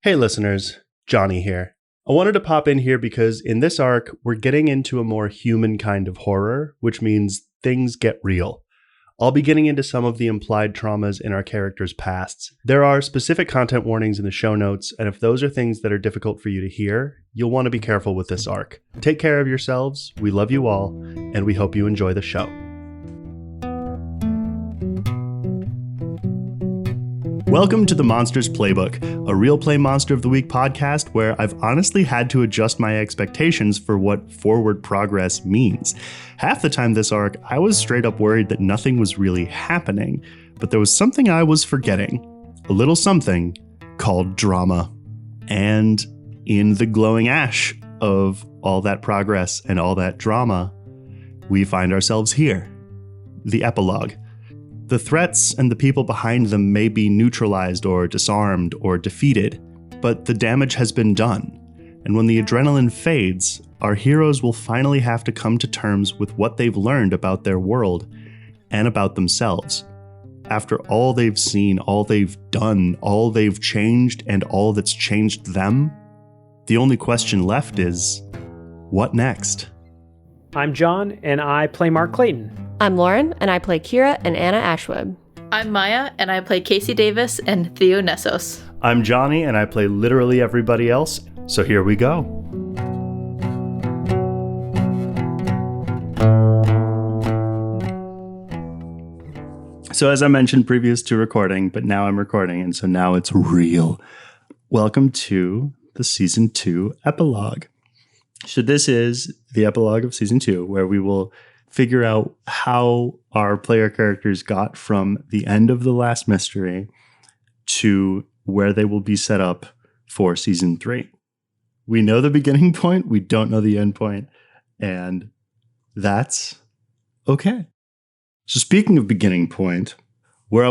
Hey listeners, Jonny here. I wanted to pop in here because in this arc, we're getting into a more human kind of horror, which means things get real. I'll be getting into some of the implied traumas in our characters' pasts. There are specific content warnings in the show notes, and if those are things that are difficult for you to hear, you'll want to be careful with this arc. Take care of yourselves, we love you all, and we hope you enjoy the show. Welcome to the Monsters Playbook, a Real Play Monster of the Week podcast where I've honestly had to adjust my expectations for what forward progress means. Half the time this arc, I was straight up worried that nothing was really happening, but there was something I was forgetting. A little something called drama. And in the glowing ash of all that progress and all that drama, we find ourselves here. The Epilogue. The threats and the people behind them may be neutralized or disarmed or defeated, but the damage has been done. And when the adrenaline fades, our heroes will finally have to come to terms with what they've learned about their world and about themselves. After all they've seen, all they've done, all they've changed, and all that's changed them, the only question left is, what next? I'm John, and I play Mark Clayton. I'm Lauren, and I play Kira and Anna Ashwood. I'm Miah, and I play Casey Davis and Theo Nessos. I'm Jonny, and I play literally everybody else, so here we go. So as I mentioned previous to recording, but now I'm recording, and so now it's real. Welcome to the Season 2 Epilogue. So this is the epilogue of Season 2, where we will figure out how our player characters got from the end of the last mystery to where they will be set up for Season 3. We know the beginning point, we don't know the end point, and that's okay. So speaking of beginning point, where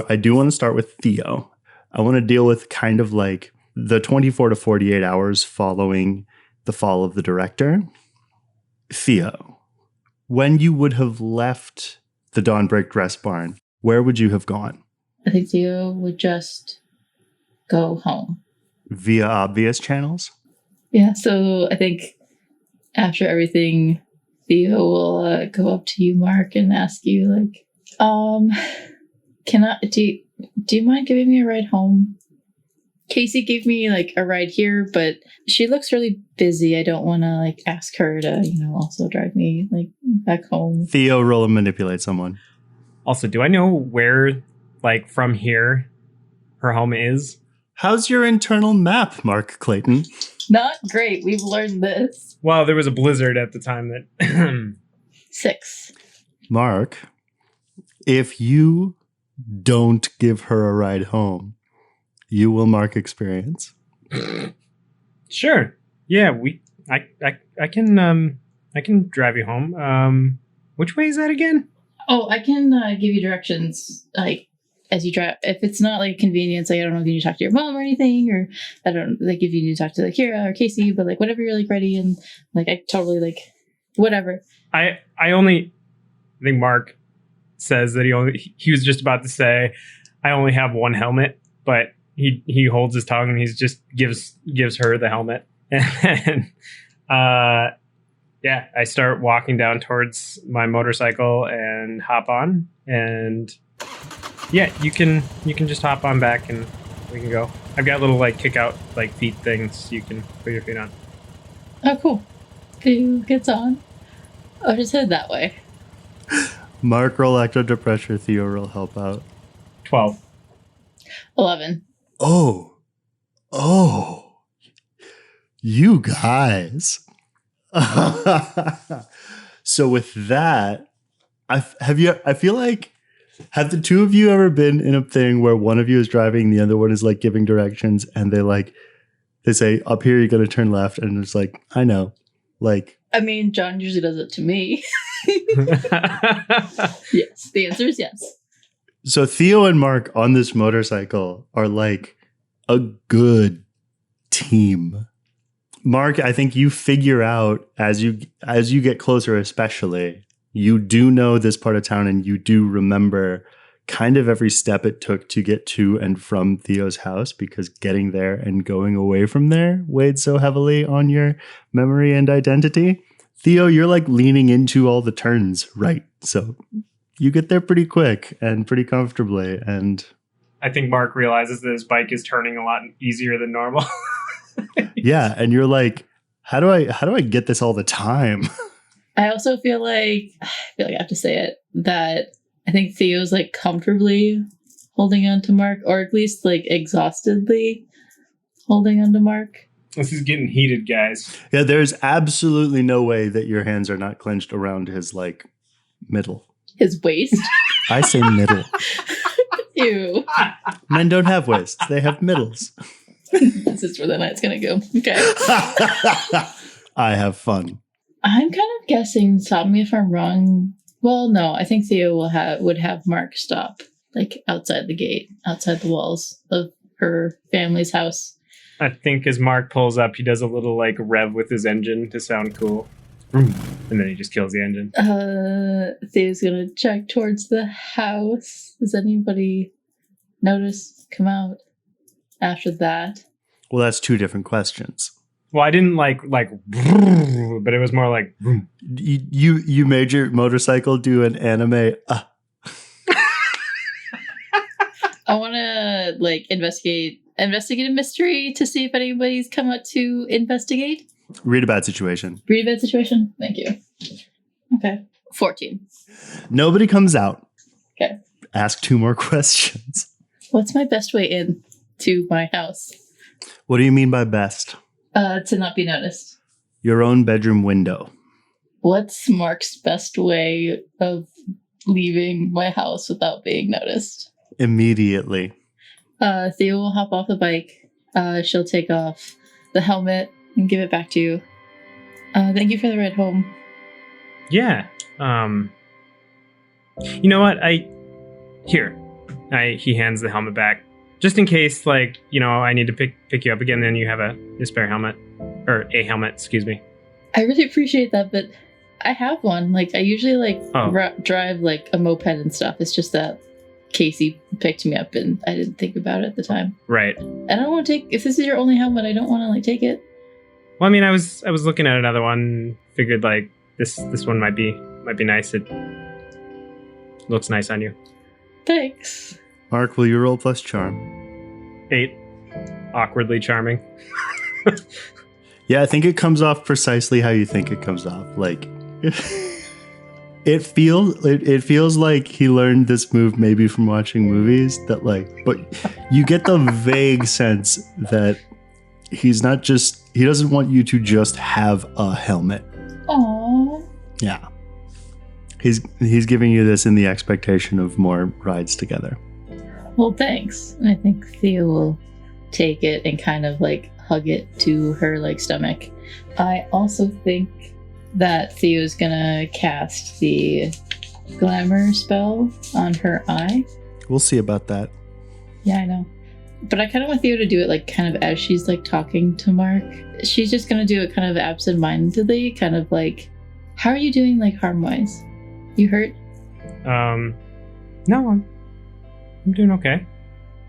I do want to start with Theo. I want to deal with kind of like the 24 to 48 hours following the fall of the director. Theo, when you would have left the Dawnbreak Dress Barn, where would you have gone? I think Theo would just go home. Via obvious channels? Yeah, so I think after everything, Theo will go up to you, Mark, and ask you, like, do you mind giving me a ride home? Casey gave me like a ride here, but she looks really busy. I don't want to like ask her to, also drive me like back home. Theo, roll and manipulate someone. Also, do I know where, like, from here, her home is? How's your internal map, Mark Clayton? Not great. We've learned this. Well, there was a blizzard at the time that... 6. Mark, if you don't give her a ride home, you will mark experience. Sure. Yeah, I can drive you home. Which way is that again? Oh, I can give you directions, like, as you drive. If it's not like convenience, like, I don't know if you need to talk to your mom or anything, or I don't like if you need to talk to like Kira or Casey, but like whatever you're like ready, and like I totally like whatever. I think Mark says that he was just about to say I only have one helmet, but he holds his tongue and he's just gives her the helmet. And yeah, I start walking down towards my motorcycle and hop on, and yeah, you can just hop on back and we can go. I've got little like kick out like feet things you can put your feet on. Oh, cool. Who gets on? I'll just head that way. Mark, roll act under pressure. Theo, roll help out. 12. 11. Oh, you guys. So with that, I feel like, have the two of you ever been in a thing where one of you is driving, the other one is like giving directions, and they say, up here, you're going to turn left. And it's like, I know. Like, I mean, John usually does it to me. Yes. The answer is yes. So Theo and Mark on this motorcycle are like a good team. Mark, I think you figure out as you get closer, especially, you do know this part of town and you do remember kind of every step it took to get to and from Theo's house, because getting there and going away from there weighed so heavily on your memory and identity. Theo, you're like leaning into all the turns, right? So you get there pretty quick and pretty comfortably. And I think Mark realizes that his bike is turning a lot easier than normal. yeah, and you're like, how do I get this all the time? I also feel like I have to say it, that I think Theo's like comfortably holding on to Mark, or at least like exhaustedly holding on to Mark. This is getting heated, guys. Yeah, there's absolutely no way that your hands are not clenched around his like middle. His waist? I say middle. Ew. Men don't have waists. They have middles. This is where the night's gonna go. Okay. I have fun. I'm kind of guessing, stop me if I'm wrong. Well, no, I think Theo would have Mark stop, like outside the gate, outside the walls of her family's house. I think as Mark pulls up, he does a little like rev with his engine to sound cool. And then he just kills the engine. Theo's gonna check towards the house. Does anybody notice, come out after that? Well, that's two different questions. Well, I didn't like, but it was more like. You made your motorcycle do an anime. I want to like investigate a mystery to see if anybody's come out to investigate. Read a bad situation. Read a bad situation. Thank you. Okay. 14. Nobody comes out. Okay. Ask 2 more questions. What's my best way in to my house? What do you mean by best? To not be noticed. Your own bedroom window. What's Mark's best way of leaving my house without being noticed? Immediately. Theo will hop off the bike. She'll take off the helmet and give it back to you. Thank you for the ride home. Yeah. You know what? He hands the helmet back. Just in case, like, you know, I need to pick you up again, then you have a spare helmet. Or a helmet, excuse me. I really appreciate that, but I have one. Like, I usually, like, drive, like, a moped and stuff. It's just that Casey picked me up, and I didn't think about it at the time. Right. And I don't want to take... If this is your only helmet, I don't want to, like, take it. Well, I mean, I was looking at another one. Figured, like, this one might be nice. It looks nice on you. Thanks. Mark, will you roll plus charm? 8. Awkwardly charming. Yeah, I think it comes off precisely how you think it comes off. Like, it feels like he learned this move maybe from watching movies. That like, but you get the vague sense that he doesn't want you to just have a helmet. Aww. Yeah, he's giving you this in the expectation of more rides together. Well, thanks. And I think Theo will take it and kind of like hug it to her like stomach. I also think that Theo's gonna cast the glamour spell on her eye. We'll see about that. Yeah, I know. But I kind of want Theo to do it like kind of as she's like talking to Mark. She's just gonna do it kind of absentmindedly, kind of like, how are you doing like harm-wise? You hurt? No, I'm doing okay.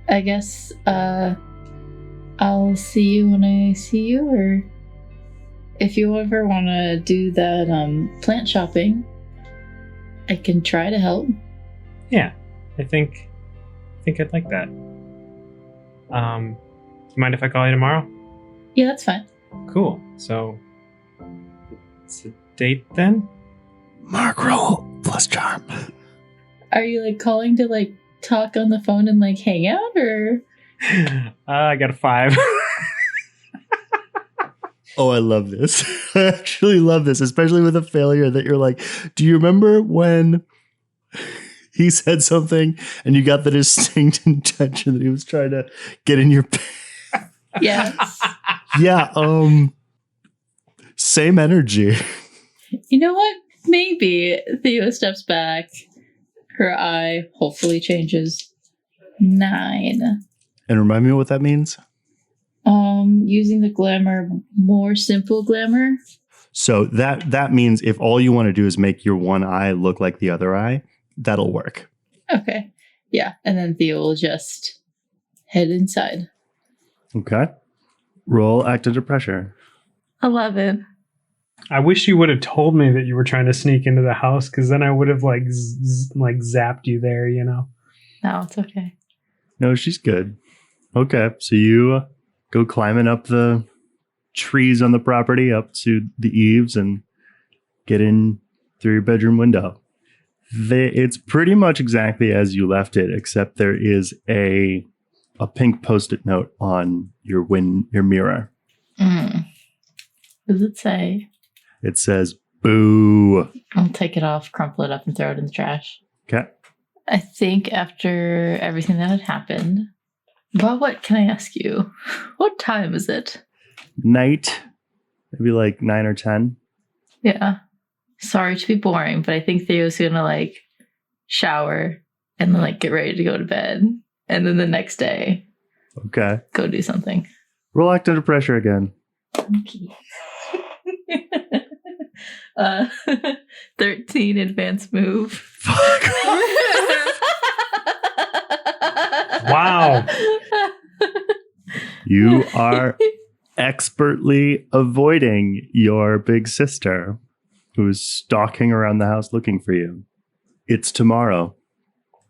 I guess I'll see you when I see you, or if you ever want to do that plant shopping, I can try to help. Yeah, I think I'd like that. Mind if I call you tomorrow? Yeah, that's fine. Cool. So it's a date then? Mark, roll plus charm. Are you like calling to like talk on the phone and like hang out, or? I got a 5. Oh, I love this. I actually love this, especially with a failure that you're like, do you remember when he said something and you got the distinct intention that he was trying to get in your pants? Yes. Yeah, same energy. You know what? Maybe Theo steps back. Her eye hopefully changes. 9. And remind me what that means? Using the glamour, more simple glamour. So that means if all you want to do is make your one eye look like the other eye, that'll work. Okay. Yeah, and then Theo will just head inside. Okay. Roll act under pressure. 11. I wish you would have told me that you were trying to sneak into the house, because then I would have like zapped you there, you know. No, it's okay. No, she's good. Okay, so you go climbing up the trees on the property up to the eaves and get in through your bedroom window. It's pretty much exactly as you left it, except there is a pink post-it note on your mirror. What does it say? It says, "Boo." I'll take it off, crumple it up, and throw it in the trash. Okay. I think after everything that had happened, well, what can I ask you? What time is it? Night, maybe like 9 or 10. Yeah. Sorry to be boring, but I think Theo's gonna like shower and then like get ready to go to bed. And then the next day, Okay. go do something. Roll act under pressure again. Okay. 13 advanced move. Fuck. Wow. You are expertly avoiding your big sister, who is stalking around the house looking for you. It's tomorrow.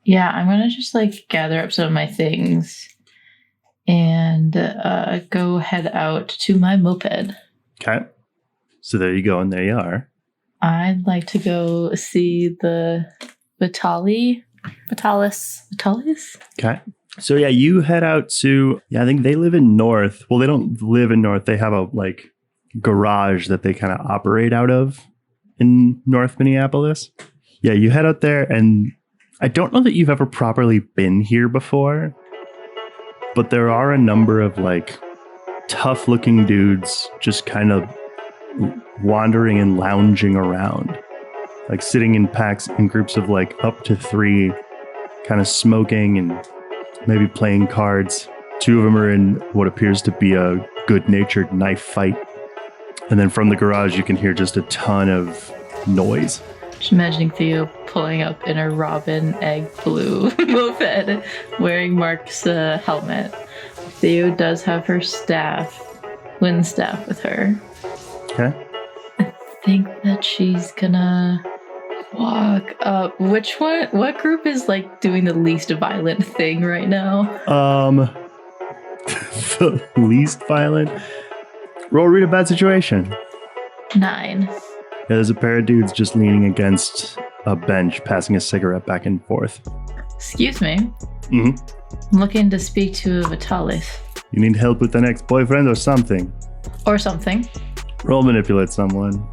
Yeah, I'm gonna just like gather up some of my things and go head out to my moped. Okay. So there you go, and there you are. I'd like to go see the Vitalis. Okay. So yeah, you head out to, I think they live in North. Well, they don't live in North. They have a like garage that they kind of operate out of in North Minneapolis. Yeah, you head out there, and I don't know that you've ever properly been here before, but there are a number of like tough looking dudes just kind of wandering and lounging around, like sitting in packs in groups of like up to 3, kind of smoking and maybe playing cards. 2 of them are in what appears to be a good-natured knife fight. And then from the garage, you can hear just a ton of noise. Just imagining Theo pulling up in a robin egg blue moped, wearing Mark's helmet. Theo does have her wind staff with her. Okay. I think that she's gonna walk up. What group is like doing the least violent thing right now? The least violent. Roll read a bad situation. 9. Yeah, there's a pair of dudes just leaning against a bench, passing a cigarette back and forth. Excuse me. Mm-hmm. I'm looking to speak to Vitalis. You need help with an ex-boyfriend or something. Or something. Roll manipulate someone.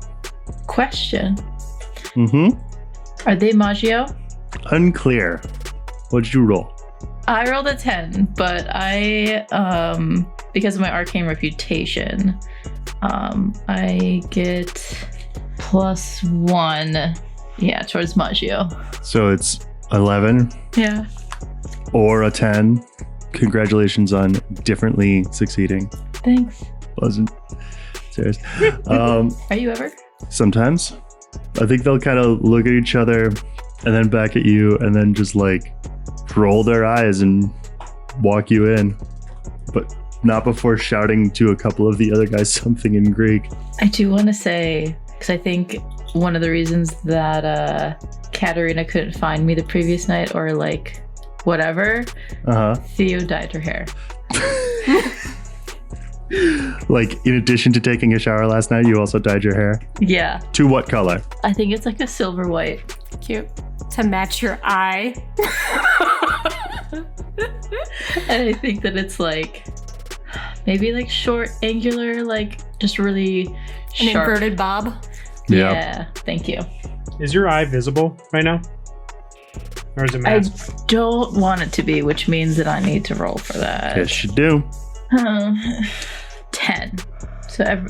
Question. Mm-hmm. Are they Maggio? Unclear. What'd you roll? I rolled a 10, but I, because of my arcane reputation, I get +1, towards Maggio. So it's 11 Yeah. or a 10. Congratulations on differently succeeding. Thanks. Wasn't serious. Are you ever? Sometimes. I think they'll kind of look at each other and then back at you and then just like roll their eyes and walk you in. But not before shouting to a couple of the other guys something in Greek. I do want to say, because I think one of the reasons that Katerina couldn't find me the previous night or like whatever, Theo dyed her hair. Like, in addition to taking a shower last night, you also dyed your hair? Yeah. To what color? I think it's like a silver white. Cute. To match your eye. And I think that it's like maybe like short, angular, like just really An sharp. inverted bob. Yeah. Thank you. Is your eye visible right now? Or is it I masked? don't want it to be, which means that I need to roll for that. Yes, you do. 10.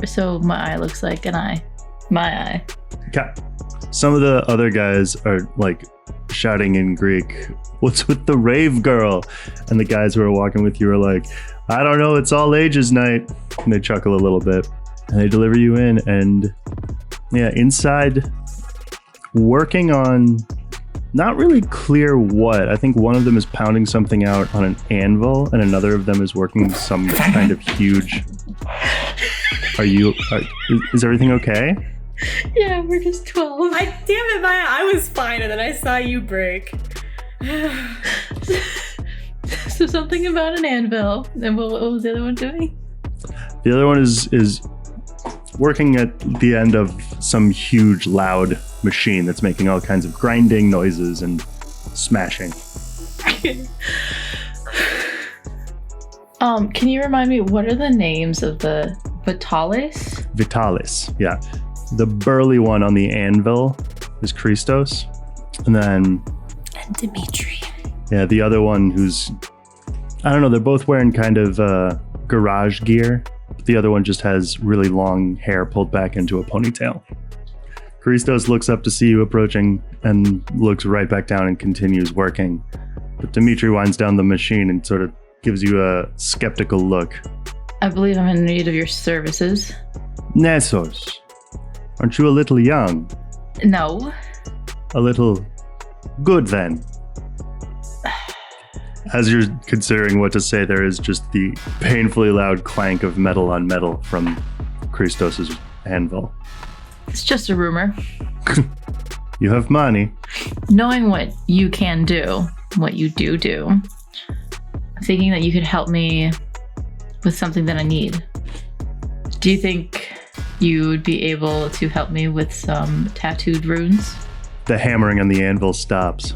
So my eye looks like an eye. My eye. Okay. Some of the other guys are like shouting in Greek, "What's with the rave girl?" And the guys who are walking with you are like, "I don't know, it's all ages night." And they chuckle a little bit and they deliver you in. And yeah, inside, working on Not really clear what. I think one of them is pounding something out on an anvil, and another of them is working some kind of huge... Is everything okay? Yeah, we're just 12. Damn it, Miah, I was fine, and then I saw you break. So something about an anvil. And what was the other one doing? The other one is working at the end of some huge, loud machine that's making all kinds of grinding noises and smashing. Can you remind me, what are the names of the Vitalis? Vitalis, yeah. The burly one on the anvil is Christos. And then... And Dimitri. Yeah, the other one who's... I don't know, they're both wearing kind of garage gear. The other one just has really long hair pulled back into a ponytail. Christos looks up to see you approaching and looks right back down and continues working. But Dimitri winds down the machine and sort of gives you a skeptical look. I believe I'm in need of your services. Nessos, aren't you a little young? No. A little good then? As you're considering what to say, there is just the painfully loud clank of metal on metal from Christos's anvil. It's just a rumor. You have money. Knowing what you can do, what you do, I'm thinking that you could help me with something that I need. Do you think you would be able to help me with some tattooed runes? The hammering on the anvil stops.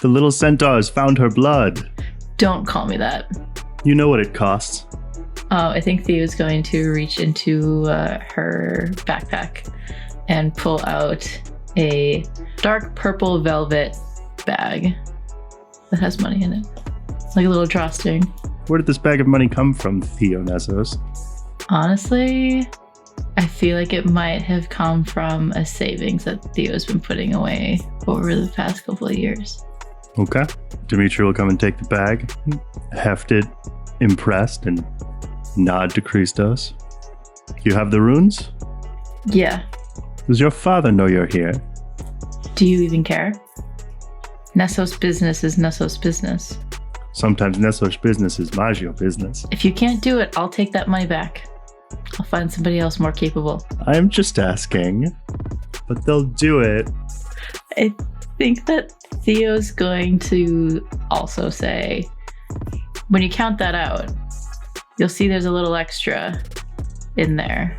The little centaurs found her blood. Don't call me that. You know what it costs. I think Theo's going to reach into her backpack and pull out a dark purple velvet bag that has money in it. Like a little drawstring. Where did this bag of money come from, Theo Nessos? Honestly, I feel like it might have come from a savings that Theo's been putting away over the past couple of years. Okay. Dimitri will come and take the bag, heft it, impressed, and nod to Christos. You have the runes? Yeah. Does your father know you're here? Do you even care? Nessos business is Nessos business. Sometimes Nessos business is Maggio business. If you can't do it, I'll take that money back. I'll find somebody else more capable. I'm just asking, but they'll do it. I think that Theo's going to also say, when you count that out, you'll see there's a little extra in there.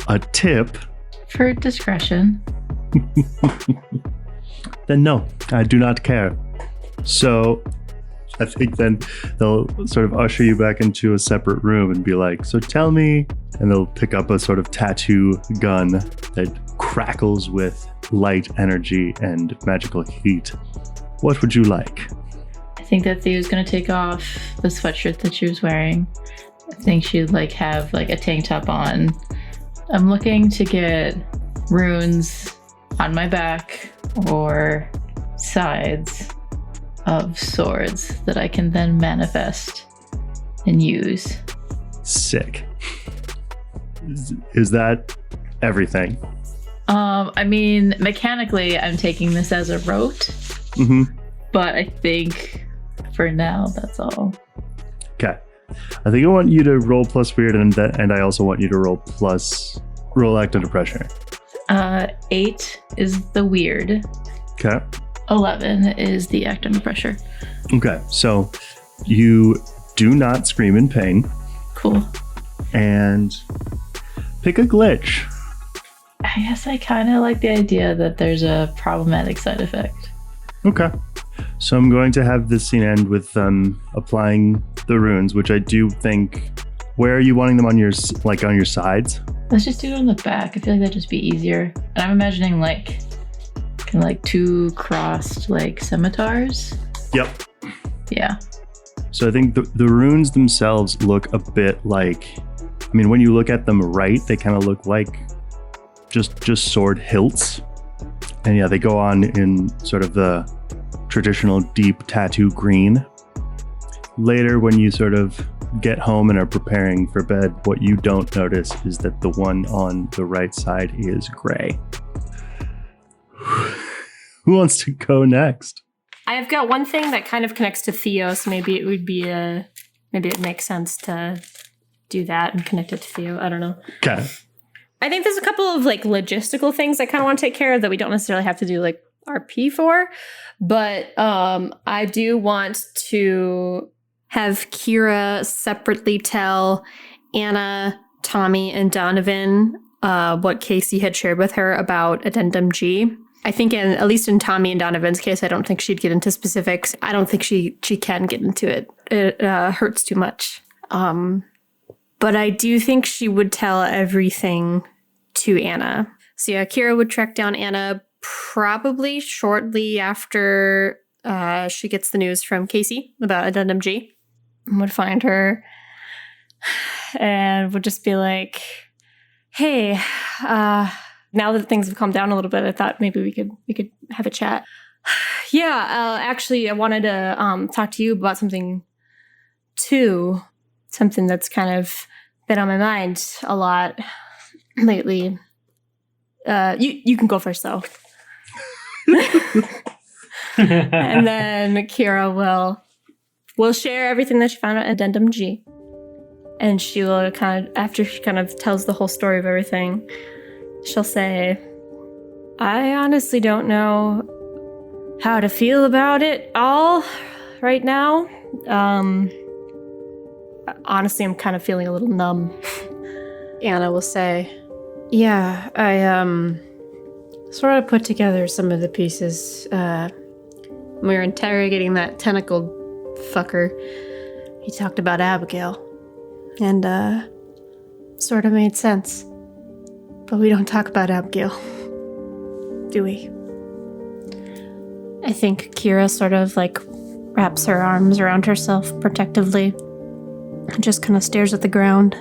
A tip? For discretion. Then no, I do not care. So I think then they'll sort of usher you back into a separate room and be like, so tell me, and they'll pick up a sort of tattoo gun that crackles with light energy and magical heat. What would you like? I think that Theo's gonna take off the sweatshirt that she was wearing. I think she'd have a tank top on. I'm looking to get runes on my back or sides of swords that I can then manifest and use. Sick. Is that everything? I mean, mechanically, I'm taking this as a rote. Mm-hmm. But I think for now, that's all. Okay. I think I want you to roll plus weird, and I also want you to roll act under pressure. 8 is the weird. Okay. 11 is the act under pressure. Okay, so you do not scream in pain. Cool. And pick a glitch. I guess I kind of like the idea that there's a problematic side effect. Okay. So I'm going to have this scene end with applying the runes, which I do think... Where are you wanting them on your sides? Let's just do it on the back. I feel like that'd just be easier. And I'm imagining two crossed scimitars. Yep. Yeah. So I think the runes themselves look a bit like... I mean, when you look at them right, they kind of look like just sword hilts. And yeah, they go on in sort of the traditional deep tattoo green. Later, when you sort of get home and are preparing for bed, what you don't notice is that the one on the right side is gray. Who wants to go next? I've got one thing that kind of connects to Theo, so maybe it would be maybe it makes sense to do that and connect it to Theo. I don't know. Okay. I think there's a couple of like logistical things I kind of want to take care of that we don't necessarily have to do like RP for, but I do want to have Kira separately tell Anna, Tommy, and Donovan what Casey had shared with her about Addendum G. I think at least in Tommy and Donovan's case, I don't think she'd get into specifics. I don't think she can get into it. It hurts too much. But I do think she would tell everything to Anna. So yeah, Kira would track down Anna probably shortly after she gets the news from Casey about Addendum G. Would find her and would just be like, hey, now that things have calmed down a little bit, I thought maybe we could have a chat. Yeah, actually, I wanted to talk to you about something too. Something that's kind of been on my mind a lot lately. You can go first, though. And then Kira will share everything that she found out at Addendum G. And she will after she kind of tells the whole story of everything, she'll say, I honestly don't know how to feel about it all right now. Honestly, I'm kind of feeling a little numb. Anna will say, yeah, I sort of put together some of the pieces. We were interrogating that tentacled fucker. He talked about Abigail. And sort of made sense. But we don't talk about Abigail, do we? I think Kira sort of like wraps her arms around herself protectively and just kind of stares at the ground.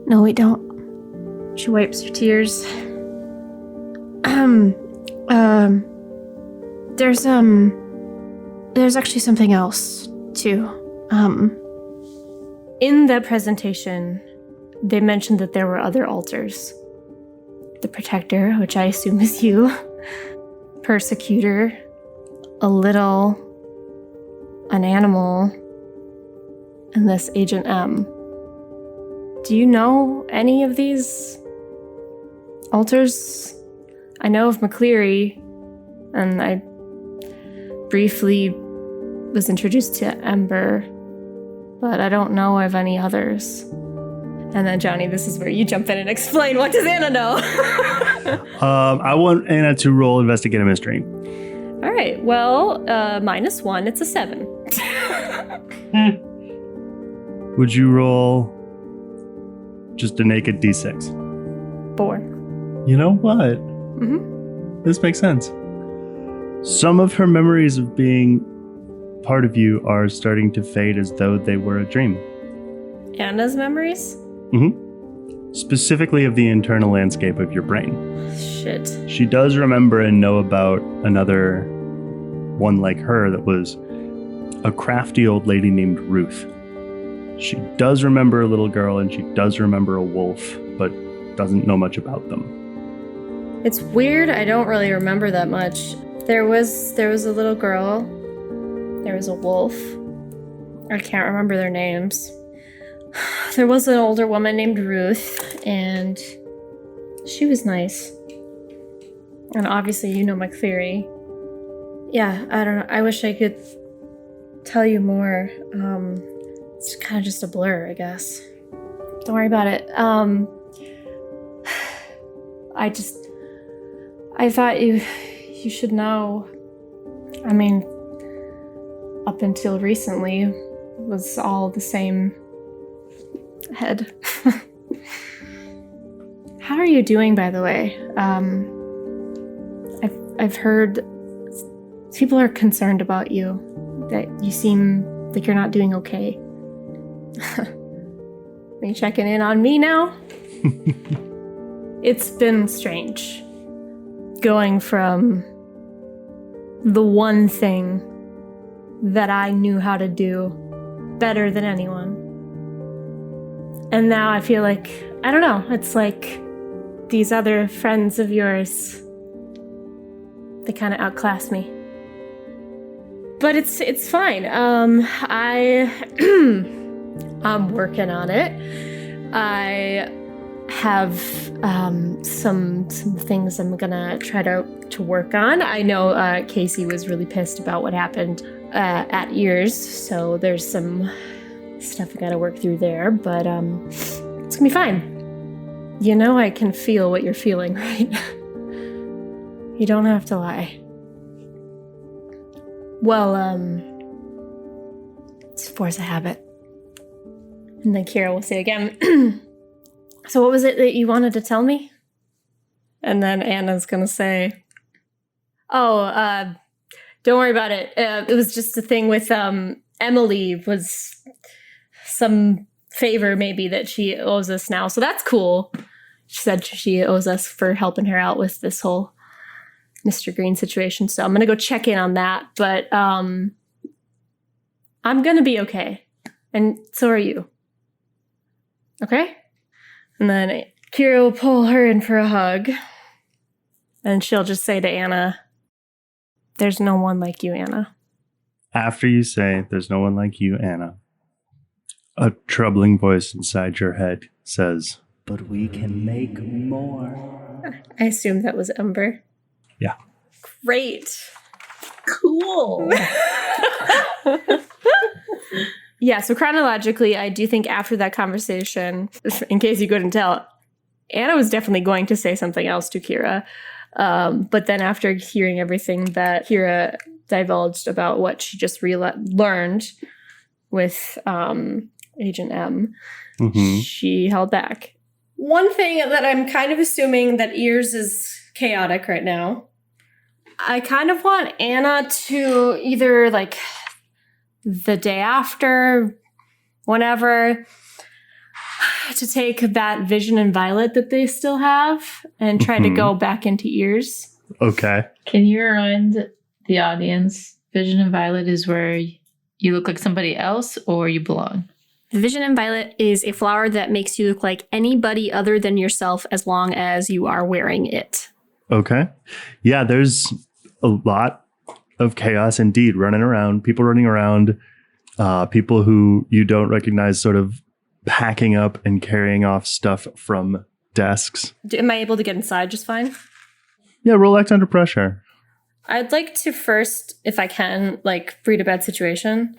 No, we don't. She wipes her tears. There's actually something else too. In the presentation, they mentioned that there were other altars. The Protector, which I assume is you. Persecutor. A little. An animal. And this Agent M. Do you know any of these altars? I know of McCleary, and I briefly was introduced to Ember, but I don't know of any others. And then, Johnny, this is where you jump in and explain. What does Anna know? I want Anna to roll Investigate a Mystery. All right. Well, -1. It's a 7. Would you roll just a naked D6? 4. You know what? Mm-hmm. This makes sense. Some of her memories of being part of you are starting to fade as though they were a dream. Anna's memories? Mm-hmm. Specifically of the internal landscape of your brain. Shit. She does remember and know about another one like her that was a crafty old lady named Ruth. She does remember a little girl and she does remember a wolf, but doesn't know much about them. It's weird. I don't really remember that much. There was a little girl. There was a wolf. I can't remember their names. There was an older woman named Ruth, and she was nice. And obviously, you know McCleary. Yeah, I don't know. I wish I could tell you more. It's kind of just a blur, I guess. Don't worry about it. I thought you should know. I mean, up until recently, it was all the same head. How are you doing, by the way? I've heard people are concerned about you, that you seem like you're not doing okay. Are you checking in on me now? It's been strange. Going from the one thing that I knew how to do better than anyone. And now I feel like, I don't know, it's like these other friends of yours They kind of outclass me. But it's fine. I'm working on it. I have some things I'm gonna try to work on. I know Casey was really pissed about what happened at Ears, so there's some stuff I gotta work through there, but it's gonna be fine. You know I can feel what you're feeling, right? You don't have to lie. Well, it's force a habit. And then Kira will say again, so what was it that you wanted to tell me? And then Anna's gonna say, don't worry about it. It was just a thing with Emily, was some favor maybe that she owes us now. So that's cool. She said she owes us for helping her out with this whole Mr. Green situation. So I'm going to go check in on that. But I'm going to be okay. And so are you. Okay? And then Kira will pull her in for a hug. And she'll just say to Anna, there's no one like you, Anna. After you say, there's no one like you, Anna, a troubling voice inside your head says, but we can make more. I assume that was Ember. Yeah. Great. Cool. Yeah, so chronologically, I do think after that conversation, in case you couldn't tell, Anna was definitely going to say something else to Kira. But then after hearing everything that Kira divulged about what she just learned with Agent M, she held back. One thing that I'm kind of assuming that Ears is chaotic right now. I kind of want Anna to either like the day after, whenever, to take that Vision and Violet that they still have and try to go back into Ears. Okay. Can you remind the audience, Vision and Violet is where you look like somebody else or you belong? Vision and Violet is a flower that makes you look like anybody other than yourself as long as you are wearing it. Okay. Yeah, there's a lot of chaos indeed running around, people running around, people who you don't recognize sort of packing up and carrying off stuff from desks. Am I able to get inside just fine? Yeah, roll act under pressure. I'd like to first, if I can, like read a bad situation.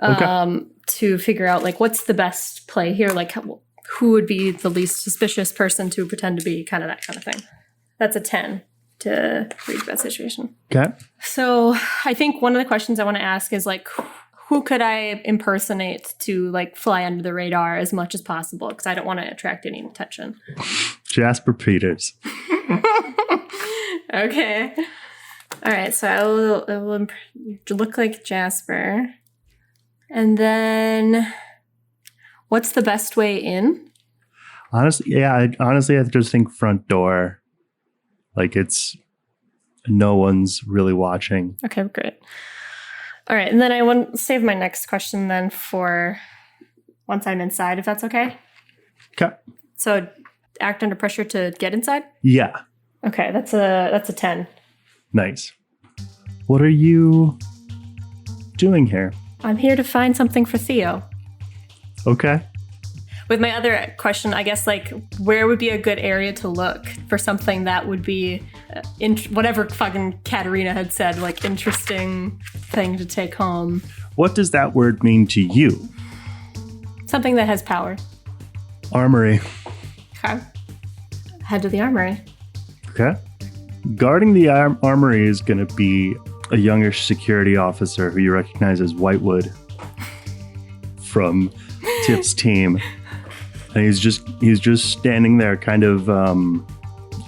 Okay. To figure out like what's the best play here, like who would be the least suspicious person to pretend to be, kind of that kind of thing. That's a 10 to read that situation. Okay. So I think one of the questions I want to ask is like, who could I impersonate to like fly under the radar as much as possible? Because I don't want to attract any attention. Jasper Peters. Okay. All right. So I will look like Jasper. And then what's the best way in? Honestly, I just think front door. Like it's no one's really watching. Okay, great. All right, and then I want to save my next question then for once I'm inside, if that's okay. Okay. So act under pressure to get inside? Yeah. Okay, that's a 10. Nice. What are you doing here? I'm here to find something for Theo. Okay. With my other question, I guess, like, where would be a good area to look for something that would be, whatever fucking Katerina had said, like, interesting thing to take home? What does that word mean to you? Something that has power. Armory. Okay. Head to the armory. Okay. Guarding the armory is going to be a youngish security officer who you recognize as Whitewood from Tip's team. And he's just standing there kind of,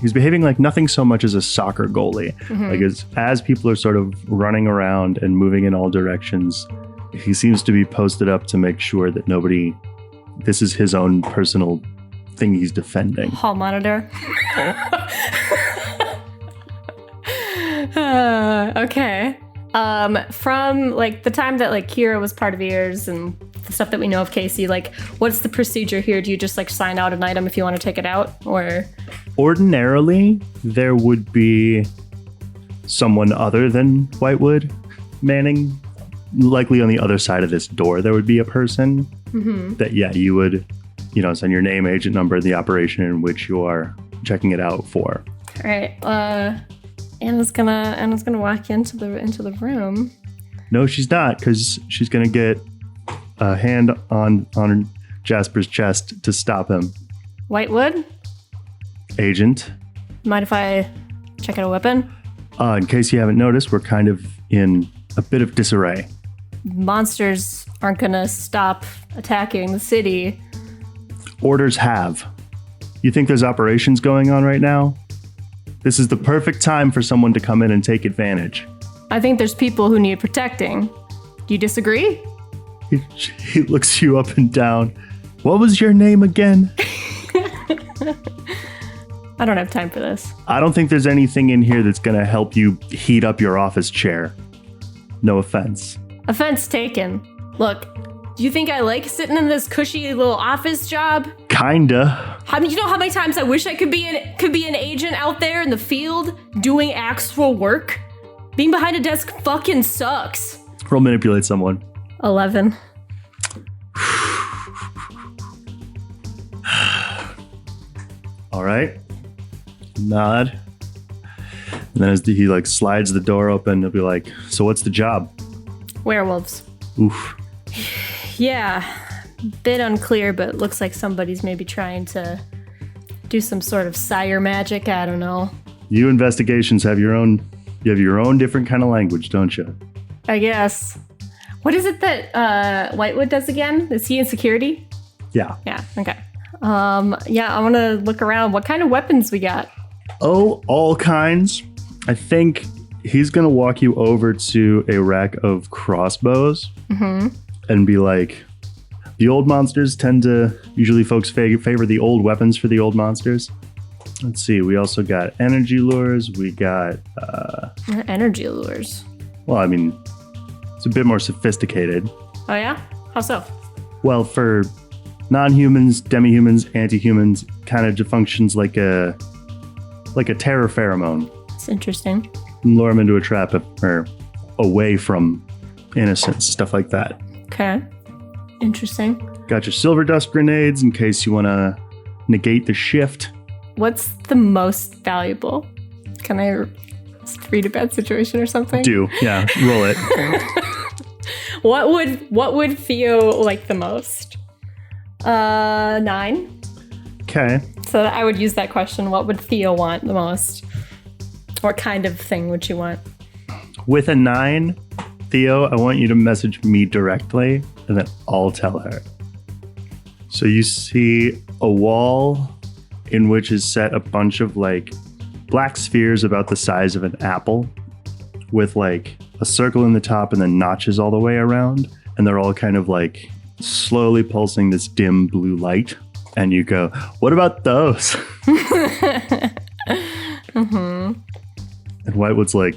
he's behaving like nothing so much as a soccer goalie. Mm-hmm. Like as people are sort of running around and moving in all directions, he seems to be posted up to make sure that this is his own personal thing he's defending. Hall monitor. Okay. From like the time that like Kira was part of Ears and the stuff that we know of Casey, like what's the procedure here? Do you just like sign out an item if you want to take it out, or? Ordinarily, there would be someone other than Whitewood manning. Likely on the other side of this door, there would be a person that, you would, send your name, agent number, the operation in which you are checking it out for. All right. Anna's gonna walk into the room. No, she's not, because she's gonna get a hand on Jasper's chest to stop him. Whitewood? Agent. Mind if I check out a weapon? In case you haven't noticed, we're kind of in a bit of disarray. Monsters aren't gonna stop attacking the city. Orders have. You think there's operations going on right now? This is the perfect time for someone to come in and take advantage. I think there's people who need protecting. Do you disagree? He looks you up and down. What was your name again? I don't have time for this. I don't think there's anything in here that's going to help you heat up your office chair. No offense. Offense taken. Look, do you think I like sitting in this cushy little office job? Kinda. You know how many times I wish I could be an agent out there in the field doing actual work? Being behind a desk fucking sucks. Roll manipulate someone. 11. All right. Nod. And then as he slides the door open, he'll be like, so what's the job? Werewolves. Oof. Yeah. Bit unclear, but looks like somebody's maybe trying to do some sort of sire magic. I don't know. You investigations have your own different kind of language, don't you? I guess. What is it that Whitewood does again? Is he in security? Yeah. Yeah, okay. I want to look around. What kind of weapons we got? Oh, all kinds. I think he's going to walk you over to a rack of crossbows and be like, the old monsters usually folks favor the old weapons for the old monsters. Let's see. We also got energy lures. We got... energy lures? Well, I mean, it's a bit more sophisticated. Oh, yeah? How so? Well, for non-humans, demi-humans, anti-humans, kind of functions like a terror pheromone. It's interesting. Lure them into a trap or away from innocence, stuff like that. Okay. Interesting. Got your silver dust grenades in case you want to negate the shift. What's the most valuable? Can I read a bad situation or something? Do. Yeah. Roll it. What would Theo like the most? 9. Okay. So I would use that question. What would Theo want the most? What kind of thing would you want? With a 9, Theo, I want you to message me directly, and then I'll tell her. So you see a wall in which is set a bunch of black spheres about the size of an apple with a circle in the top and then notches all the way around. And they're all kind of slowly pulsing this dim blue light. And you go, what about those? And Whitewood's like,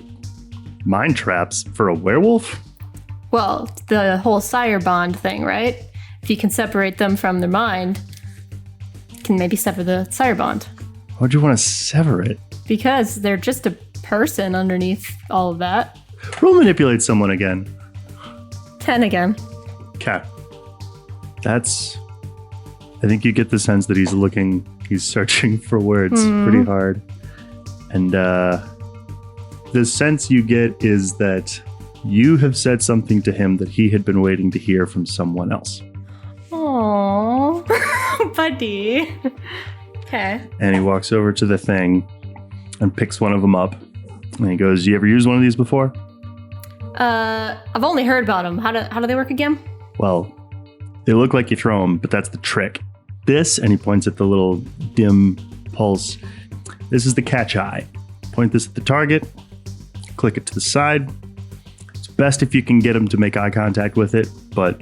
mind traps for a werewolf? Well, the whole sire bond thing, right? If you can separate them from their mind, you can maybe sever the sire bond. Why'd you want to sever it? Because they're just a person underneath all of that. Roll manipulate someone again. 10 again. Okay. I think you get the sense that he's searching for words pretty hard. And the sense you get is that you have said something to him that he had been waiting to hear from someone else. Aww, buddy. Okay. And he walks over to the thing and picks one of them up. And he goes, you ever used one of these before? I've only heard about them. How do they work again? Well, they look like you throw them, but that's the trick. This, and he points at the little dim pulse, this is the catch eye. Point this at the target, click it to the side. It's best if you can get him to make eye contact with it, but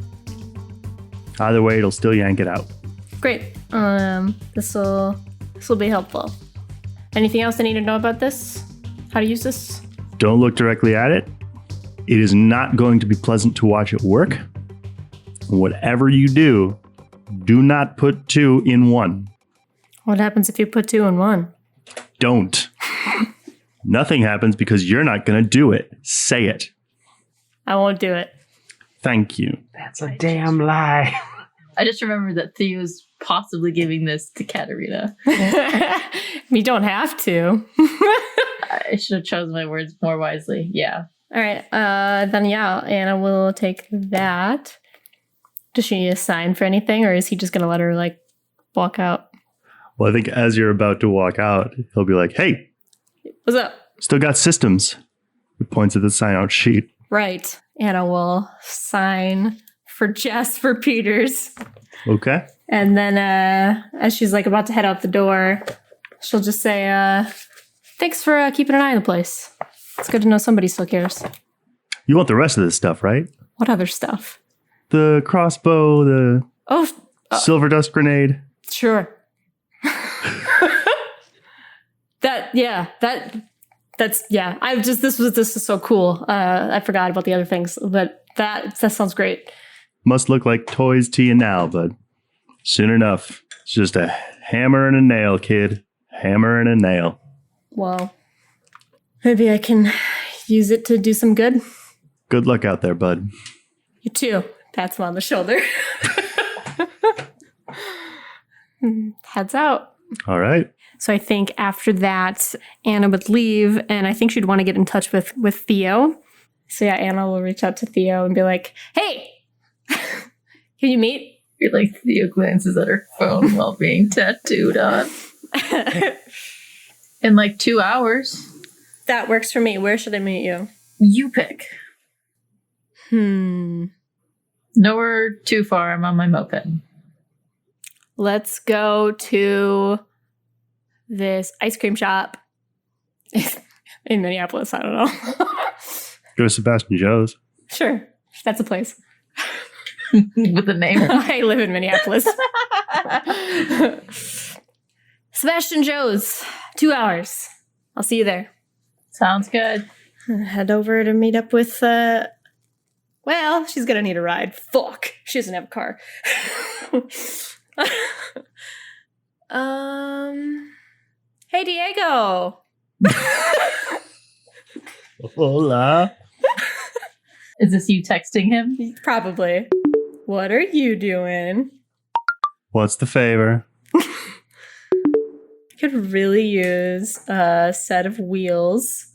either way, it'll still yank it out. Great. This will be helpful. Anything else I need to know about this? How to use this? Don't look directly at it. It is not going to be pleasant to watch it work. Whatever you do not put 2 in 1. What happens if you put 2 in 1? Don't. Nothing happens because you're not going to do it. Say it. I won't do it. Thank you. That's a damn lie. I just remembered that Theo's possibly giving this to Katerina. You don't have to. I should have chosen my words more wisely. Yeah. All right. Then yeah, Anna will take that. Does she need a sign for anything, or is he just gonna let her like walk out? Well, I think as you're about to walk out, he'll be like, hey, What's up? still got systems. He points at the sign out sheet. Right. Anna will sign for Jasper Peters. Okay. And then as she's like about to head out the door, she'll just say, thanks for keeping an eye on the place. It's good to know somebody still cares. You want the rest of this stuff, right? What other stuff? The crossbow, the silver dust grenade. Sure. That's this is so cool. I forgot about the other things, but that sounds great. Must look like toys to you now, but soon enough, it's just a hammer and a nail, kid. Hammer and a nail. Well, maybe I can use it to do some good. Good luck out there, bud. You too. Pats him on the shoulder. Heads out. All right. So I think after that, Anna would leave, and I think she'd want to get in touch with Theo. So yeah, Anna will reach out to Theo and be like, hey, can you meet? You're like, Theo glances at her phone while being tattooed on. In like 2 hours. That works for me. Where should I meet you? You pick. Nowhere too far. I'm on my moped. Let's go to this ice cream shop in Minneapolis. I don't know. Go to Sebastian Joe's. Sure. That's a place. With a name. I live in Minneapolis. Sebastian Joe's. 2 hours. I'll see you there. Sounds good. Head over to meet up with, well, she's gonna need a ride. Fuck. She doesn't have a car. Hey, Diego. Hola. Is this you texting him? Probably. What are you doing? What's the favor? I could really use a set of wheels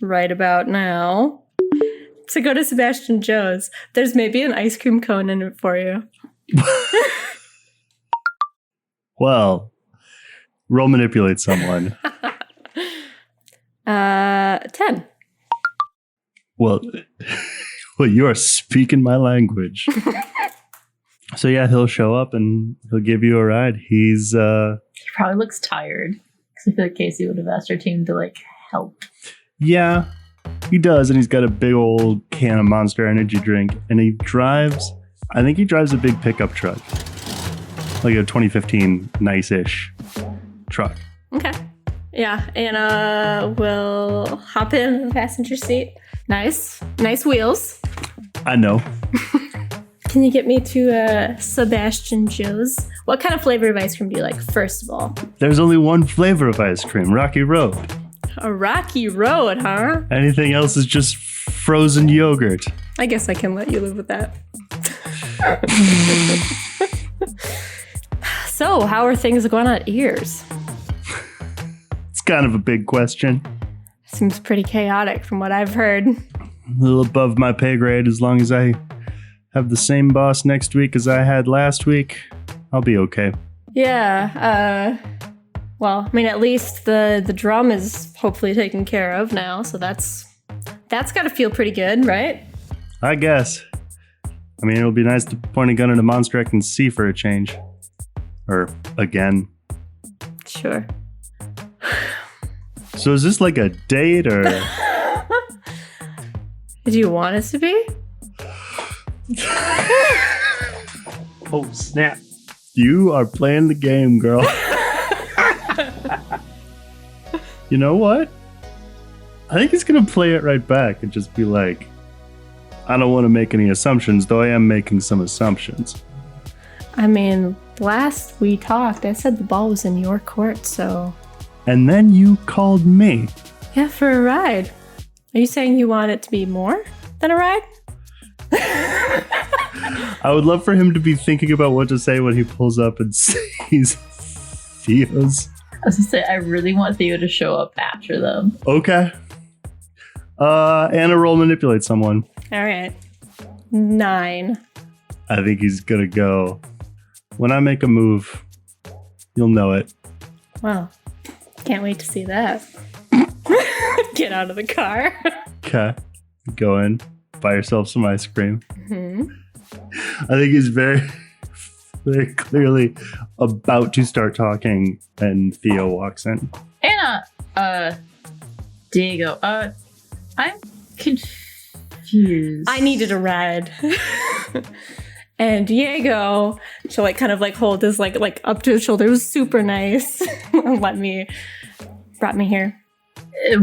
right about now to go to Sebastian Joe's. There's maybe an ice cream cone in it for you. Well, roll manipulate someone. 10. Well, you are speaking my language. So yeah, he'll show up and he'll give you a ride. He probably looks tired. Because I feel like Casey would have asked her team to like help. Yeah, he does, and he's got a big old can of Monster Energy drink, and I think he drives a big pickup truck. Like a 2015 nice-ish truck. Okay. Yeah, Anna will hop in the passenger seat. Nice wheels. I know. Can you get me to Sebastian Joe's? What kind of flavor of ice cream do you like, first of all? There's only one flavor of ice cream, Rocky Road. A Rocky Road, huh? Anything else is just frozen yogurt. I guess I can let you live with that. So, how are things going at Ears? It's kind of a big question. Seems pretty chaotic from what I've heard. A little above my pay grade. As long as I have the same boss next week as I had last week, I'll be okay. Yeah, well, I mean, at least the drum is hopefully taken care of now, so that's got to feel pretty good, right? I guess. I mean, it'll be nice to point a gun at a monster I can see for a change. Or again. Sure. So is this like a date or? Do you want us to be? Oh, snap. You are playing the game, girl. You know what? I think he's going to play it right back and just be like, I don't want to make any assumptions, though I am making some assumptions. I mean, last we talked, I said the ball was in your court, so... And then you called me. Yeah, for a ride. Are you saying you want it to be more than a ride? I would love for him to be thinking about what to say when he pulls up and sees Theo's. I was gonna say, I really want Theo to show up after them. Okay. Anna, roll manipulate someone. All right. 9. I think he's gonna go. When I make a move, you'll know it. Well, can't wait to see that. Get out of the car. Okay. Go in. Buy yourself some ice cream. Mm-hmm. I think he's very, very clearly about to start talking, and Theo walks in. Anna, Diego, I'm confused. I needed a ride. And Diego, she'll like kind of like hold his like up to his shoulder. It was super nice. Brought me here.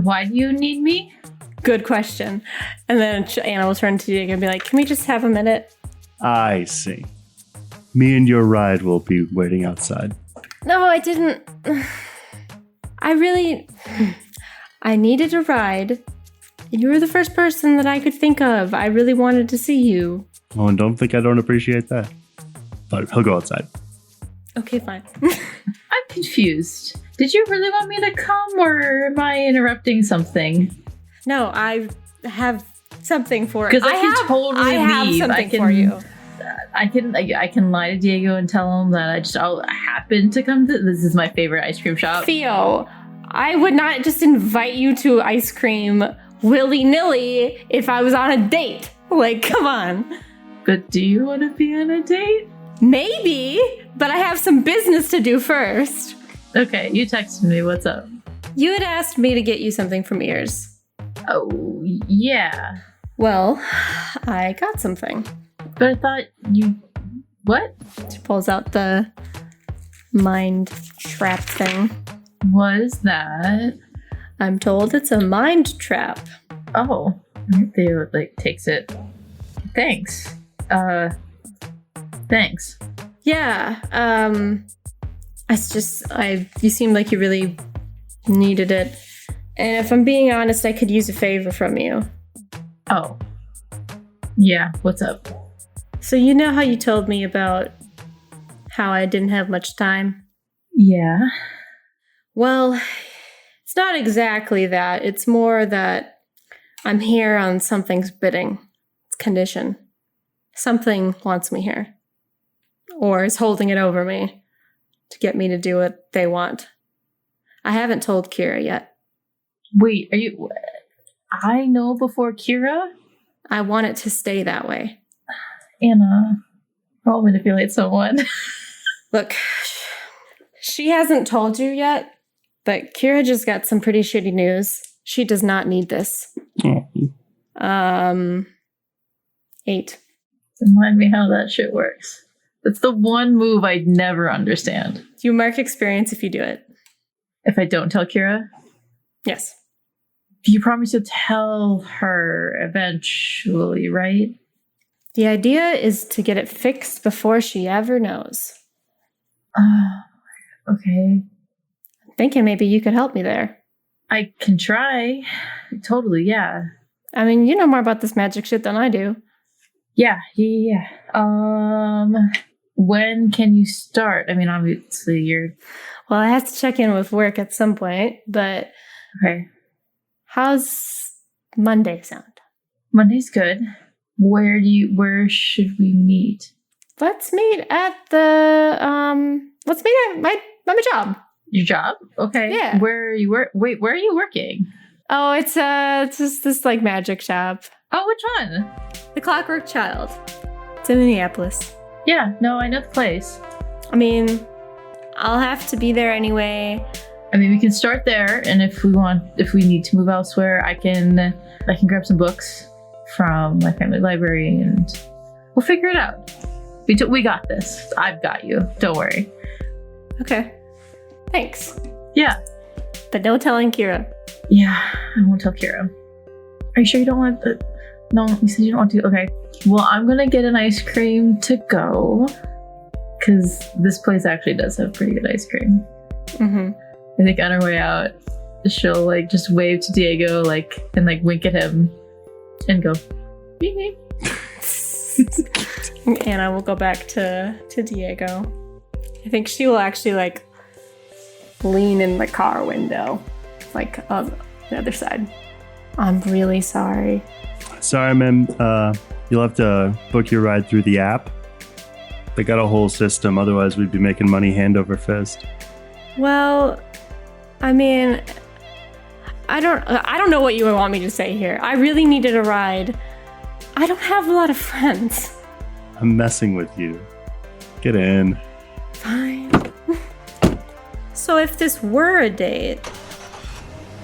Why do you need me? Good question. And then Anna will turn to Diego and be like, can we just have a minute? I see. Me and your ride will be waiting outside. No, I didn't. I needed a ride. You were the first person that I could think of. I really wanted to see you. Oh, and don't think I don't appreciate that. But he'll go outside. Okay, fine. I'm confused. Did you really want me to come, or am I interrupting something? No, I have something for Because I can totally leave. I have something for you. I can lie to Diego and tell him that I'll happen to come to. This is my favorite ice cream shop. Theo, I would not just invite you to ice cream willy-nilly if I was on a date. Like, come on. But do you want to be on a date? Maybe, but I have some business to do first. Okay, you texted me. What's up? You had asked me to get you something from Ears. Oh, yeah. Well, I got something. But I thought you... What? She pulls out the mind trap thing. What is that? I'm told it's a mind trap. Oh. Theo, takes it. Thanks. Thanks. Yeah, you seem like you really needed it. And if I'm being honest, I could use a favor from you. Oh. Yeah, what's up? So you know how you told me about how I didn't have much time? Yeah. Well, it's not exactly that. It's more that I'm here on something's bidding. It's condition. Something wants me here. Or is holding it over me to get me to do what they want. I haven't told Kira yet. Wait, are you... I know before Kira? I want it to stay that way. Anna, I'll manipulate someone. Look, she hasn't told you yet, but Kira just got some pretty shitty news. She does not need this. 8. Remind me how that shit works. That's the one move I'd never understand. You mark experience if you do it. If I don't tell Kira? Yes. You promise to tell her eventually, right? The idea is to get it fixed before she ever knows. Okay. I'm thinking maybe you could help me there. I can try. Totally, yeah. I mean, you know more about this magic shit than I do. Yeah. When can you start? I mean, obviously you're... Well, I have to check in with work at some point, but... Okay. How's Monday sound? Monday's good. Where should we meet? Let's meet at the, let's meet at my job. Your job? Okay. Yeah. Where are you Wait, where are you working? Oh, it's just this like magic shop. Oh, which one? The Clockwork Child. It's in Minneapolis. Yeah, no, I know the place. I mean, I'll have to be there anyway. I mean, we can start there, and if we need to move elsewhere, I can grab some books from my family library, and we'll figure it out. We got this. I've got you. Don't worry. Okay. Thanks. Yeah. But no telling Kira. Yeah, I won't tell Kira. Are you sure you don't want to? No, you said you don't want to. Okay. Well, I'm gonna get an ice cream to go, because this place actually does have pretty good ice cream. Mm-hmm. I think on our way out, she'll like just wave to Diego like and like wink at him and go beep, beep. Anna will go back to Diego. I think she will actually like lean in the car window, like on the other side. I'm really sorry. Sorry, ma'am. You'll have to book your ride through the app. They got a whole system. Otherwise, we'd be making money hand over fist. Well, I mean, I don't know what you would want me to say here. I really needed a ride. I don't have a lot of friends. I'm messing with you. Get in. Fine. So if this were a date,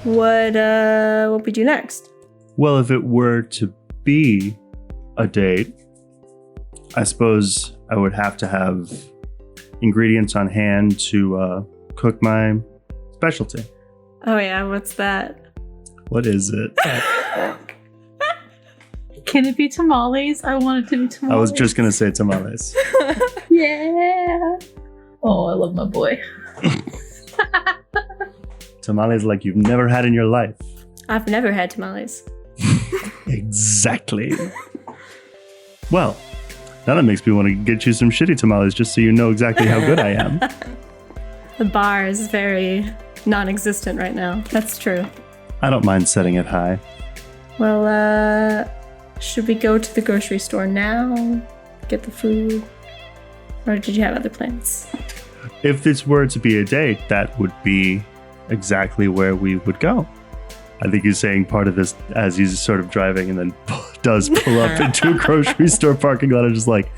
what we do next? Well, if it were to be a date, I suppose I would have to have ingredients on hand to cook my specialty. Oh yeah, what's that? What is it? Can it be tamales? I want it to be tamales. I was just gonna say tamales. Yeah. Oh, I love my boy. Tamales like you've never had in your life. I've never had tamales. Exactly. Well, now that makes me want to get you some shitty tamales just so you know exactly how good I am. The bar is very non-existent right now. That's true. I don't mind setting it high. Well, should we go to the grocery store now? Get the food? Or did you have other plans? If this were to be a date, that would be exactly where we would go. I think he's saying part of this as he's sort of driving and then does pull up into a grocery store parking lot and just like,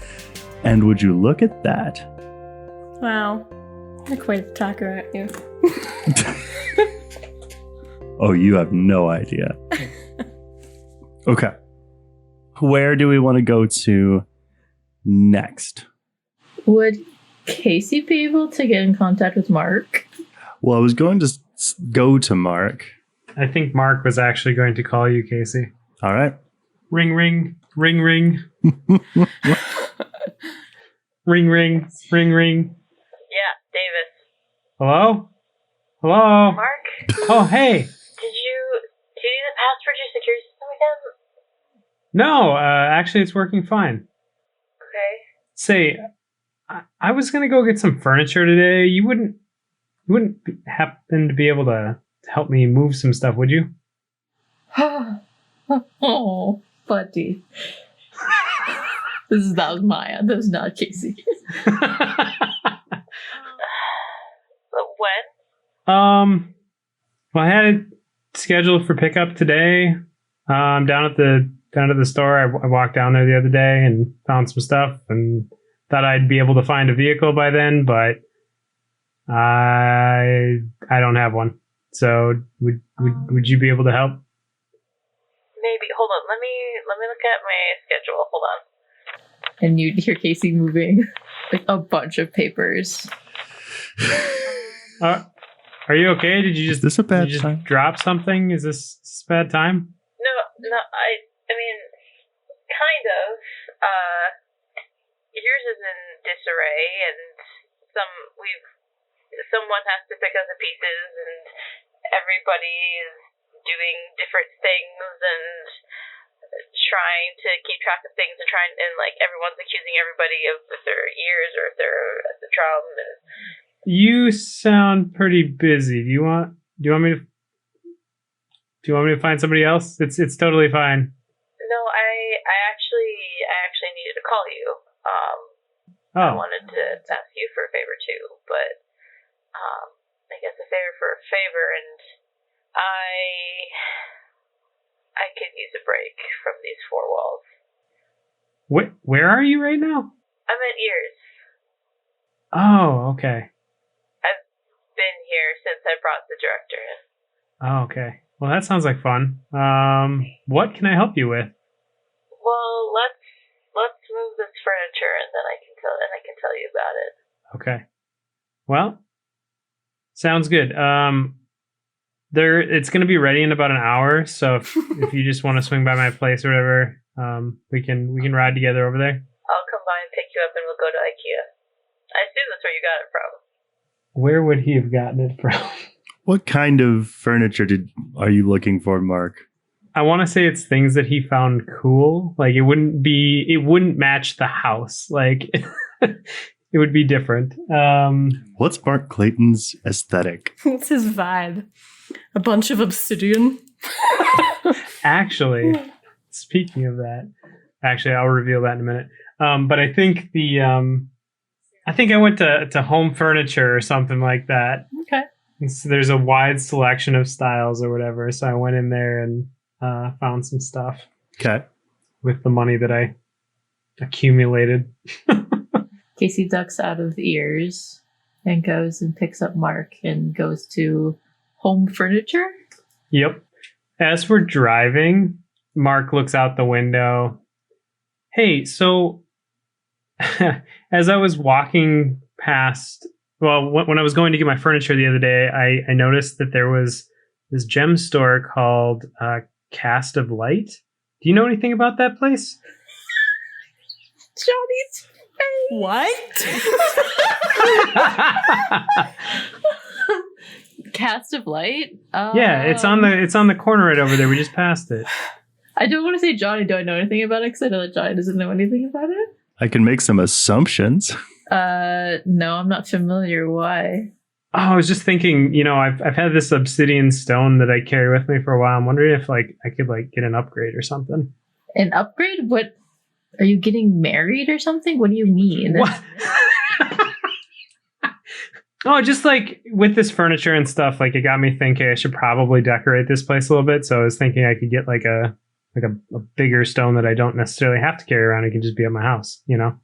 and would you look at that? Wow. You're quite a talker, aren't you? Oh, you have no idea. Okay. Where do we want to go to next? Would Casey be able to get in contact with Mark? Well, I was going to go to Mark. I think Mark was actually going to call you, Casey. All right. Ring, ring, ring, ring. Ring, ring, ring, ring. Yeah, Davis. Hello? Hello? Mark? Oh, hey. Do you need a password to your security system again? No, actually, it's working fine. Okay. Say, I was going to go get some furniture today. You wouldn't happen to be able to help me move some stuff, would you? Oh, buddy. That was Miah. That was not Casey. When? Well, I had it scheduled for pickup today. Down at the store. I walked down there the other day and found some stuff and thought I'd be able to find a vehicle by then, but I don't have one. So would you be able to help? Maybe. Hold on. Let me look at my schedule. Hold on. And you'd hear Casey moving like a bunch of papers. Are you okay? Did you just Is this a bad did you time? just drop something? Is this a bad time? No. I mean, kind of. Yours is in disarray, and someone has to pick up the pieces, and everybody is doing different things and trying to keep track of things and like everyone's accusing everybody of their ears or if they're at the drum. And You sound pretty busy. Do you want me to find somebody else? It's totally fine. no, I actually needed to call you. I Oh, wanted to ask you for a favor too, but I guess a favor for a favor, and I could use a break from these four walls. where are you right now? I'm at ears. Oh, okay. I've been here since I brought the director in. Oh, okay. Well, that sounds like fun. What can I help you with? Well, let's move this furniture, and then I can tell you about it. Okay. Well, sounds good. It's going to be ready in about an hour. So if you just want to swing by my place or whatever, we can ride together over there. I'll come by and pick you up, and we'll go to IKEA. I assume that's where you got it from. Where would he have gotten it from? What kind of furniture are you looking for, Mark? I want to say it's things that he found cool. Like it wouldn't match the house. Like it would be different. What's Mark Clayton's aesthetic? What's his vibe? A bunch of obsidian? Actually, speaking of that, I'll reveal that in a minute. But I think I think I went to Home Furniture or something like that. Okay. So there's a wide selection of styles or whatever. So I went in there and found some stuff. Okay. With the money that I accumulated. Casey ducks out of ears and goes and picks up Mark and goes to Home Furniture. Yep. As we're driving, Mark looks out the window. Hey, so as I was walking past, when I was going to get my furniture the other day, I noticed that there was this gem store called Cast of Light. Do you know anything about that place? Johnny's face. What? Cast of Light? Yeah, it's on the corner right over there. We just passed it. I don't want to say Johnny, do I know anything about it? Because I know that Johnny doesn't know anything about it. I can make some assumptions. No, I'm not familiar. Why? Oh, I was just thinking, I've had this obsidian stone that I carry with me for a while. I'm wondering if I could get an upgrade or something. An upgrade? What? Are you getting married or something? What do you mean? What? Oh, just with this furniture and stuff, it got me thinking I should probably decorate this place a little bit. So I was thinking I could get a bigger stone that I don't necessarily have to carry around. It can just be at my house, that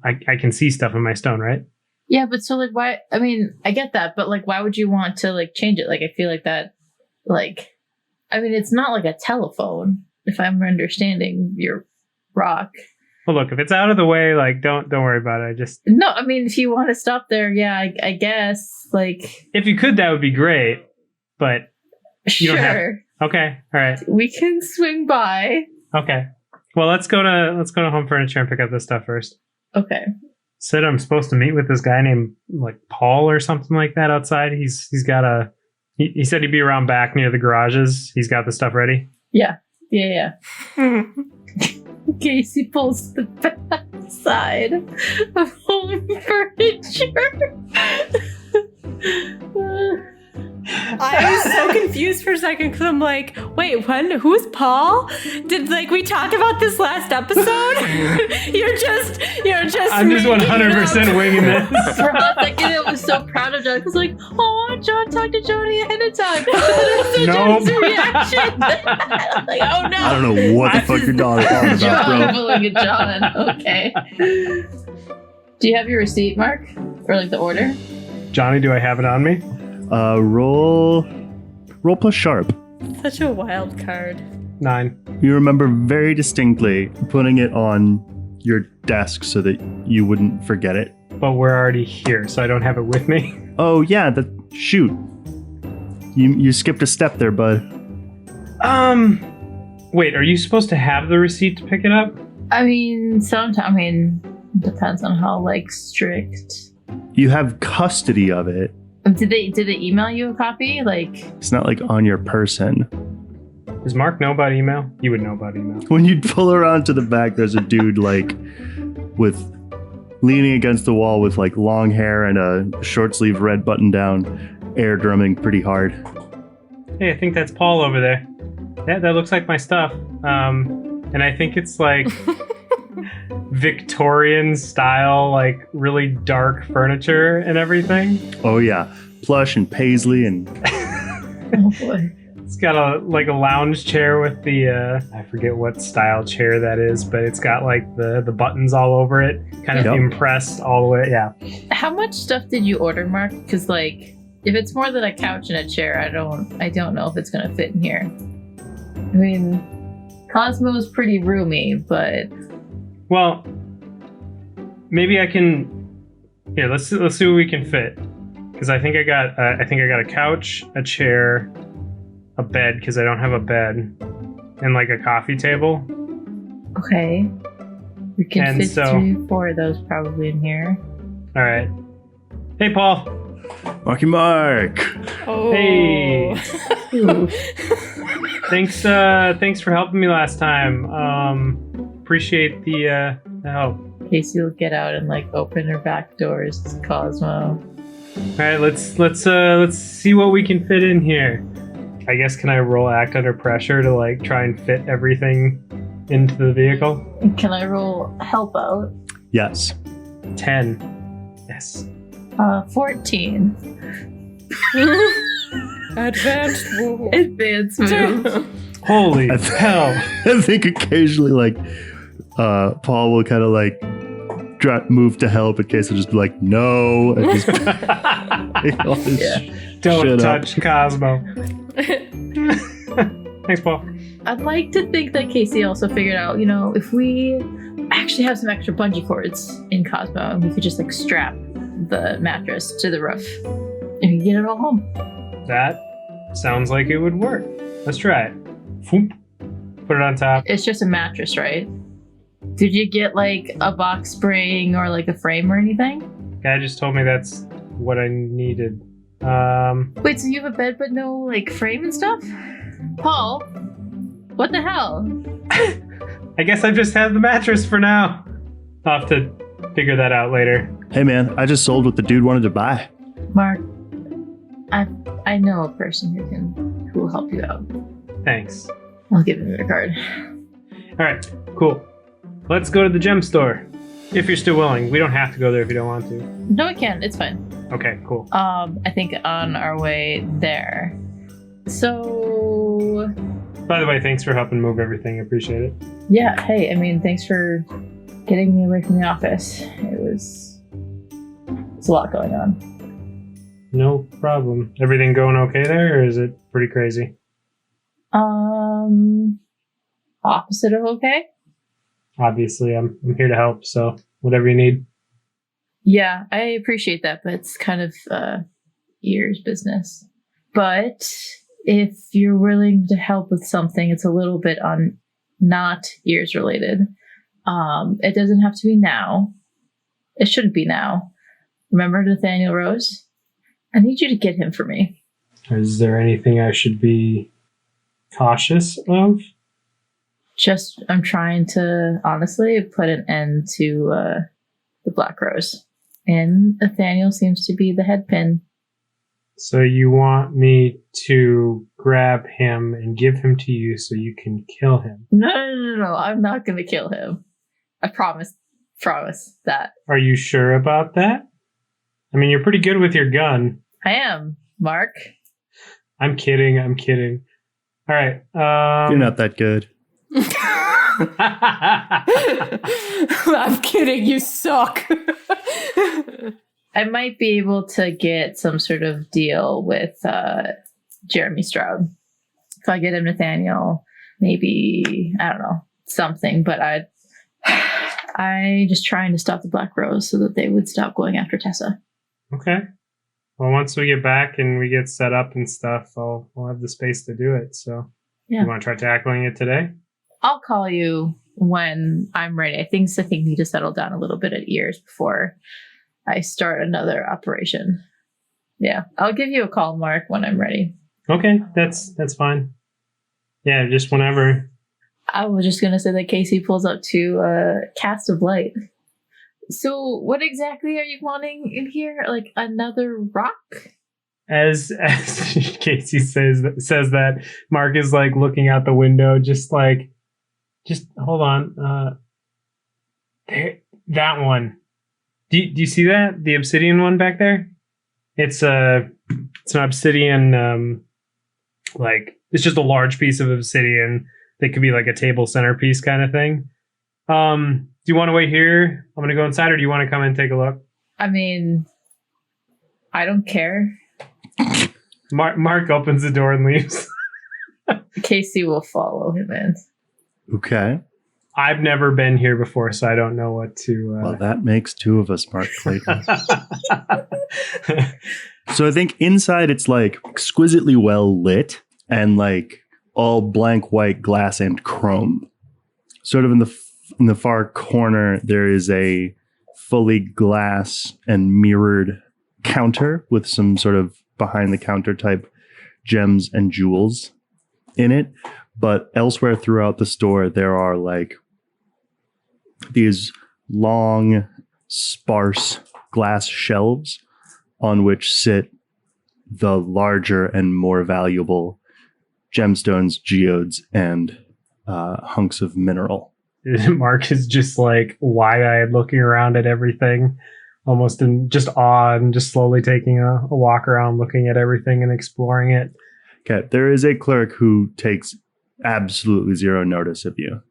I can see stuff in my stone, right? Yeah, but so why? I mean, I get that, but why would you want to change it? I feel like that, I mean, it's not like a telephone. If I'm understanding your rock. Well, look, if it's out of the way, don't worry about it. No, I mean, if you want to stop there, yeah, I guess if you could, that would be great. But you don't have. Sure. Okay, all right. We can swing by. Okay. Well, let's go to Home Furniture and pick up this stuff first. Okay. Said I'm supposed to meet with this guy named Paul or something like that outside. He's got he said he'd be around back near the garages. He's got the stuff ready. Yeah. Casey pulls the back side of Home Furniture. I was so confused for a second because I'm like, wait, who's Paul? Did we talk about this last episode? You're just I'm just 100% winging this. For a second, I was so proud of John. I was like, oh, John talked to Johnny ahead of time. Nope. John's reaction. Oh no. I don't know what the fuck you're talking about, John bro. bullying a John. Okay. Do you have your receipt, Mark? Or the order? Johnny, do I have it on me? Roll plus sharp. Such a wild card. 9. You remember very distinctly putting it on your desk so that you wouldn't forget it. But we're already here, so I don't have it with me. Oh yeah, shoot. You skipped a step there, bud. Wait, are you supposed to have the receipt to pick it up? I mean, sometimes. It depends on how strict. You have custody of it. Did they email you a copy? It's not on your person. Does Mark know about email? You would know about email. When you pull around to the back, there's a dude with leaning against the wall with long hair and a short sleeve red button down, air drumming pretty hard. Hey, I think that's Paul over there. Yeah, that looks like my stuff. And I think it's Victorian style, really dark furniture and everything. Oh yeah, plush and paisley and. Oh boy. It's got a lounge chair with the I forget what style chair that is, but it's got the buttons all over it, kind of impressed all the way. Yeah. How much stuff did you order, Mark? Because if it's more than a couch and a chair, I don't know if it's gonna fit in here. I mean, Cosmo's pretty roomy, but. Well, maybe I can. Here, let's see what we can fit. Because I think I got a couch, a chair, a bed because I don't have a bed, and a coffee table. Okay, we can fit 3 or 4 of those probably in here. All right. Hey, Paul. Marky Mark. Oh. Hey. Thanks for helping me last time. Appreciate the help. Casey will get out and like open her back doors to Cosmo. All right, let's see what we can fit in here. I guess can I roll act under pressure to like try and fit everything into the vehicle? Can I roll help out? Yes. 10. Yes. 14. Advanced move. Advanced move. Holy hell! I think occasionally, like, Paul will kind of like move to help in case he'll just be like, no. And just all his Don't shit touch up. Cosmo. Thanks, Paul. I'd like to think that Casey also figured out, if we actually have some extra bungee cords in Cosmo and we could just like strap the mattress to the roof and we can get it all home. That sounds like it would work. Let's try it. Put it on top. It's just a mattress, right? Did you get like a box spring or like a frame or anything? Guy just told me that's what I needed. Wait, so you have a bed but no like frame and stuff? Paul, what the hell? I guess I just have the mattress for now. I'll have to figure that out later. Hey, man, I just sold what the dude wanted to buy. Mark, I know a person who will help you out. Thanks. I'll give him your card. All right, cool. Let's go to the gem store. If you're still willing. We don't have to go there if you don't want to. No, we can. It's fine. Okay, cool. I think on our way there. So, By the way, thanks for helping move everything. I appreciate it. yeah, hey, I mean, thanks for getting me away from the office. It's a lot going on. No problem. Everything going okay there, or is it pretty crazy? Opposite of okay? Obviously, I'm here to help, so whatever you need. Yeah, I appreciate that, but it's kind of Ear's business. But if you're willing to help with something, it's a little bit on not Ears related. It doesn't have to be now. It shouldn't be now. Remember Nathaniel Rose? I need you to get him for me. Is there anything I should be cautious of? Just, I'm trying to honestly put an end to the Black Rose. And Nathaniel seems to be the head pin. So you want me to grab him and give him to you so you can kill him? No. I'm not going to kill him. I promise that. Are you sure about that? I mean, you're pretty good with your gun. I am, Mark. I'm kidding. All right. You're not that good. I'm kidding, you suck. I might be able to get some sort of deal with Jeremy Stroud. If I get him Nathaniel, maybe, I don't know, something. But I just trying to stop the Black Rose so that they would stop going after Tessa. Okay. Well, once we get back and we get set up and stuff, I'll have the space to do it. So, Yeah. You want to try tackling it today? I'll call you when I'm ready. Things I think need to settle down a little bit at Ears before I start another operation. Yeah, I'll give you a call, Mark, when I'm ready. Okay, that's fine. Yeah, just whenever. I was just going to say that Casey pulls up to Cast of Light. So what exactly are you wanting in here? Like another rock? As Casey says that, Mark is like looking out the window, just hold on. There, that one. Do you see that? The obsidian one back there? It's an obsidian, it's just a large piece of obsidian that could be like a table centerpiece kind of thing. Do you want to wait here? I'm going to go inside, or do you want to come and take a look? I mean, I don't care. Mark opens the door and leaves. Casey will follow him in. Okay. I've never been here before, so I don't know what to... Well, that makes two of us, Mark Clayton. So I think inside it's like exquisitely well lit and like all blank white glass and chrome. Sort of in the far corner, there is a fully glass and mirrored counter with some sort of behind the counter type gems and jewels in it. But elsewhere throughout the store, there are like these long, sparse glass shelves on which sit the larger and more valuable gemstones, geodes, and hunks of mineral. Mark is just like wide-eyed looking around at everything, almost in just awe, and just slowly taking a walk around, looking at everything and exploring it. Okay, there is a clerk who takes absolutely zero notice of you.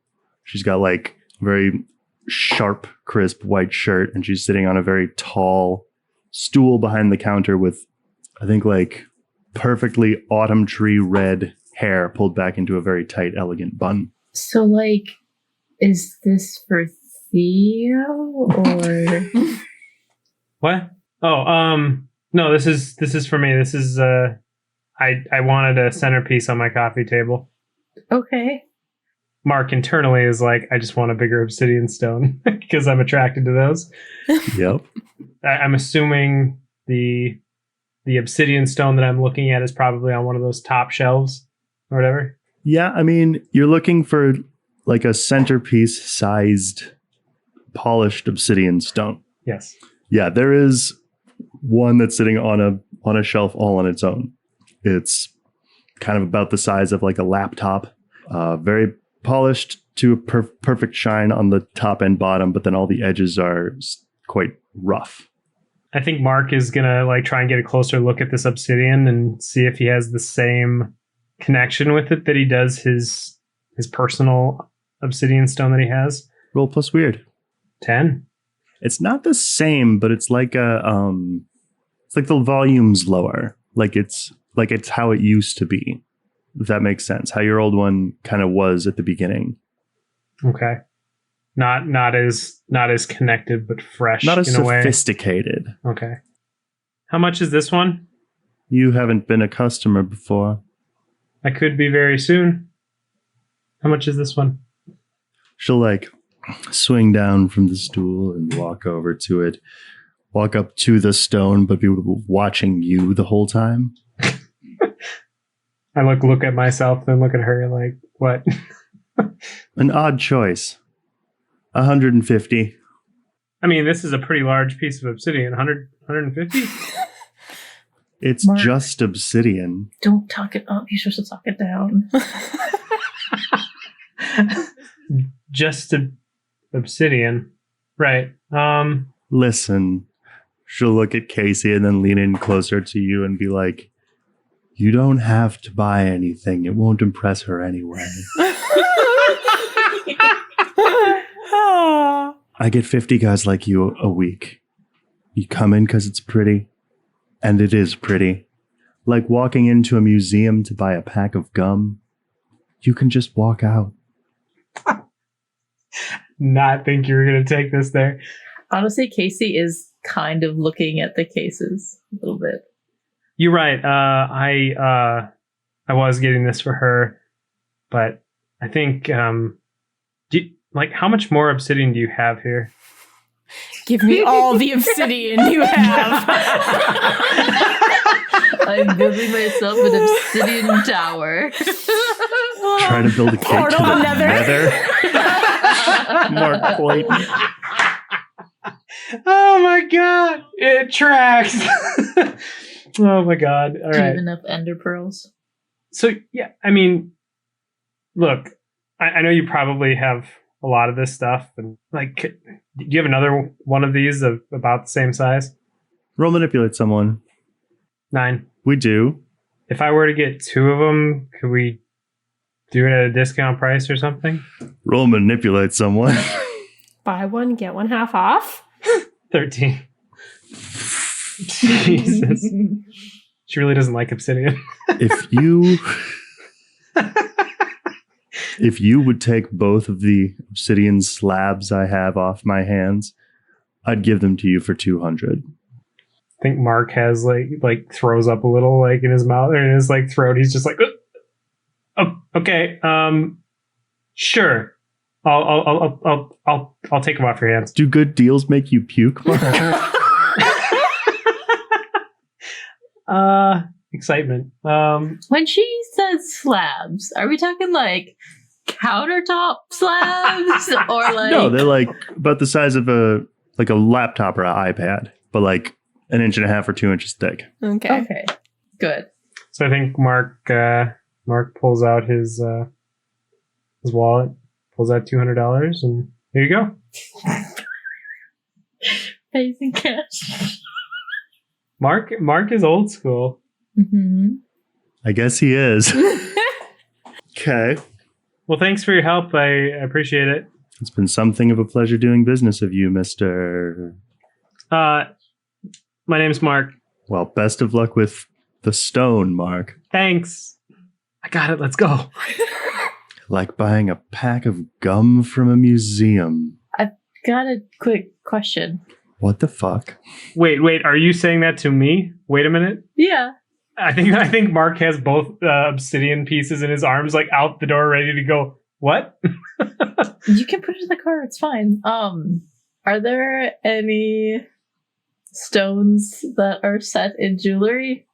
She's got like very sharp, crisp white shirt, and she's sitting on a very tall stool behind the counter with, I think, like perfectly autumn tree red hair pulled back into a very tight, elegant bun. So, like, is this for Theo or What? Oh, no, this is for me. This is I wanted a centerpiece on my coffee table. okay? Mark internally is like, I just want a bigger obsidian stone because I'm attracted to those. Yep. I'm assuming the obsidian stone that I'm looking at is probably on one of those top shelves or whatever. Yeah, I mean, you're looking for like a centerpiece sized polished obsidian stone. Yes. Yeah, there is one that's sitting on a shelf all on its own. It's kind of about the size of like a laptop, very polished to a perfect shine on the top and bottom, but then all the edges are quite rough. I think Mark is gonna like try and get a closer look at this obsidian and see if he has the same connection with it that he does his personal obsidian stone that he has. Roll plus weird. 10. It's not the same, but it's like it's like the volume's lower. Like it's how it used to be. If that makes sense. How your old one kind of was at the beginning. Okay. Not as connected, but fresh. Not as in a way. sophisticated. Okay. How much is this one? You haven't been a customer before. I could be very soon. How much is this one? She'll like swing down from the stool and walk over to it. Walk up to the stone, but be watching you the whole time. I look at myself, then look at her like, what? An odd choice. 150. I mean, this is a pretty large piece of obsidian. 150? It's Mark. just obsidian. Don't talk it up. You're supposed to talk it down. Just obsidian. Right. Listen. She'll look at Casey and then lean in closer to you and be like, you don't have to buy anything. It won't impress her anyway. I get 50 guys like you a week. You come in because it's pretty. And it is pretty. Like walking into a museum to buy a pack of gum. You can just walk out. Not think you were going to take this there. Honestly, Casey is kind of looking at the cases a little bit. You're right. I was getting this for her, but I think how much more obsidian do you have here? Give me all the obsidian you have. I'm building myself an obsidian tower. Trying to build a cake Portal to the nether. Mark Clayton. Oh my god, it tracks. Oh my god. All Do you right. have enough ender pearls? So yeah, I mean, look, I know you probably have a lot of this stuff, and like, do you have another one of these of about the same size? Roll manipulate someone. 9. We do. If I were to get 2 of them, could we do it at a discount price or something? Roll manipulate someone. Buy one, get one half off. 13. Jesus. She really doesn't like obsidian. If you would take both of the obsidian slabs I have off my hands, I'd give them to you for 200. I think Mark has like throws up a little like in his mouth or in his like throat. He's just like, oh, okay, sure. I'll take them off your hands. Do good deals make you puke, Mark? Excitement. When she says slabs, are we talking like countertop slabs or like? No, they're like about the size of a laptop or an iPad, but like 1.5 inches or 2 inches thick. Okay. Okay, good. So I think Mark pulls out his wallet, pulls out $200, and here you go. Pays in cash. Mark is old school. Mm-hmm. I guess he is. Okay. Well, thanks for your help. I appreciate it. It's been something of a pleasure doing business of you, Mr. My name's Mark. Well, best of luck with the stone, Mark. Thanks. I got it. Let's go. Like buying a pack of gum from a museum. I've got a quick question. What the fuck? Wait. Are you saying that to me? Wait a minute. Yeah. I think Mark has both obsidian pieces in his arms, like out the door, ready to go. What? You can put it in the car. It's fine. Are there any stones that are set in jewelry?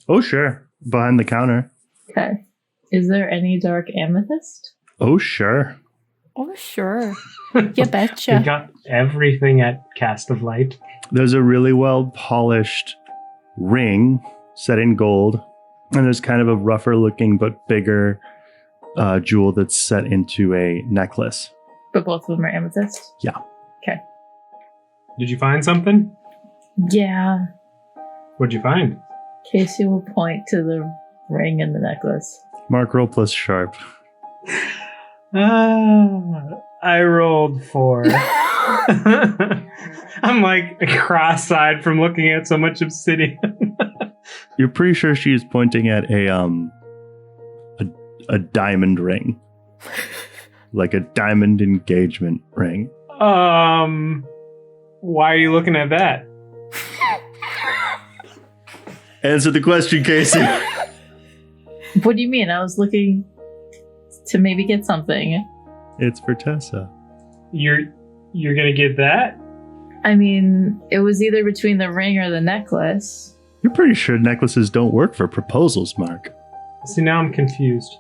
Oh, sure. Behind the counter. Okay. Is there any dark amethyst? Oh, sure. Oh, sure. You betcha. We got everything at Cast of Light. There's a really well polished ring set in gold, and there's kind of a rougher looking but bigger jewel that's set into a necklace. But both of them are amethyst? Yeah. Okay. Did you find something? Yeah. What'd you find? Casey will point to the ring and the necklace. Mark, roll plus sharp. I rolled 4. I'm like cross-eyed from looking at so much obsidian. You're pretty sure she's pointing at a diamond ring. Like a diamond engagement ring. Why are you looking at that? Answer the question, Casey. What do you mean? I was looking to maybe get something. It's for Tessa. You're gonna get that? I mean, it was either between the ring or the necklace. You're pretty sure necklaces don't work for proposals, Mark. See, now I'm confused.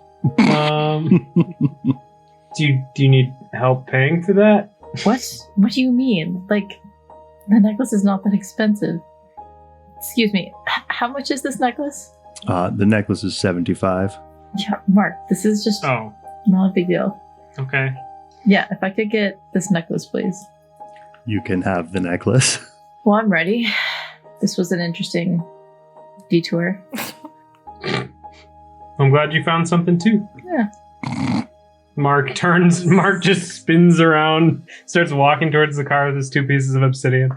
Do you need help paying for that? What? What do you mean? Like, the necklace is not that expensive. Excuse me, how much is this necklace? The necklace is $75. Yeah, Mark, this is just Oh, not a big deal. okay. Yeah, if I could get this necklace, please. You can have the necklace. Well, I'm ready. This was an interesting detour. I'm glad you found something too. Yeah. Mark just spins around, starts walking towards the car with his 2 pieces of obsidian.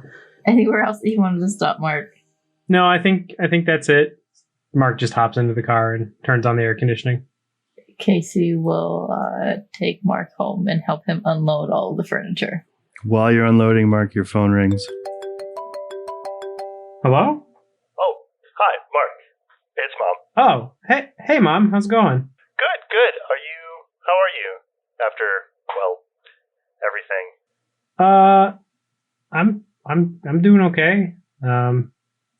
Anywhere else that you wanted to stop, Mark? No, I think that's it. Mark just hops into the car and turns on the air conditioning. Casey will take Mark home and help him unload all of the furniture. While you're unloading, Mark, your phone rings. Hello? Oh, hi, Mark. It's Mom. Oh, hey, Mom. How's it going? Good. How are you? After, well, everything. I'm doing okay.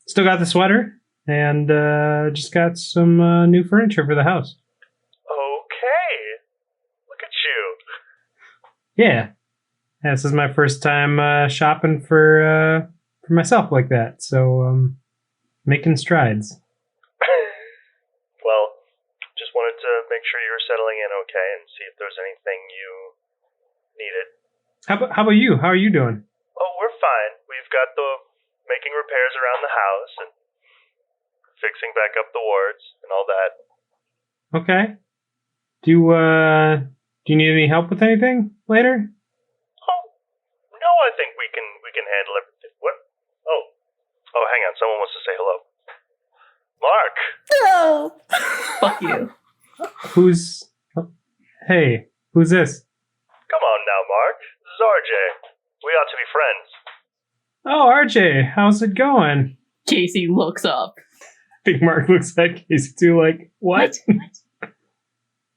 Still got the sweater and just got some new furniture for the house. Okay. Look at you. Yeah, this is my first time shopping for myself like that. So making strides. Well, just wanted to make sure you were settling in okay and see if there's anything you needed. How about you? How are you doing? Oh, we're fine. We've got the making repairs around the house and fixing back up the wards and all that. Okay. Do you need any help with anything later? Oh, no, I think we can handle everything. What? Oh, hang on. Someone wants to say hello. Mark. No. Fuck you. Hey, who's this? Come on now, Mark. This is RJ. We ought to be friends. Oh, RJ, how's it going? Casey looks up. I think Mark looks at Casey too, like, what?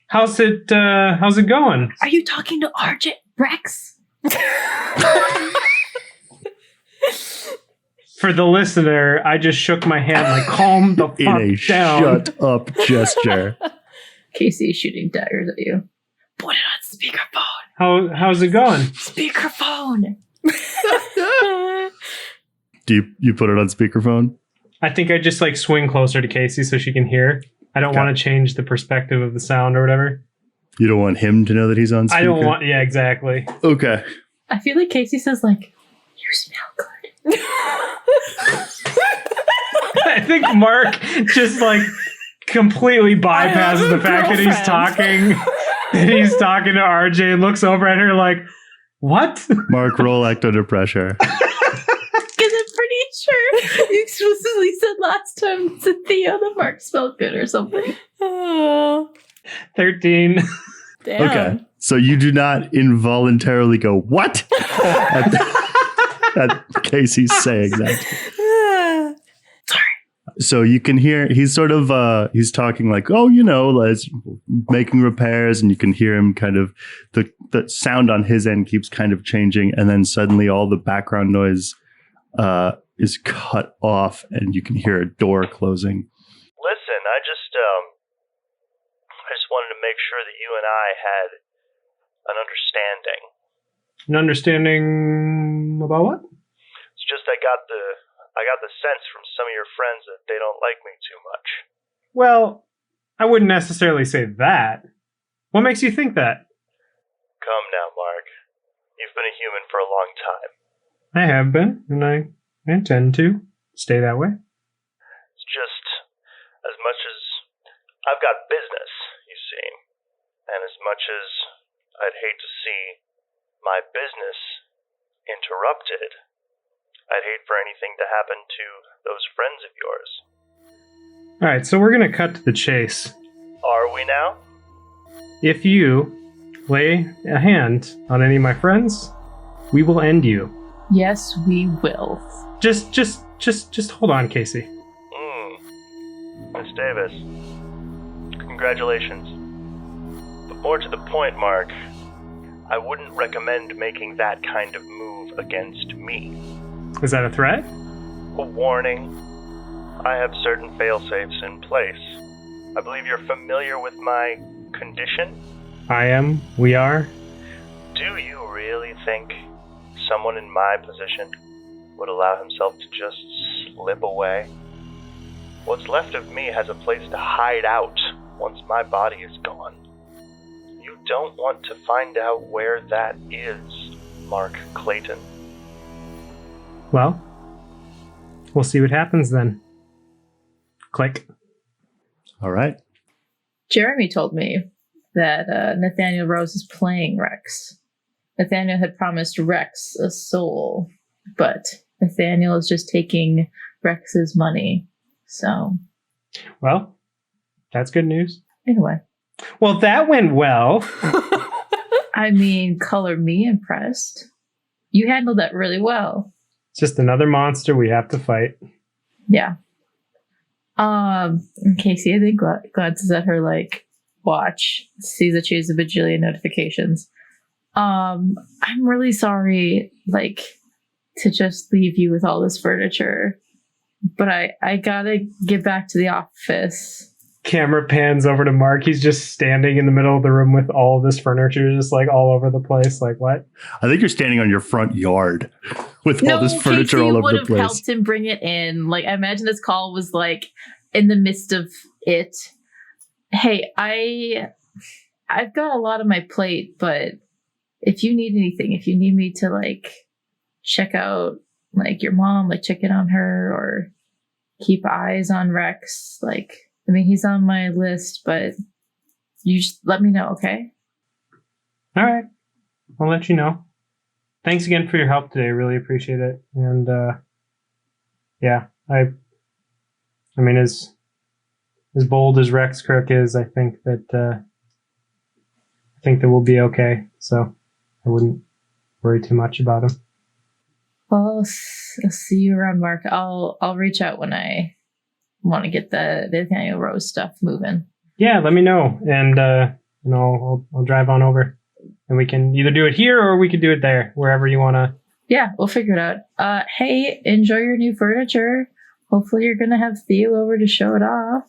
How's it going? Are you talking to RJ Rex? For the listener, I just shook my hand like, calm the fuck In a down. shut up gesture. Casey is shooting daggers at you. Put it on speakerphone. How's it going? Speakerphone. Do you put it on speakerphone? I think I just like swing closer to Casey so she can hear. I don't Okay. want to change the perspective of the sound or whatever. You don't want him to know that he's on speaker? I don't want, yeah, exactly. Okay. I feel like Casey says like, you smell good. I think Mark just like completely bypasses the fact that he's talking. That he's talking to RJ and looks over at her like, what? Mark, roll act under pressure. Because I'm pretty sure you explicitly said last time to Theo that Mark smelled good or something. 13. Damn. Okay. So you do not involuntarily go, what? At Casey's saying that. So you can hear, he's sort of, he's talking like, oh, let's making repairs, and you can hear him kind of, the sound on his end keeps kind of changing, and then suddenly all the background noise is cut off, and you can hear a door closing. Listen, I just wanted to make sure that you and I had an understanding. An understanding about what? It's just I got the sense from some of your friends that they don't like me too much. Well, I wouldn't necessarily say that. What makes you think that? Come now, Mark. You've been a human for a long time. I have been, and I intend to stay that way. It's just as much as I've got business, you see, and as much as I'd hate to see my business interrupted, I'd hate for anything to happen to those friends of yours. All right, so we're going to cut to the chase. Are we now? If you lay a hand on any of my friends, we will end you. Yes, we will. Just hold on, Casey. Miss Davis, congratulations. But more to the point, Mark, I wouldn't recommend making that kind of move against me. Is that a threat? A warning. I have certain fail-safes in place. I believe you're familiar with my condition? I am. We are. Do you really think someone in my position would allow himself to just slip away? What's left of me has a place to hide out once my body is gone. You don't want to find out where that is, Mark Clayton. Well, we'll see what happens then. Click. All right. Jeremy told me that Nathaniel Rose is playing Rex. Nathaniel had promised Rex a soul, but Nathaniel is just taking Rex's money. So, Well, that's good news. anyway. Well, that went well. I mean, color me impressed. You handled that really well. It's just another monster we have to fight. Yeah. Casey, I think glances at her watch, sees that she has a bajillion notifications. I'm really sorry, to just leave you with all this furniture, but I gotta get back to the office. Camera pans over to Mark. He's just standing in the middle of the room with all this furniture just all over the place. What? I think you're standing on your front yard with all this furniture Casey all over would the have place. helped him bring it in. I imagine this call was in the midst of it. Hey, I've got a lot on my plate, but if you need anything, if you need me to check out your mom, check in on her or keep eyes on Rex, he's on my list, but you just let me know, okay? All right. I'll let you know. Thanks again for your help today. Really appreciate it. And, yeah, I mean, as bold as Rex Kirk is, I think that we'll be okay. So I wouldn't worry too much about him. Well, I'll see you around, Mark. I'll reach out when I want to get the Nathaniel Rose stuff moving. Yeah, let me know, and I'll drive on over, and we can either do it here or we could do it there, wherever you want to Yeah, we'll figure it out. Hey, enjoy your new furniture. Hopefully you're going to have Theo over to show it off.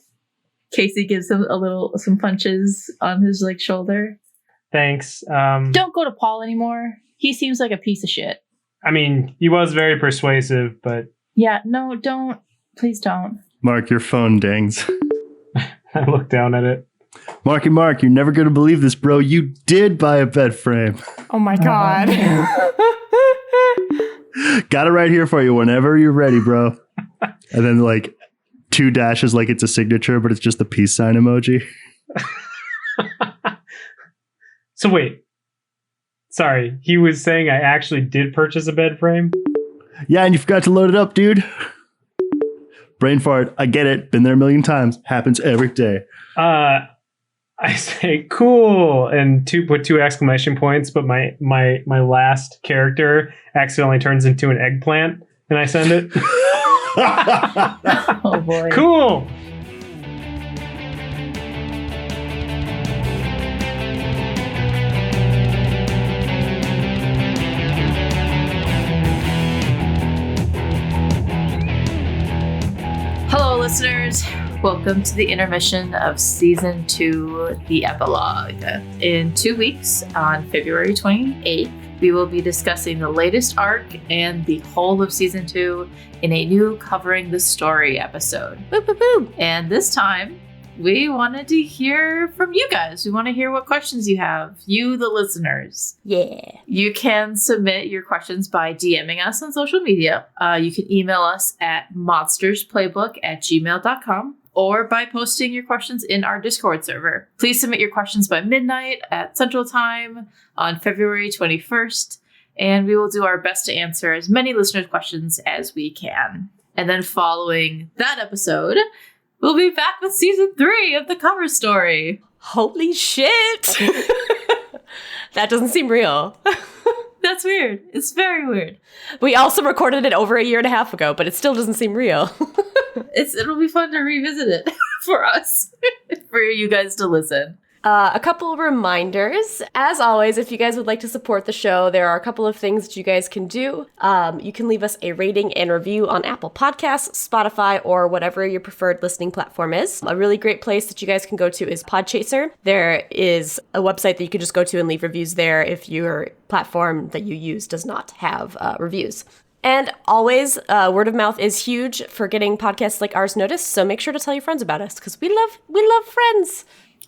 Casey gives him some punches on his like shoulder. Thanks. Don't go to Paul anymore. He seems like a piece of shit. I mean, he was very persuasive, but... Yeah, no, don't. Please don't. Mark, your phone dings. I looked down at it. Marky Mark, you're never going to believe this, bro. You did buy a bed frame. Oh my God. Got it right here for you whenever you're ready, bro. And then like 2 dashes like it's a signature, but it's just the peace sign emoji. So wait. Sorry, he was saying I actually did purchase a bed frame? Yeah, and you forgot to load it up, dude. Brain fart. I get it. Been there a million times. Happens every day. I say cool and put 2 exclamation points, but my last character accidentally turns into an eggplant, and I send it. Oh boy. Cool. Hello, listeners. Welcome to the intermission of Season 2, the Epilogue. In 2 weeks, on February 28th, we will be discussing the latest arc and the whole of Season 2 in a new Covering the Story episode. Boop, boop, boop. And this time, we wanted to hear from you guys. We want to hear what questions you have, you, the listeners. Yeah. You can submit your questions by DMing us on social media. You can email us at monstersplaybook@gmail.com or by posting your questions in our Discord server. Please submit your questions by midnight at Central Time on February 21st, and we will do our best to answer as many listeners' questions as we can. And then following that episode, we'll be back with Season 3 of the cover story. Holy shit. That doesn't seem real. That's weird. It's very weird. We also recorded it over a year and a half ago, but it still doesn't seem real. It'll be fun to revisit it for us, for you guys to listen. A couple of reminders. As always, if you guys would like to support the show, there are a couple of things that you guys can do. You can leave us a rating and review on Apple Podcasts, Spotify, or whatever your preferred listening platform is. A really great place that you guys can go to is Podchaser. There is a website that you can just go to and leave reviews there if your platform that you use does not have reviews. And always, word of mouth is huge for getting podcasts like ours noticed, so make sure to tell your friends about us, because we love friends.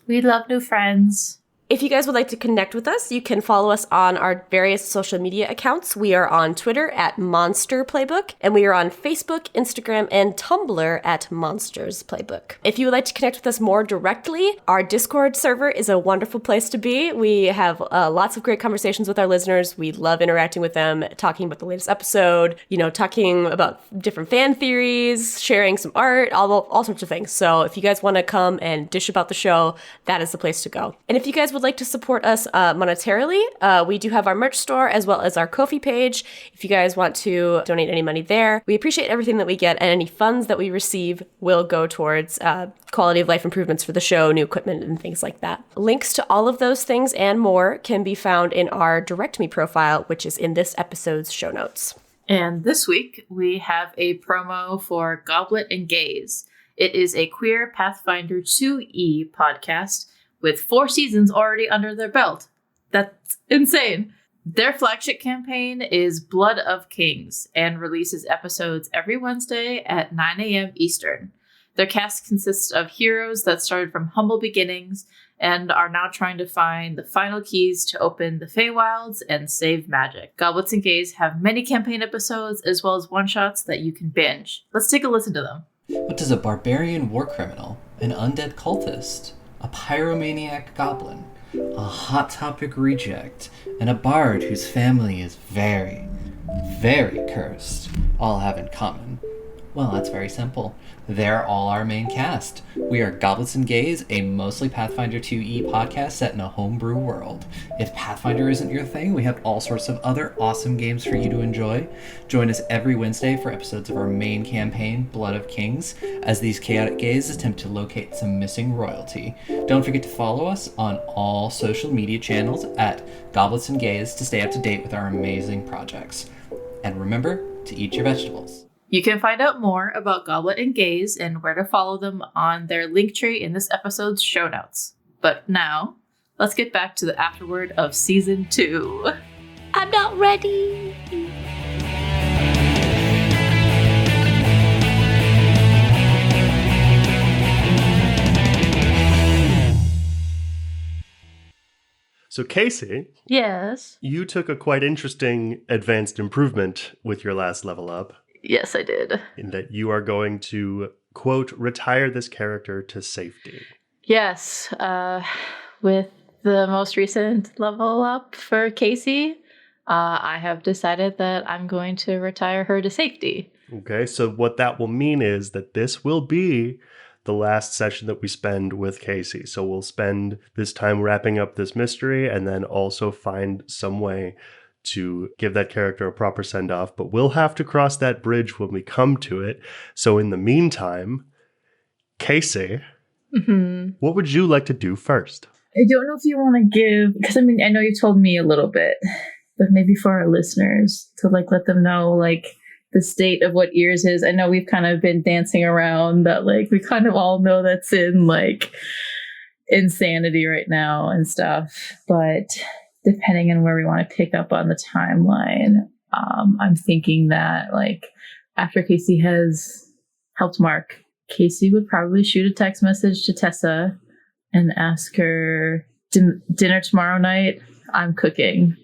We love new friends. If you guys would like to connect with us, you can follow us on our various social media accounts. We are on Twitter at Monster Playbook, and we are on Facebook, Instagram, and Tumblr at Monsters Playbook. If you would like to connect with us more directly, our Discord server is a wonderful place to be. We have lots of great conversations with our listeners. We love interacting with them, talking about the latest episode, talking about different fan theories, sharing some art, all sorts of things. So if you guys want to come and dish about the show, that is the place to go. And if you guys would like to support us monetarily, we do have our merch store as well as our Ko-fi page. If you guys want to donate any money there, we appreciate everything that we get, and any funds that we receive will go towards quality of life improvements for the show, new equipment, and things like that. Links to all of those things and more can be found in our Direct Me profile, which is in this episode's show notes. And this week, we have a promo for Goblet and Gaze. It is a queer Pathfinder 2E podcast with 4 seasons already under their belt. That's insane. Their flagship campaign is Blood of Kings and releases episodes every Wednesday at 9 a.m. Eastern. Their cast consists of heroes that started from humble beginnings and are now trying to find the final keys to open the Feywilds and save magic. Goblets and Gaze have many campaign episodes as well as one-shots that you can binge. Let's take a listen to them. What does a barbarian war criminal, an undead cultist, a pyromaniac goblin, a hot topic reject, and a bard whose family is very, very cursed all have in common? Well, that's very simple. They're all our main cast. We are Goblets and Gaze, a mostly Pathfinder 2E podcast set in a homebrew world. If Pathfinder isn't your thing, we have all sorts of other awesome games for you to enjoy. Join us every Wednesday for episodes of our main campaign, Blood of Kings, as these chaotic gays attempt to locate some missing royalty. Don't forget to follow us on all social media channels at Goblets and Gaze to stay up to date with our amazing projects. And remember to eat your vegetables. You can find out more about Goblet and Gaze and where to follow them on their link tree in this episode's show notes. But now, let's get back to the afterword of Season 2. I'm not ready. So Casey, Yes. you took a quite interesting advanced improvement with your last level up, Yes, I did. in that you are going to, quote, retire this character to safety. Yes, with the most recent level up for Casey, I have decided that I'm going to retire her to safety. Okay, so what that will mean is that this will be the last session that we spend with Casey. So we'll spend this time wrapping up this mystery and then also find some way to give that character a proper send-off. But we'll have to cross that bridge when we come to it. So in the meantime, Casey, what would you like to do first? I don't know if you want to give, because I mean, I know you told me a little bit, but maybe for our listeners to like let them know like the state of what Ears is. I know we've kind of been dancing around that, like we kind of all know that's in like insanity right now and stuff, but depending on where we want to pick up on the timeline, I'm thinking that like after Casey has helped Mark, Casey would probably shoot a text message to Tessa and ask her, dinner tomorrow night, I'm cooking.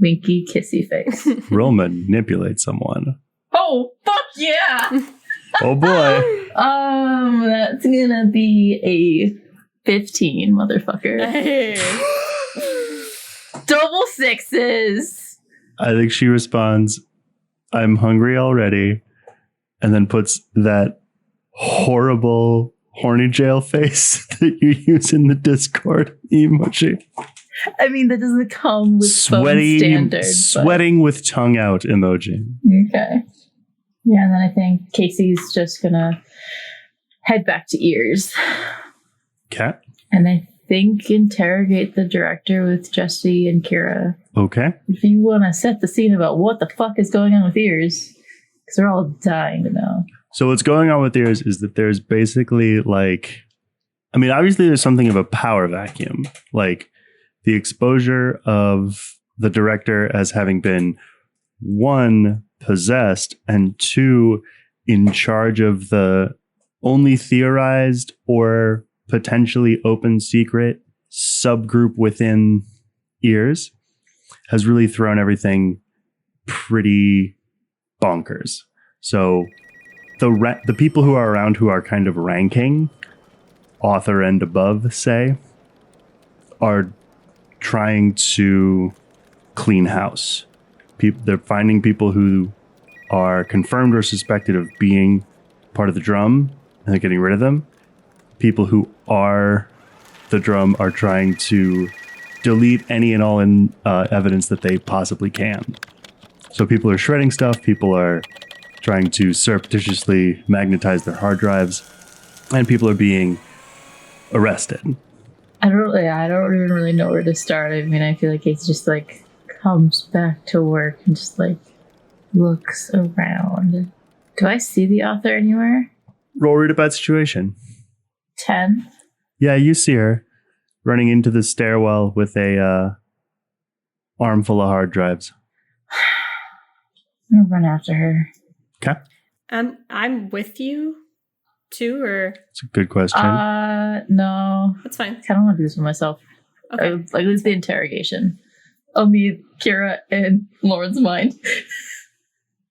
Winky kissy face. Roll manipulate someone. Oh, fuck yeah! Oh boy. That's gonna be a 15, motherfucker. Hey. Double sixes! I think she responds, I'm hungry already, and then puts that horrible horny jail face that you use in the Discord emoji. I mean, that doesn't come with phone standards. Sweating with tongue out emoji. Okay. Yeah, and then I think Casey's just gonna head back to Ears. Okay. And I think interrogate the director with Jesse and Kira. Okay. If you want to set the scene about what the fuck is going on with Ears, because they're all dying to know. So what's going on with Ears is that there's basically like, I mean, obviously there's something of a power vacuum. Like the exposure of the director as having been, one, possessed, and two, in charge of the only theorized or potentially open secret subgroup within Ears, has really thrown everything pretty bonkers. So the people who are around who are kind of ranking, author and above, say, are trying to clean house. They're finding people who are confirmed or suspected of being part of the drum, and they're getting rid of them. People who are the drum are trying to delete any and all evidence that they possibly can. So people are shredding stuff, people are trying to surreptitiously magnetize their hard drives, and people are being arrested. I don't even really know where to start. I mean, I feel like it's just like comes back to work and just like looks around. Do I see the author anywhere? Roll read about situation. 10. Yeah, you see her running into the stairwell with a armful of hard drives. I'm gonna run after her. Okay. I'm with you too, or It's a good question. No. that's fine. I kind of want to do this for myself. Okay. Like, lose the interrogation. I'll need Kira and Lauren's mind.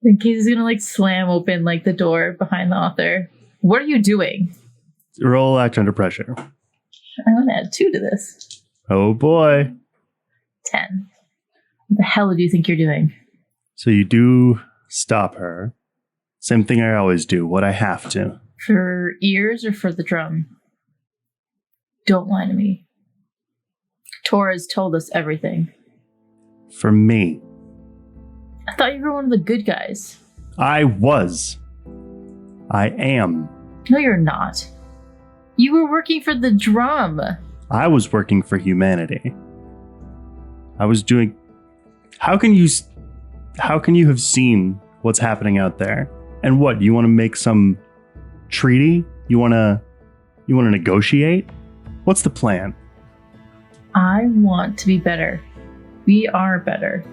Then Casey's gonna like slam open like the door behind the author. What are you doing? Roll act under pressure. I'm gonna add 2 to this. Oh boy. 10. What the hell do you think you're doing? So you do stop her. Same thing I always do, what I have to. For Ears or for the drum? Don't lie to me. Torres told us everything. For me. I thought you were one of the good guys. I was. I am. No, you're not. You were working for the drum. I was working for humanity. I was doing... How can you... how can you have seen what's happening out there? And what, you want to make some treaty? You want to negotiate? What's the plan? I want to be better. We are better.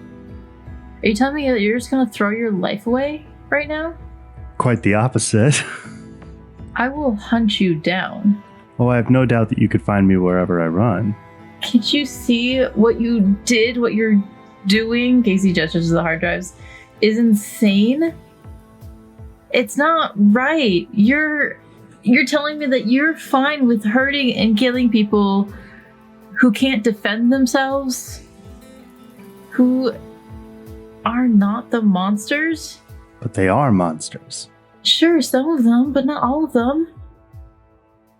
Are you telling me that you're just going to throw your life away right now? Quite the opposite. I will hunt you down. Oh, I have no doubt that you could find me wherever I run. Can't you see what you did, what you're doing? Casey gestures to the hard drives. Is insane. It's not right. You're telling me that you're fine with hurting and killing people who can't defend themselves? Who are not the monsters? But they are monsters. Sure, some of them, but not all of them.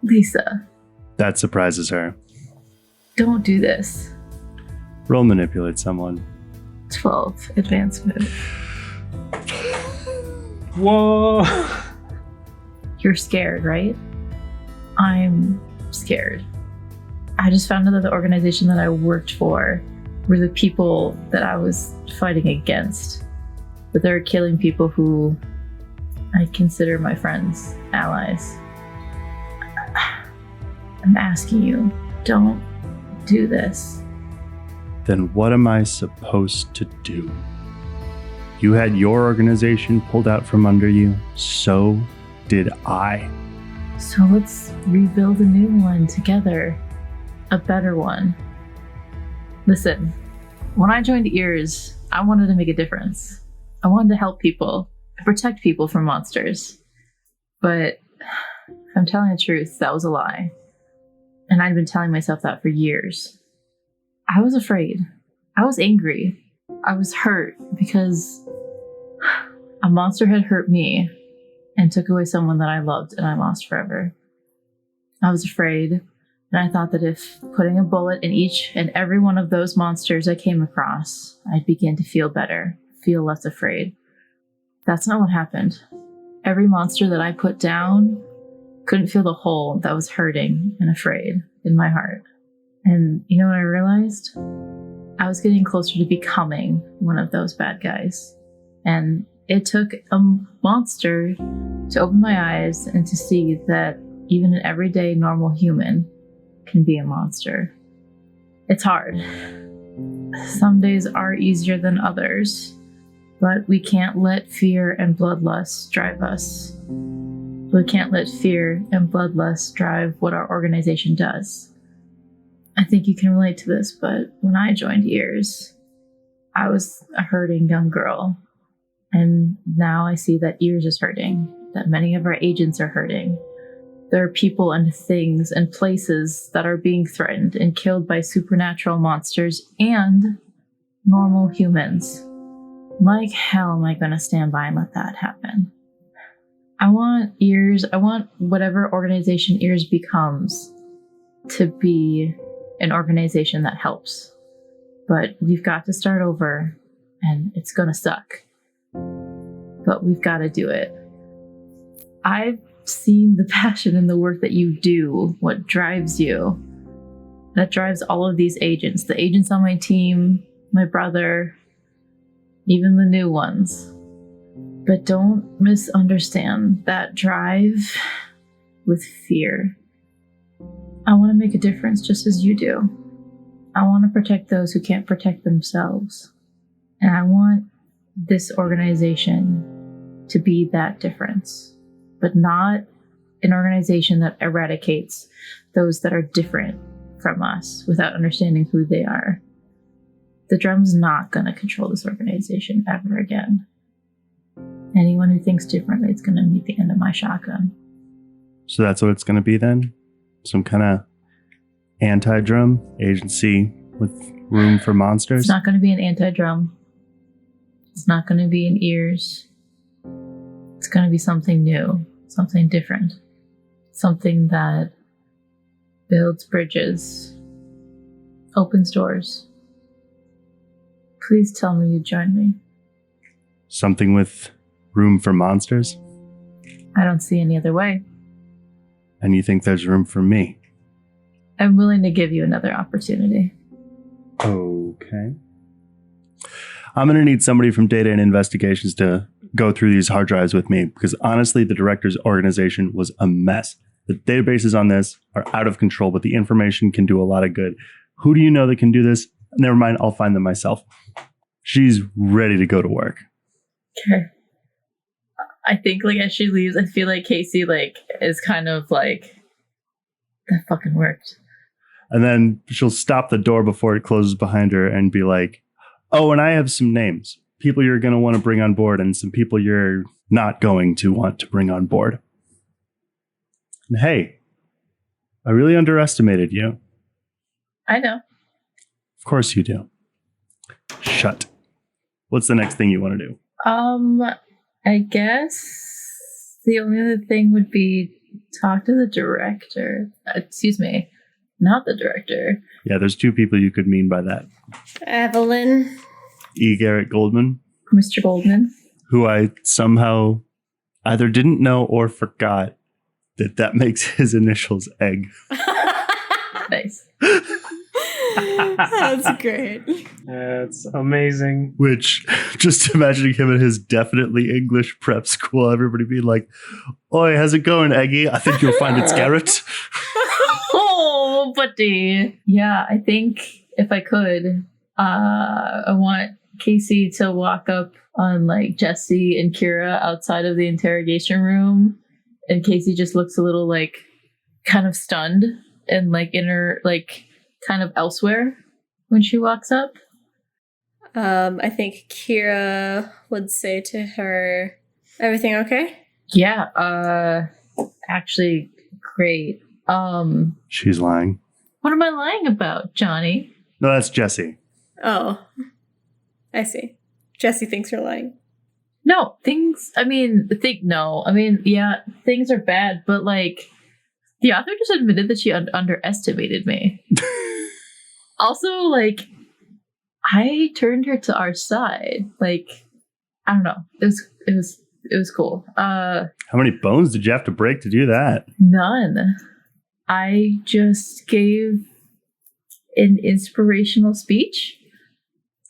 Lisa. That surprises her. Don't do this. Roll manipulate someone. 12. Advanced move. Whoa. You're scared, right? I'm scared. I just found out that the organization that I worked for were the people that I was fighting against. But they're killing people who I consider my friends, allies. I'm asking you, don't do this. Then what am I supposed to do? You had your organization pulled out from under you. So did I. So let's rebuild a new one together. A better one. Listen, when I joined EARS, I wanted to make a difference. I wanted to help people, protect people from monsters. But if I'm telling the truth, that was a lie. And I'd been telling myself that for years. I was afraid. I was angry. I was hurt because a monster had hurt me and took away someone that I loved and I lost forever. I was afraid, and I thought that if putting a bullet in each and every one of those monsters I came across, I'd begin to feel better, feel less afraid. That's not what happened. Every monster that I put down couldn't feel the hole that was hurting and afraid in my heart. And you know what I realized? I was getting closer to becoming one of those bad guys. And it took a monster to open my eyes and to see that even an everyday normal human can be a monster. It's hard. Some days are easier than others, but we can't let fear and bloodlust drive us. We can't let fear and bloodlust drive what our organization does. I think you can relate to this, but when I joined EARS, I was a hurting young girl. And now I see that EARS is hurting, that many of our agents are hurting. There are people and things and places that are being threatened and killed by supernatural monsters and normal humans. Like hell am I going to stand by and let that happen? I want whatever organization EARS becomes to be an organization that helps. But we've got to start over, and it's going to suck. But we've got to do it. I've seen the passion in the work that you do, what drives you. That drives all of these agents, the agents on my team, my brother, even the new ones. But don't misunderstand that drive with fear. I want to make a difference just as you do. I want to protect those who can't protect themselves. And I want this organization to be that difference, but not an organization that eradicates those that are different from us without understanding who they are. The drum's not going to control this organization ever again. Anyone who thinks differently is going to meet the end of my shotgun. So that's what it's going to be then? Some kind of anti-drum agency with room for monsters? It's not going to be an anti-drum. It's not going to be an EARS. It's going to be something new, something different, something that builds bridges, opens doors. Please tell me you join me. Something with room for monsters? I don't see any other way. And you think there's room for me? I'm willing to give you another opportunity. Okay. I'm going to need somebody from data and investigations to go through these hard drives with me, because honestly, the director's organization was a mess. The databases on this are out of control, but the information can do a lot of good. Who do you know that can do this? Never mind, I'll find them myself. She's ready to go to work. Okay. I think like as she leaves, I feel like Casey like is kind of like, that fucking worked. And then she'll stop the door before it closes behind her and be like, oh, and I have some names. People you're going to want to bring on board and some people you're not going to want to bring on board. And hey, I really underestimated you. I know. Of course you do. Shut. What's the next thing you want to do? I guess the only other thing would be talk to the director. Excuse me, not the director. Yeah, there's two people you could mean by that. Evelyn. E. Garrett Goldman. Mr. Goldman. Who I somehow either didn't know or forgot that makes his initials egg. Nice. That's great. That's amazing. Which, just imagining him in his definitely English prep school, everybody being like, oi, how's it going, Eggy? I think you'll find it's Garrett. Oh, buddy. Yeah, I think if I could, I want Casey to walk up on like Jesse and Kira outside of the interrogation room. And Casey just looks a little like kind of stunned and like in her like kind of elsewhere when she walks up. I think Kira would say to her, everything okay? Yeah, actually great. She's lying. What am I lying about, Johnny? No, that's Jesse. Oh, I see. Jesse thinks you're lying. No, things are bad, but like the author just admitted that she underestimated me. Also, like, I turned her to our side. Like, I don't know. It was cool. How many bones did you have to break to do that? None. I just gave an inspirational speech.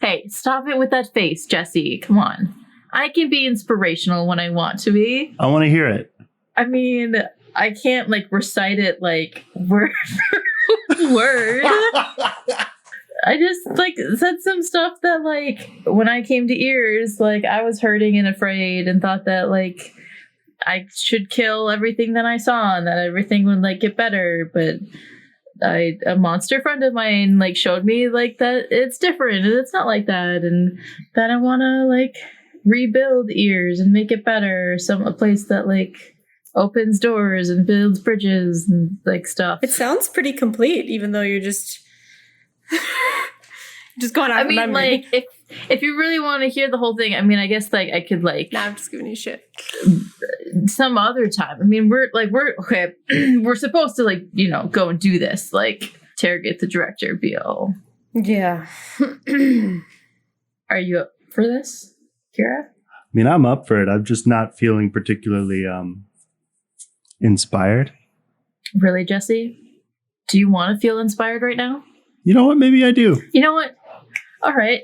Hey, stop it with that face, Jesse. Come on. I can be inspirational when I want to be. I want to hear it. I mean, I can't like recite it like word for word. I just like said some stuff that like when I came to ears, like I was hurting and afraid and thought that like I should kill everything that I saw and that everything would like get better. But a monster friend of mine like showed me like that it's different and it's not like that, and that I want to like rebuild ears and make it better. A place that like opens doors and builds bridges and like stuff. It sounds pretty complete, even though you're just going off memory. Like if you really want to hear the whole thing, I mean, I guess like I could like. Nah, I'm just giving you shit. Some other time. I mean, we're okay. We're supposed to like go and do this, like interrogate the director. Bill. Yeah. Are you up for this, Kira? I mean, I'm up for it. I'm just not feeling particularly inspired. Really, Jesse? Do you want to feel inspired right now? You know what? Maybe I do. You know what? All right.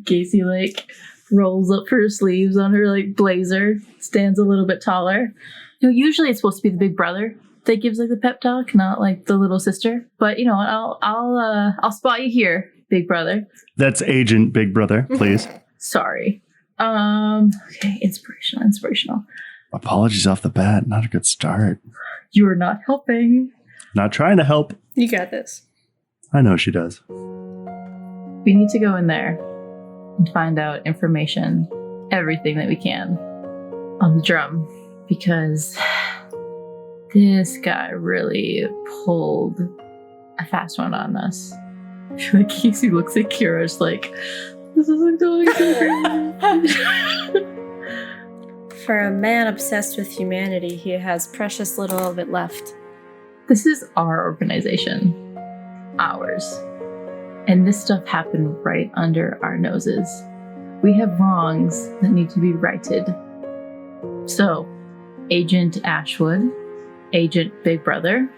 Casey like rolls up her sleeves on her like blazer, stands a little bit taller. Usually it's supposed to be the big brother that gives like the pep talk, not like the little sister. But you know what? I'll spot you here, big brother. That's Agent Big Brother, please. Sorry. Okay, inspirational. Apologies off the bat. Not a good start. You are not helping. Not trying to help. You got this. I know she does. We need to go in there and find out information, everything that we can on the drum, because this guy really pulled a fast one on us. I feel like Casey looks at Kira's like, this isn't going so great. For a man obsessed with humanity, he has precious little of it left. This is our organization. Ours. And this stuff happened right under our noses. We have wrongs that need to be righted. So, Agent Ashwood, Agent Big Brother,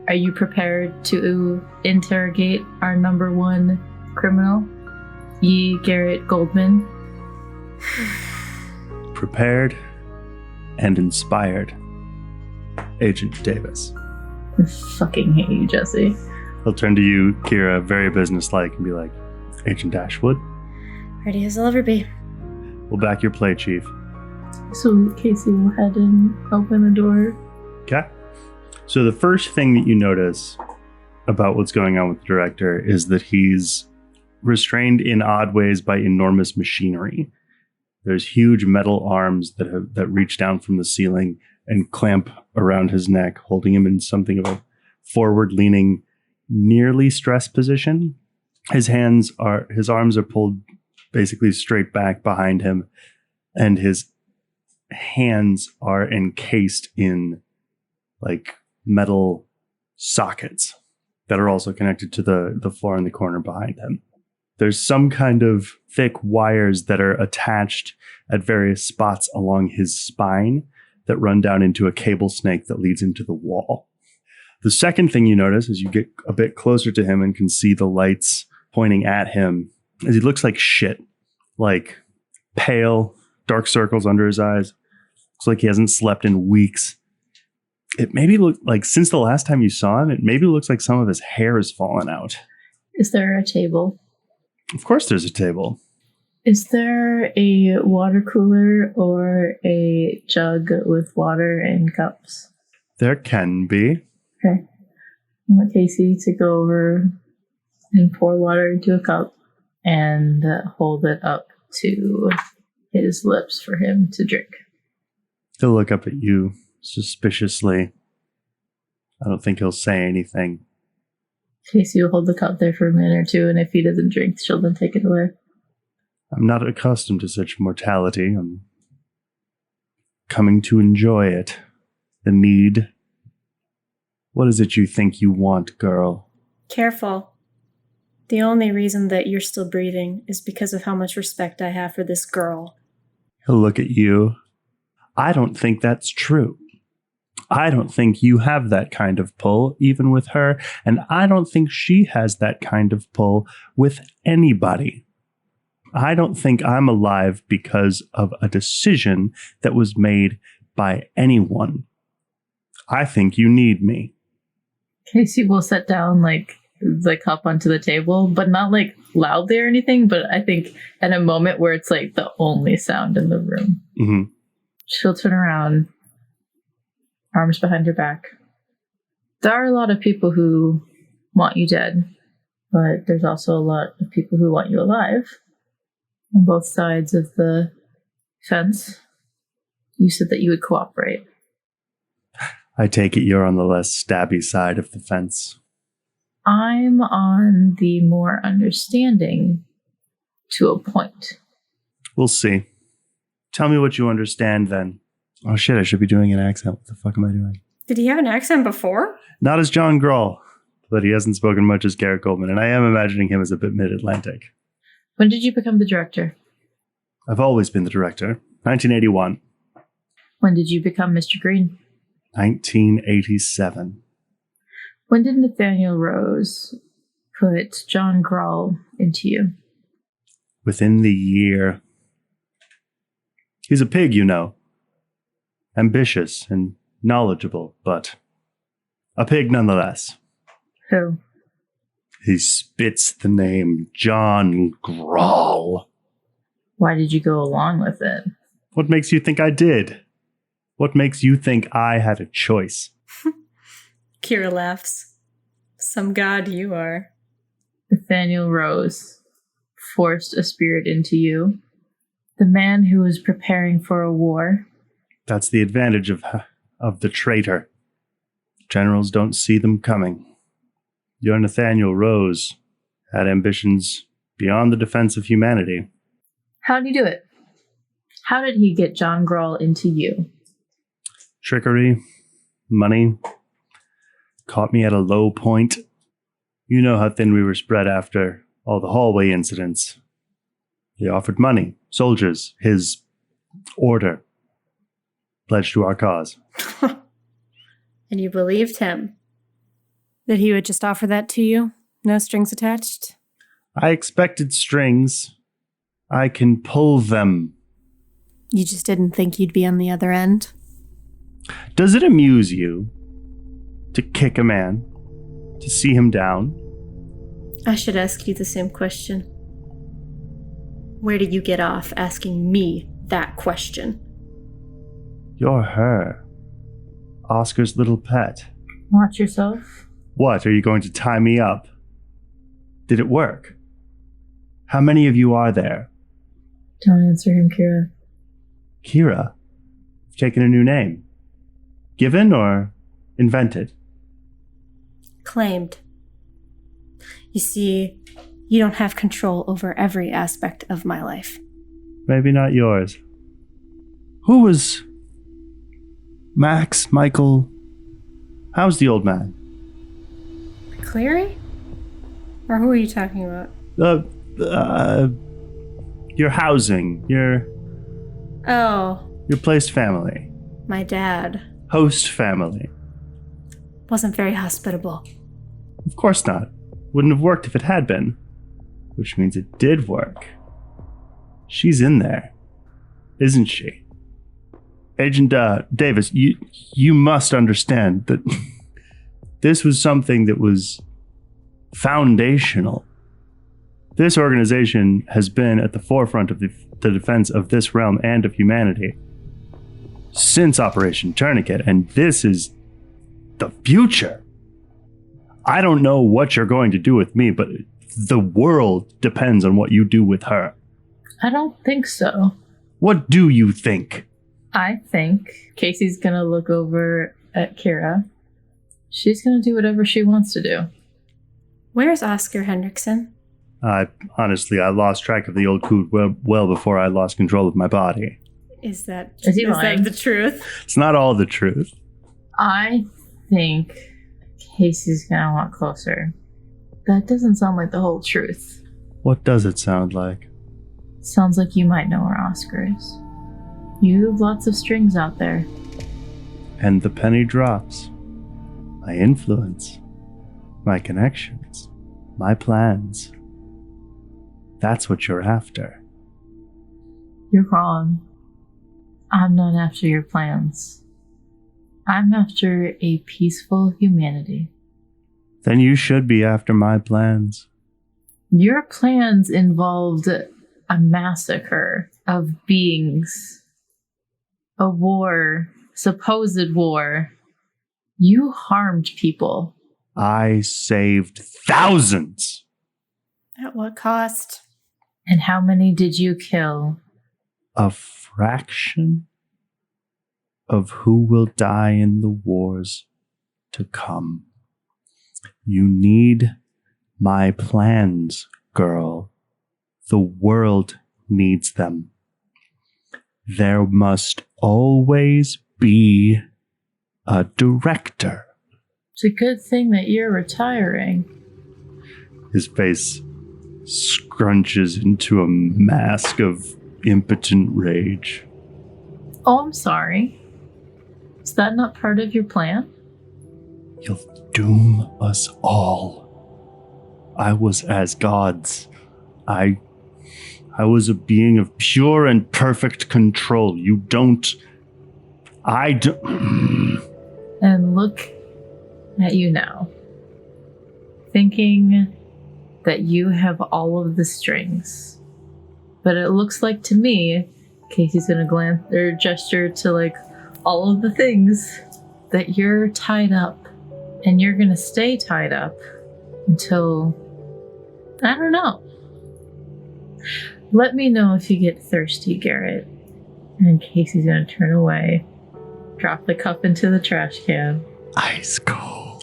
are you prepared to interrogate our number one criminal? Ye Garrett Goldman. Prepared and inspired, Agent Davis. I fucking hate you, Jesse. He'll turn to you, Kira, very businesslike, and be like, Agent Ashwood, Ready as I'll ever be. we'll back your play, Chief. So Casey will head and open the door. Okay. So the first thing that you notice about what's going on with the director is that he's restrained in odd ways by enormous machinery. There's huge metal arms that reach down from the ceiling and clamp around his neck, holding him in something of a forward-leaning, nearly stress position. His arms are pulled basically straight back behind him, and his hands are encased in like metal sockets that are also connected to the floor in the corner behind him. There's some kind of thick wires that are attached at various spots along his spine that run down into a cable snake that leads into the wall. The second thing you notice as you get a bit closer to him and can see the lights pointing at him is he looks like shit. Like pale, dark circles under his eyes. Looks like he hasn't slept in weeks. It maybe look like since the last time you saw him, it maybe looks like some of his hair has fallen out. Is there a table? Of course there's a table. Is there a water cooler or a jug with water and cups? There can be. Okay. I want Casey to go over and pour water into a cup and hold it up to his lips for him to drink. He'll look up at you suspiciously. I don't think he'll say anything. Casey will hold the cup there for a minute or two, and if he doesn't drink, she'll then take it away. I'm not accustomed to such mortality. I'm coming to enjoy it. The need. What is it you think you want, girl? Careful. The only reason that you're still breathing is because of how much respect I have for this girl. He'll look at you. I don't think that's true. I don't think you have that kind of pull, even with her, and I don't think she has that kind of pull with anybody. I don't think I'm alive because of a decision that was made by anyone. I think you need me. Casey will set down like the cup onto the table, but not like loudly or anything, but I think at a moment where it's like the only sound in the room. Mm-hmm. She'll turn around, arms behind her back. There are a lot of people who want you dead, but there's also a lot of people who want you alive. On both sides of the fence, you said that you would cooperate. I take it you're on the less stabby side of the fence. I'm on the more understanding to a point. We'll see. Tell me what you understand then. Oh shit, I should be doing an accent. What the fuck am I doing? Did he have an accent before? Not as John Grubb, but he hasn't spoken much as Garrett Goldman, and I am imagining him as a bit mid-Atlantic. When did you become the director? I've always been the director. 1981. When did you become Mr. Green? 1987. When did Nathaniel Rose put John Grubb into you? Within the year. He's a pig, you know. Ambitious and knowledgeable, but a pig nonetheless. Who? He spits the name John Grubb. Why did you go along with it? What makes you think I did? What makes you think I had a choice? Kira laughs. Some god you are. Nathaniel Rose forced a spirit into you. The man who was preparing for a war. That's the advantage of the traitor. Generals don't see them coming. Your Nathaniel Rose had ambitions beyond the defense of humanity. How did he do it? How did he get John Grubb into you? Trickery, money, caught me at a low point. You know how thin we were spread after all the hallway incidents. He offered money, soldiers, his order, pledged to our cause. And you believed him? That he would just offer that to you? No strings attached? I expected strings. I can pull them. You just didn't think you'd be on the other end? Does it amuse you to kick a man, to see him down? I should ask you the same question. Where do you get off asking me that question? You're her. Oscar's little pet. Watch yourself. What, are you going to tie me up? Did it work? How many of you are there? Don't answer him, Kira. Kira? You've taken a new name. Given or invented? Claimed. You see, you don't have control over every aspect of my life. Maybe not yours. Who was Max, Michael? How's the old man? Cleary? Or who are you talking about? Your housing, your Oh, place family, my dad host family. wasn't very hospitable. Of course not. Wouldn't have worked if it had been. Which means it did work. She's in there, isn't she? Agent Davis, you must understand that this was something that was foundational. This organization has been at the forefront of the defense of this realm and of humanity since Operation Tourniquet, and this is the future. I don't know what you're going to do with me, but the world depends on what you do with her. I don't think so. What do you think? I think Casey's gonna look over at Kira. She's gonna do whatever she wants to do. Where's Oscar Hendrickson? Honestly, I lost track of the old coot well before I lost control of my body. Is that lying? the truth? It's not all the truth. I think Casey's gonna walk closer. That doesn't sound like the whole truth. What does it sound like? Sounds like you might know where Oscar is. You have lots of strings out there. And the penny drops. My influence. My connections. My plans. That's what you're after. You're wrong. I'm not after your plans. I'm after a peaceful humanity. Then you should be after my plans. Your plans involved a massacre of beings. A war. Supposed war. You harmed people. I saved thousands. At what cost? And how many did you kill? A fraction of who will die in the wars to come. You need my plans, girl. The world needs them. There must always be a director. It's a good thing that you're retiring. His face scrunches into a mask of impotent rage. Oh, I'm sorry. Is that not part of your plan? You'll doom us all. I was as gods. I was a being of pure and perfect control. You don't... I don't... And look at you now. Thinking that you have all of the strings. But it looks like to me, Casey's gonna glance or gesture to like all of the things that you're tied up. And you're gonna stay tied up until, I don't know. Let me know if you get thirsty, Garrett. And Casey's gonna turn away, drop the cup into the trash can. Ice cold.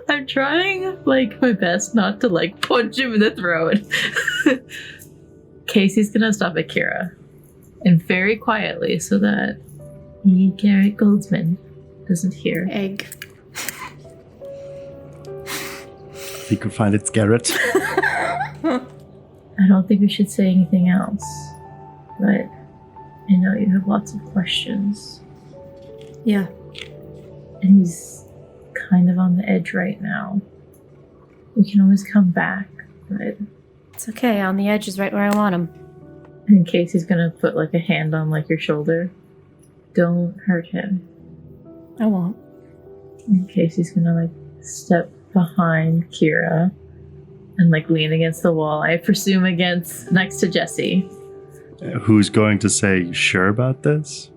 I'm trying, like, my best not to, like, punch him in the throat. Casey's gonna stop at Kira. And very quietly, so that Garrett Goldsman doesn't hear. Egg. You can find it's Garrett. I don't think we should say anything else. But I know you have lots of questions. Yeah. And he's kind of on the edge right now. We can always come back. but It's okay. On the edge is right where I want him. in case he's gonna put like a hand on like your shoulder, don't hurt him. I won't. In case he's gonna like step behind Kira and like lean against the wall, I presume against next to Jesse. Who's going to say, "You sure about this?"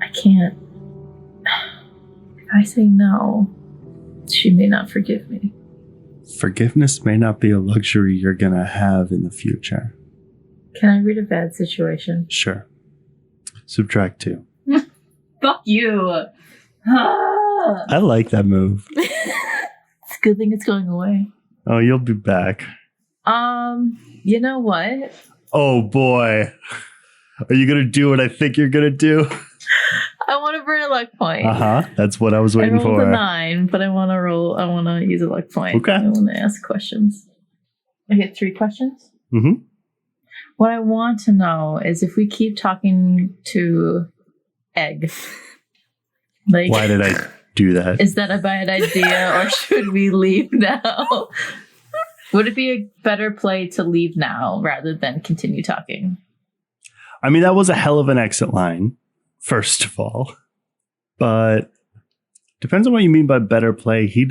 I can't. If I say no, she may not forgive me. Forgiveness may not be a luxury you're going to have in the future. Can I read a bad situation? Sure. Subtract 2. Fuck you! I like that move. It's a good thing it's going away. Oh, you'll be back. You know what? Oh boy. Are you going to do what I think you're going to do? I want to burn a luck point. That's what I was waiting I rolled for. a 9, but I want to use a luck point. Okay. I want to ask questions. I get 3 questions? Mm-hmm. What I want to know is if we keep talking to Egg, like, Why did I do that? is that a bad idea or should we leave now? Would it be a better play to leave now rather than continue talking? I mean, that was a hell of an exit line, first of all. But depends on what you mean by better play. He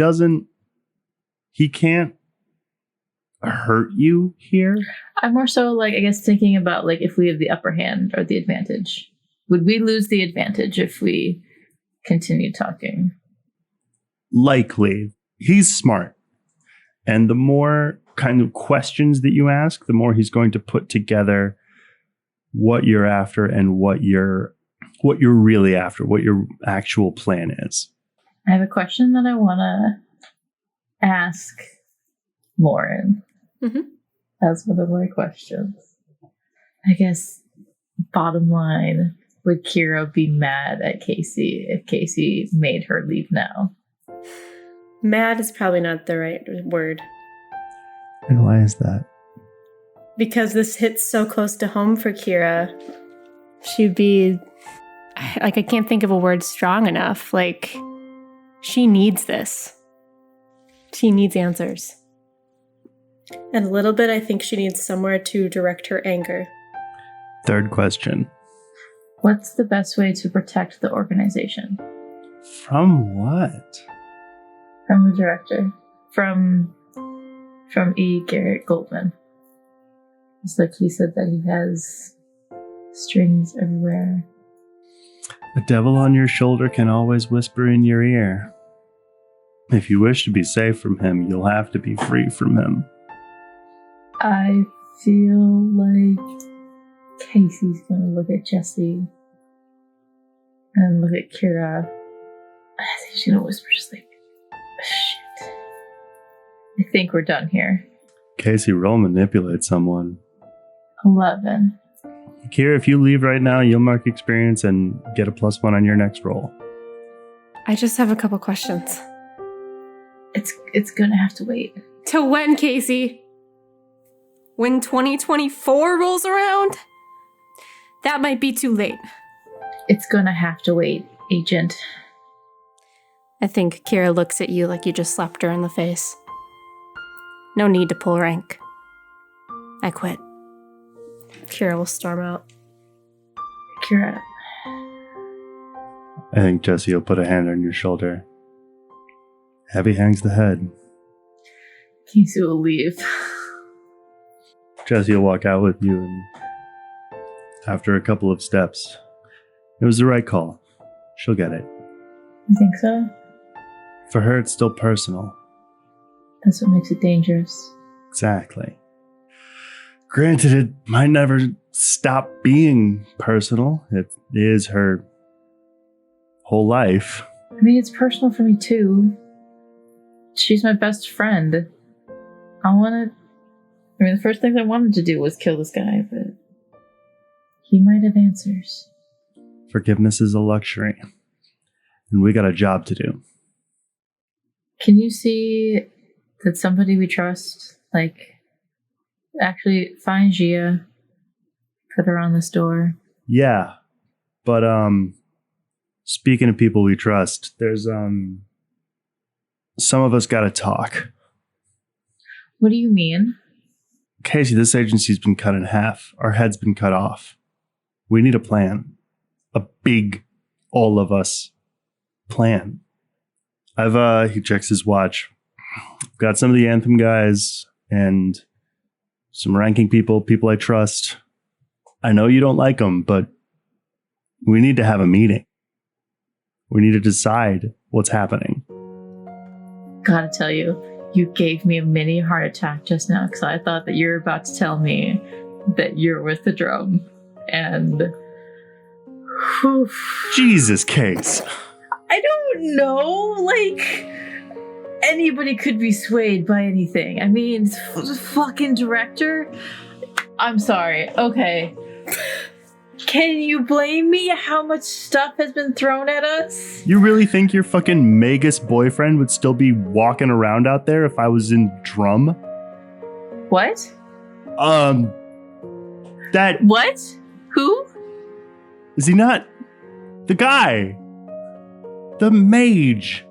can't hurt you here. I'm more so like, I guess, thinking about like if we have the upper hand or the advantage. Would we lose the advantage if we continue talking? Likely. He's smart. And the more kind of questions that you ask, the more he's going to put together what you're after and what you're really after, what your actual plan is. I have a question that I want to ask Lauren. Mm-hmm. That's one of my questions. I guess, bottom line, would Kira be mad at Casey if Casey made her leave now? Mad is probably not the right word. And why is that? Because this hits so close to home for Kira. She'd be... I can't think of a word strong enough. Like, she needs this. She needs answers. And a little bit, I think she needs somewhere to direct her anger. Third question. What's the best way to protect the organization? From what? From the director. From E. Garrett Goldman. It's like he said that he has strings everywhere. The devil on your shoulder can always whisper in your ear. If you wish to be safe from him, you'll have to be free from him. I feel like Casey's gonna look at Jesse and look at Kira. I think she's gonna whisper just like, shit. I think we're done here. Casey, roll manipulate someone. 11. Kira, if you leave right now, you'll mark experience and get a +1 on your next roll. I just have a couple questions. It's gonna have to wait. Till when, Casey? When 2024 rolls around? That might be too late. It's gonna have to wait, Agent. I think Kira looks at you like you just slapped her in the face. No need to pull rank. I quit. Kira will storm out. Kira. I think Jesse will put a hand on your shoulder. Heavy hangs the head. Casey will leave. Jesse will walk out with you, and after a couple of steps, it was the right call. She'll get it. You think so? For her, it's still personal. That's what makes it dangerous. Exactly. Granted, it might never stop being personal. It is her whole life. I mean, it's personal for me too. She's my best friend. The first thing I wanted to do was kill this guy, but he might have answers. Forgiveness is a luxury, and we got a job to do. Can you see that somebody we trust, actually find Gia, put her on this door? Yeah, but speaking of people we trust, there's some of us got to talk. What do you mean? Casey, this agency's been cut in half. Our head's been cut off. We need a plan. A big, all of us plan. He checks his watch. Got some of the Anthem guys and some ranking people I trust. I know you don't like them, but we need to have a meeting. We need to decide what's happening. Gotta tell you, you gave me a mini heart attack just now because I thought that you were about to tell me that you're with the drum. And whew. Jesus, Case. I don't know. Like, anybody could be swayed by anything. I mean, fucking director. I'm sorry. Okay. Can you blame me? How much stuff has been thrown at us? You really think your fucking Magus boyfriend would still be walking around out there if I was in drum? What? That... What? Who? Is he not? The guy. The mage.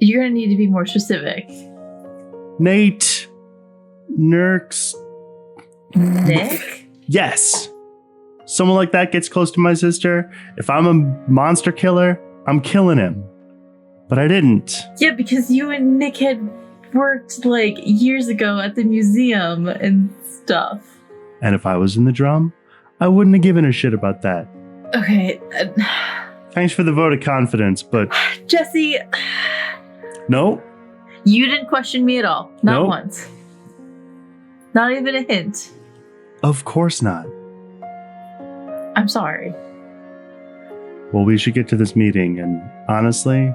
You're gonna need to be more specific. Nate. Nurks. Nick? Yes. Someone like that gets close to my sister. If I'm a monster killer, I'm killing him. But I didn't. Yeah, because you and Nick had worked like years ago at the museum and stuff. And if I was in the drum, I wouldn't have given a shit about that. Okay. Thanks for the vote of confidence, but... Jesse. No. You didn't question me at all. Not Nope. once. Not even a hint. Of course not. I'm sorry. Well, we should get to this meeting, and honestly,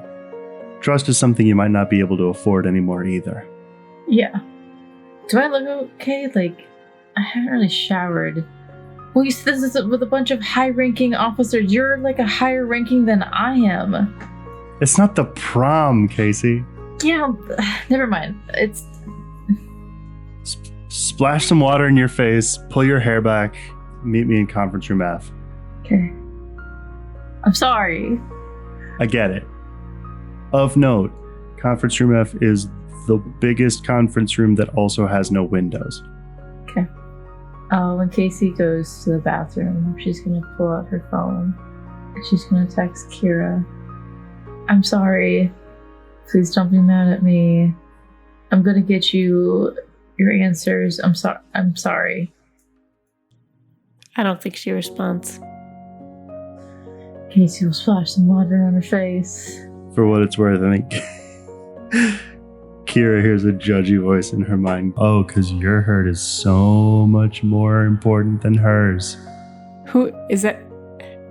trust is something you might not be able to afford anymore either. Yeah. Do I look okay? Like, I haven't really showered. Well, you said this is with a bunch of high-ranking officers. You're like a higher ranking than I am. It's not the prom, Casey. Yeah, never mind. It's... Splash some water in your face, pull your hair back, meet me in conference room F. Okay. I'm sorry. I get it. Of note, conference room F is the biggest conference room that also has no windows. Okay. When Casey goes to the bathroom, she's gonna pull out her phone. She's gonna text Kira. I'm sorry. Please don't be mad at me. I'm gonna get you your answers. I'm sorry. I don't think she responds. Casey will splash some water on her face. For what it's worth, I think Kira hears a judgy voice in her mind. Oh, because your hurt is so much more important than hers. Who is that?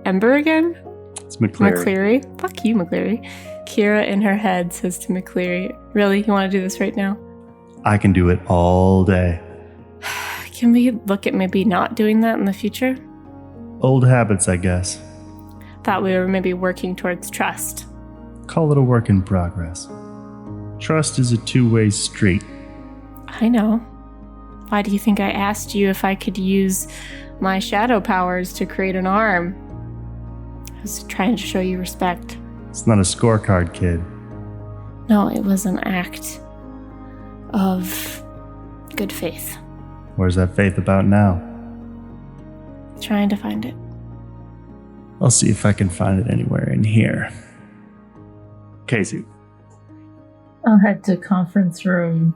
Ember again? It's McCleary. McCleary? Fuck you, McCleary. Kira in her head says to McCleary, really, you want to do this right now? I can do it all day. Can we look at maybe not doing that in the future? Old habits, I guess. Thought we were maybe working towards trust. Call it a work in progress. Trust is a two-way street. I know. Why do you think I asked you if I could use my shadow powers to create an arm? I was trying to show you respect. It's not a scorecard, kid. No, it was an act of good faith. Where's that faith about now? Trying to find it. I'll see if I can find it anywhere in here. Casey. I'll head to conference room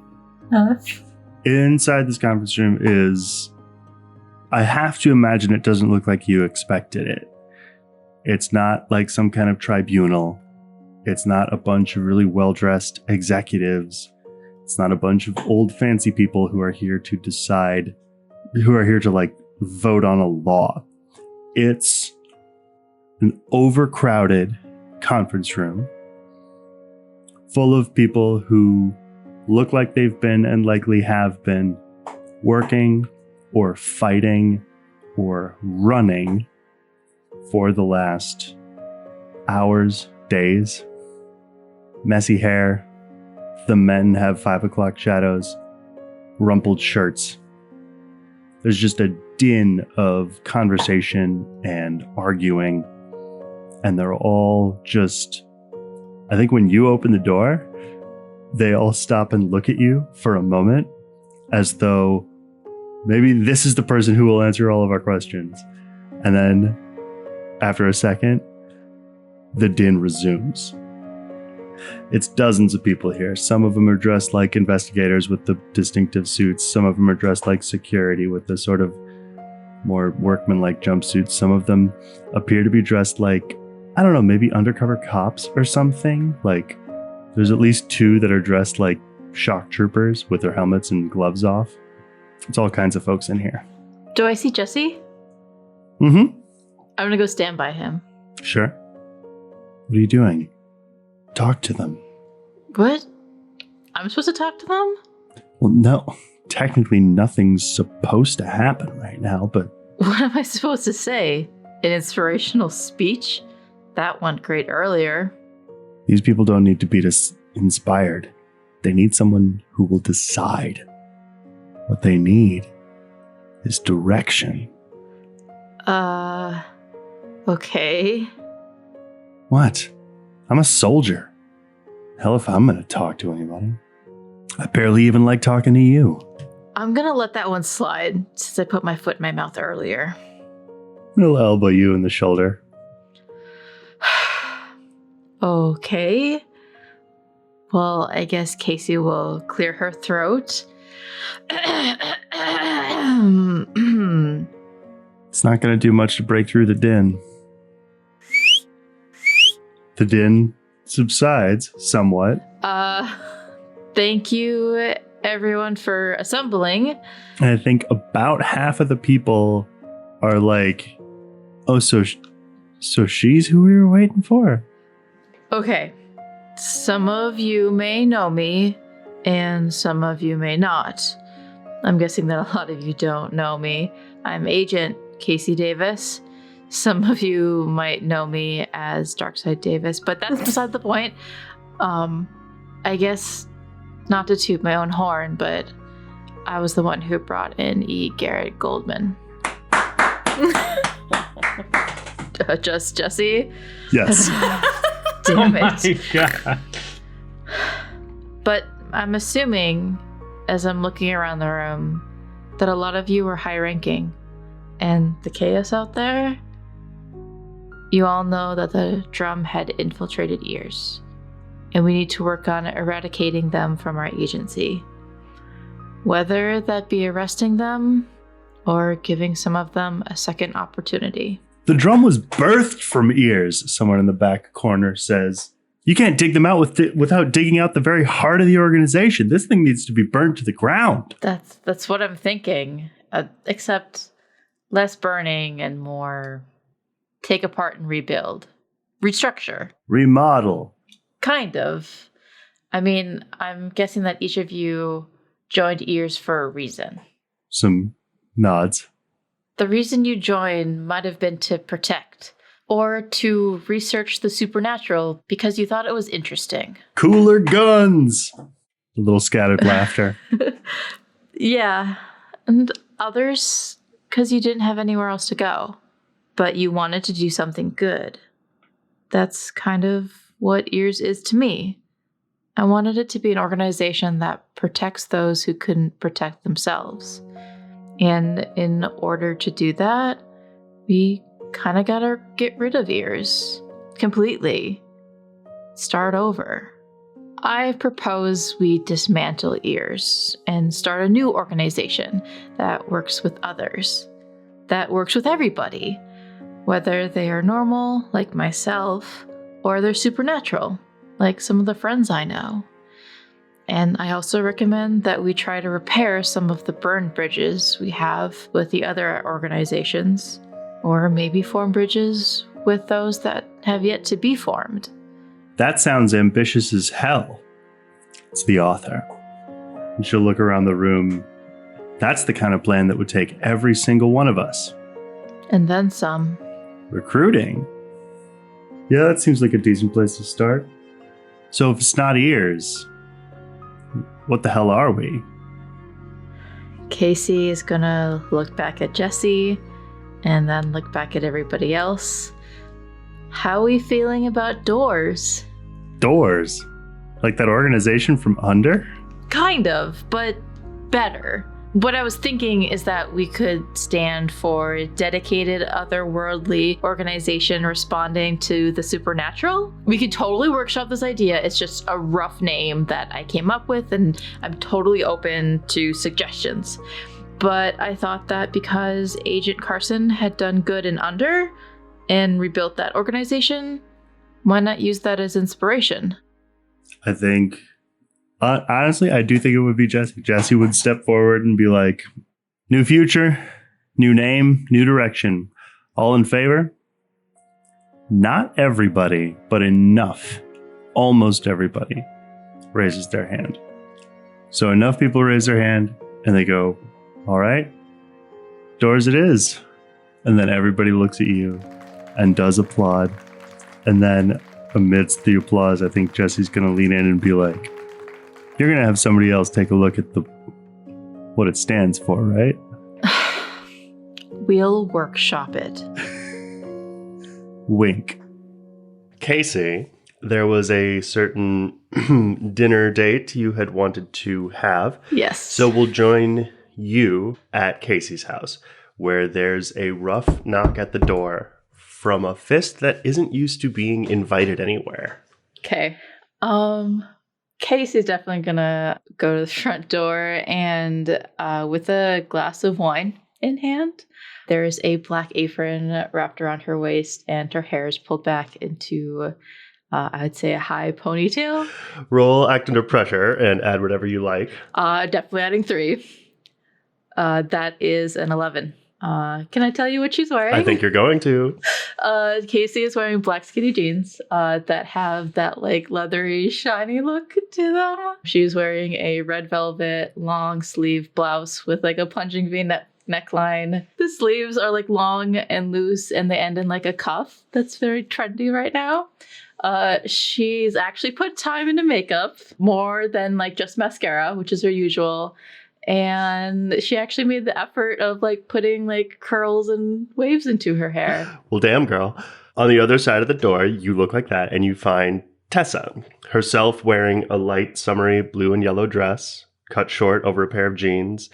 F. Inside this conference room is... I have to imagine it doesn't look like you expected it. It's not like some kind of tribunal. It's not a bunch of really well-dressed executives. It's not a bunch of old fancy people who are here to decide, who are here to like vote on a law. It's an overcrowded conference room full of people who look like they've been and likely have been working or fighting or running for the last hours, days. Messy hair. The men have 5 o'clock shadows. Rumpled shirts. There's just a din of conversation and arguing. And they're all just... I think when you open the door, they all stop and look at you for a moment as though Maybe this is the person who will answer all of our questions. And then, after a second, the din resumes. It's dozens of people here. Some of them are dressed like investigators with the distinctive suits. Some of them are dressed like security with the sort of more workman-like jumpsuits. Some of them appear to be dressed like, I don't know, maybe undercover cops or something. Like, there's at least 2 that are dressed like shock troopers with their helmets and gloves off. It's all kinds of folks in here. Do I see Jesse? Mm-hmm. I'm gonna go stand by him. Sure. What are you doing? Talk to them. What? I'm supposed to talk to them? Well, no. Technically, nothing's supposed to happen right now, but... What am I supposed to say? An inspirational speech? That went great earlier. These people don't need to be inspired. They need someone who will decide. What they need is direction. Okay. What? I'm a soldier. Hell if I'm gonna talk to anybody. I barely even like talking to you. I'm gonna let that one slide since I put my foot in my mouth earlier. I'll elbow you in the shoulder. Okay. Well, I guess Casey will clear her throat. It's not gonna do much to break through the din. The din subsides somewhat. Thank you everyone for assembling. And I think about half of the people are like, oh, so she's who we were waiting for? Okay. Some of you may know me, and some of you may not. I'm guessing that a lot of you don't know me. I'm Agent Casey Davis. Some of you might know me as Darkside Davis, but that's beside the point. I guess, not to toot my own horn, but I was the one who brought in E. Garrett Goldman. Just Jesse? Yes. Damn it. Oh my god. But I'm assuming, as I'm looking around the room, that a lot of you are high ranking. And the chaos out there, you all know that the drum had infiltrated ears. And we need to work on eradicating them from our agency. Whether that be arresting them or giving some of them a second opportunity. The drum was birthed from ears, someone in the back corner says. You can't dig them out without digging out the very heart of the organization. This thing needs to be burned to the ground. That's what I'm thinking. Except less burning and more take apart and rebuild. Restructure. Remodel. Kind of. I mean, I'm guessing that each of you joined ears for a reason. Some nods. The reason you joined might have been to protect, or to research the supernatural because you thought it was interesting. Cooler guns! A little scattered laughter. Yeah, and others because you didn't have anywhere else to go. But you wanted to do something good. That's kind of what Ears is to me. I wanted it to be an organization that protects those who couldn't protect themselves. And in order to do that, we kind of gotta get rid of Ears completely. Start over. I propose we dismantle Ears and start a new organization that works with others, that works with everybody, whether they are normal, like myself, or they're supernatural, like some of the friends I know. And I also recommend that we try to repair some of the burned bridges we have with the other organizations, or maybe form bridges with those that have yet to be formed. That sounds ambitious as hell. It's the author. And she'll look around the room. That's the kind of plan that would take every single one of us. And then some. Recruiting? Yeah, that seems like a decent place to start. So if it's not Ears, what the hell are we? Casey is gonna look back at Jesse and then look back at everybody else. How are we feeling about Doors? Doors? Like that organization from Under? Kind of, but better. What I was thinking is that we could stand for a dedicated otherworldly organization responding to the supernatural. We could totally workshop this idea. It's just a rough name that I came up with, and I'm totally open to suggestions. But I thought that because Agent Carson had done good in Under and rebuilt that organization, why not use that as inspiration? I think, honestly, I do think it would be Jesse. Jesse would step forward and be like, new future, new name, new direction. All in favor? Not everybody, but enough. Almost everybody raises their hand. So enough people raise their hand and they go, all right, doors it is. And then everybody looks at you and does applaud. And then amidst the applause, I think Jesse's going to lean in and be like, you're going to have somebody else take a look at what it stands for, right? We'll workshop it. Wink. Casey, there was a certain dinner date you had wanted to have. Yes. So we'll join you at Casey's house, where there's a rough knock at the door from a fist that isn't used to being invited anywhere. Okay. Casey's definitely gonna go to the front door and with a glass of wine in hand. There's a black apron wrapped around her waist and her hair is pulled back into I would say a high ponytail. Roll act under pressure and add whatever you like. Definitely adding 3. That is an 11. Can I tell you what she's wearing? I think you're going to. Casey is wearing black skinny jeans that have that like leathery, shiny look to them. She's wearing a red velvet long sleeve blouse with like a plunging V-neck neckline. The sleeves are like long and loose and they end in like a cuff. That's very trendy right now. She's actually put time into makeup, more than like just mascara, which is her usual. And she actually made the effort of like putting like curls and waves into her hair. Well, damn, girl. On the other side of the door, you look like that and you find Tessa, herself wearing a light summery blue and yellow dress, cut short over a pair of jeans,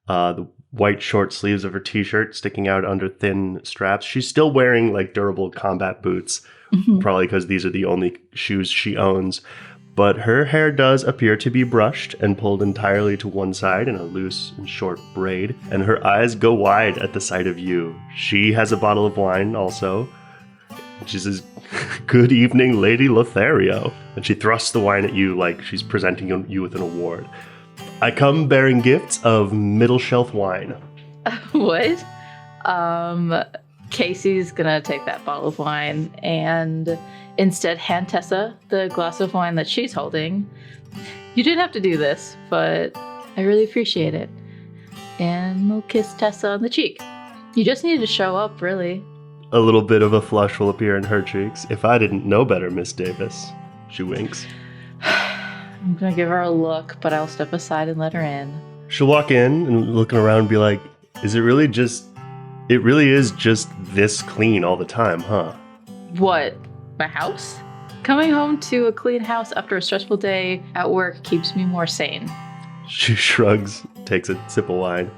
the white short sleeves of her t-shirt sticking out under thin straps. She's still wearing like durable combat boots, probably because these are the only shoes she owns. But her hair does appear to be brushed and pulled entirely to one side in a loose and short braid, and her eyes go wide at the sight of you. She has a bottle of wine also. She says, "Good evening, Lady Lothario." And she thrusts the wine at you like she's presenting you with an award. "I come bearing gifts of middle shelf wine." What? Casey's gonna take that bottle of wine and instead hand Tessa the glass of wine that she's holding. You didn't have to do this, but I really appreciate it. And we'll kiss Tessa on the cheek. You just needed to show up, really. A little bit of a flush will appear in her cheeks. "If I didn't know better, Miss Davis." She winks. I'm gonna give her a look, but I'll step aside and let her in. She'll walk in and looking around and be like, it really is just this clean all the time, huh? What? My house? Coming home to a clean house after a stressful day at work keeps me more sane. She shrugs, takes a sip of wine.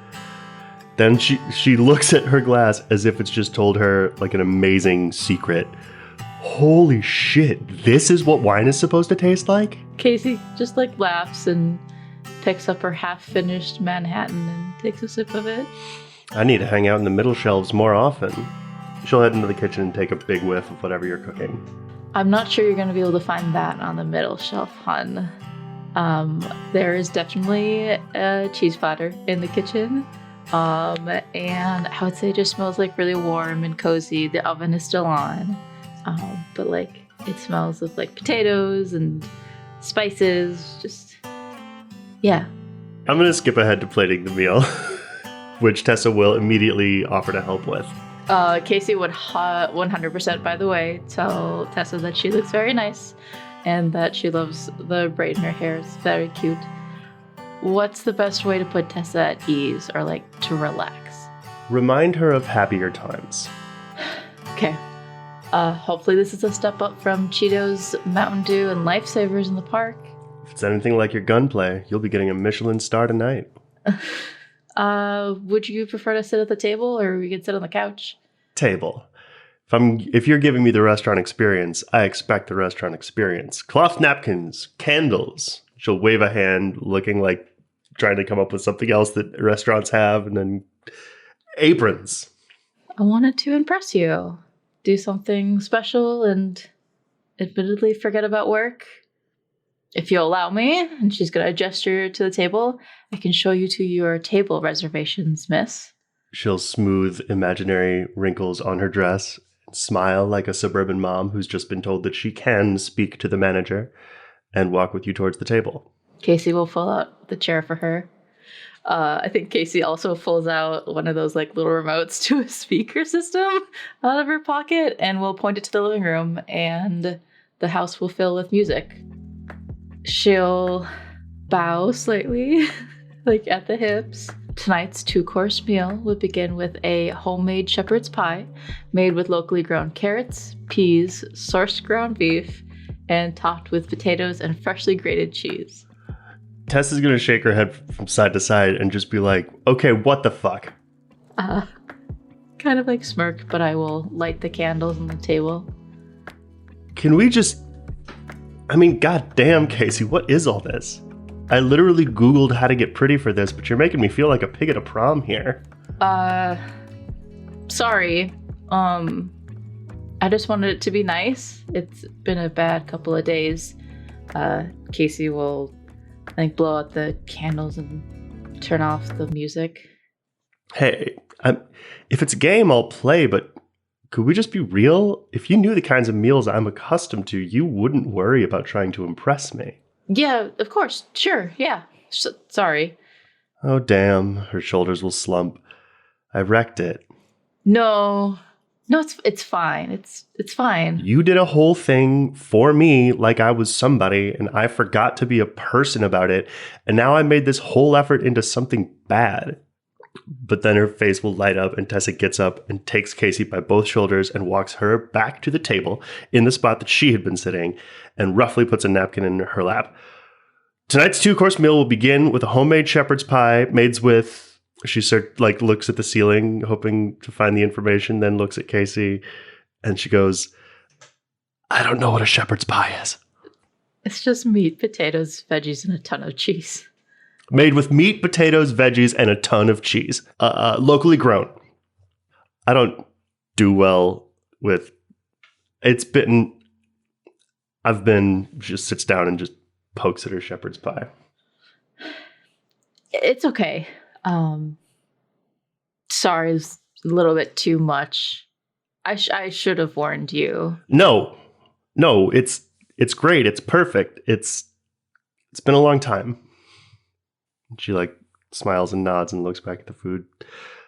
Then she looks at her glass as if it's just told her like an amazing secret. Holy shit, this is what wine is supposed to taste like? Casey just like laughs and picks up her half-finished Manhattan and takes a sip of it. I need to hang out in the middle shelves more often. She'll head into the kitchen and take a big whiff of whatever you're cooking. I'm not sure you're going to be able to find that on the middle shelf, hun. There is definitely a cheese platter in the kitchen. And I would say it just smells like really warm and cozy. The oven is still on. But like it smells of like potatoes and spices. Just, yeah. I'm going to skip ahead to plating the meal, which Tessa will immediately offer to help with. Casey would 100%, by the way, tell Tessa that she looks very nice and that she loves the braid in her hair. It's very cute. What's the best way to put Tessa at ease or like to relax? Remind her of happier times. Okay. Hopefully this is a step up from Cheetos, Mountain Dew, and Lifesavers in the park. If it's anything like your gunplay, you'll be getting a Michelin star tonight. Would you prefer to sit at the table, or we could sit on the couch? Table. If you're giving me the restaurant experience, I expect the restaurant experience. Cloth napkins, candles. She'll wave a hand, looking like trying to come up with something else that restaurants have, and then aprons. I wanted to impress you. Do something special and admittedly forget about work. If you'll allow me, and she's going to gesture to the table, I can show you to your table reservations, miss. She'll smooth imaginary wrinkles on her dress and smile like a suburban mom who's just been told that she can speak to the manager and walk with you towards the table. Casey will pull out the chair for her. I think Casey also pulls out one of those like little remotes to a speaker system out of her pocket and will point it to the living room, and the house will fill with music. She'll bow slightly, like at the hips. Tonight's 2-course meal would begin with a homemade shepherd's pie made with locally grown carrots, peas, sourced ground beef, and topped with potatoes and freshly grated cheese. Tess is going to shake her head from side to side and just be like, okay, what the fuck? Kind of like smirk, but I will light the candles on the table. Can we just... I mean, goddamn, Casey, what is all this? I literally Googled how to get pretty for this, but you're making me feel like a pig at a prom here. Sorry. I just wanted it to be nice. It's been a bad couple of days. Casey will, I think, blow out the candles and turn off the music. Hey, if it's a game, I'll play, but could we just be real? If you knew the kinds of meals I'm accustomed to, you wouldn't worry about trying to impress me. Yeah, of course. Sure. Yeah. Sorry. Oh, damn. Her shoulders will slump. I wrecked it. No, it's fine. It's fine. You did a whole thing for me like I was somebody, and I forgot to be a person about it, and now I made this whole effort into something bad. But then her face will light up, and Tessa gets up and takes Casey by both shoulders and walks her back to the table in the spot that she had been sitting, and roughly puts a napkin in her lap. Tonight's 2-course meal will begin with a homemade shepherd's pie made with... She looks at the ceiling, hoping to find the information, then looks at Casey, and she goes, I don't know what a shepherd's pie is. It's just meat, potatoes, veggies, and a ton of cheese. Made with meat, potatoes, veggies, and a ton of cheese. Locally grown. I don't do well with... just sits down and just pokes at her shepherd's pie. It's okay. Sorry, it's a little bit too much. I should have warned you. No, it's great. It's perfect. It's been a long time. She smiles and nods and looks back at the food.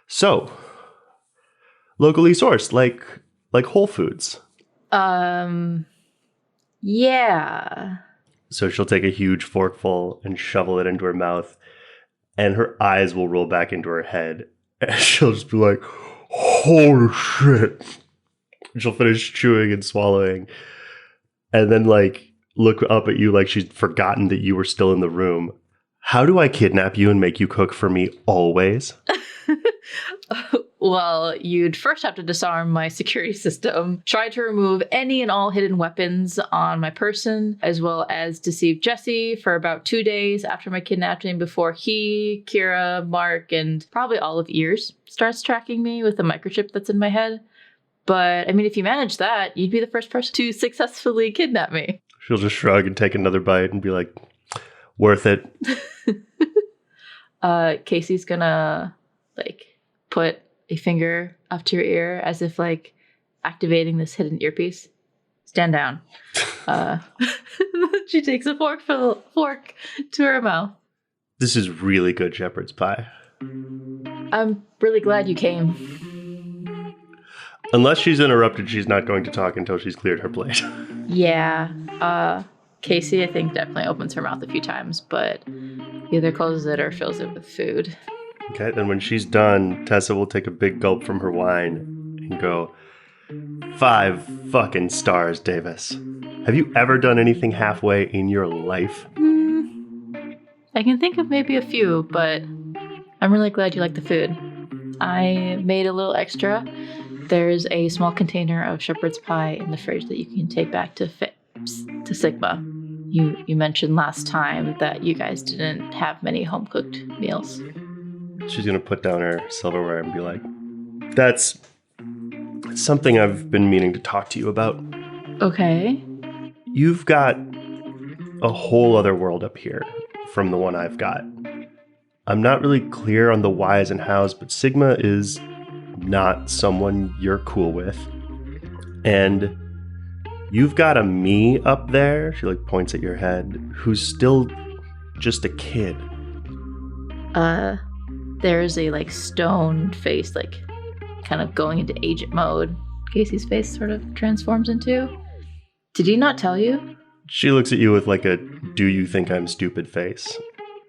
So, locally sourced, like Whole Foods. Yeah. So she'll take a huge forkful and shovel it into her mouth, and her eyes will roll back into her head, and she'll just be like, holy shit. And she'll finish chewing and swallowing, and then look up at you like she's forgotten that you were still in the room. How do I kidnap you and make you cook for me always? Well, you'd first have to disarm my security system, try to remove any and all hidden weapons on my person, as well as deceive Jesse for about 2 days after my kidnapping before he, Kira, Mark, and probably all of Ears starts tracking me with the microchip that's in my head. But, I mean, if you manage that, you'd be the first person to successfully kidnap me. She'll just shrug and take another bite and be like, worth it. Casey's gonna, put a finger up to your ear as if, activating this hidden earpiece. Stand down. She takes a fork to her mouth. This is really good shepherd's pie. I'm really glad you came. Unless she's interrupted, she's not going to talk until she's cleared her plate. Yeah. Casey, I think, definitely opens her mouth a few times, but either closes it or fills it with food. Okay, then when she's done, Tessa will take a big gulp from her wine and go, 5 fucking stars, Davis. Have you ever done anything halfway in your life? I can think of maybe a few, but I'm really glad you like the food. I made a little extra. There's a small container of shepherd's pie in the fridge that you can take back to Sigma. You mentioned last time that you guys didn't have many home-cooked meals. She's going to put down her silverware and be like, that's something I've been meaning to talk to you about. Okay. You've got a whole other world up here from the one I've got. I'm not really clear on the whys and hows, but Sigma is not someone you're cool with. And you've got a me up there, she like points at your head, who's still just a kid. There's a like stone face, like kind of going into agent mode. Casey's face sort of transforms into. Did he not tell you? She looks at you with like a do you think I'm stupid face.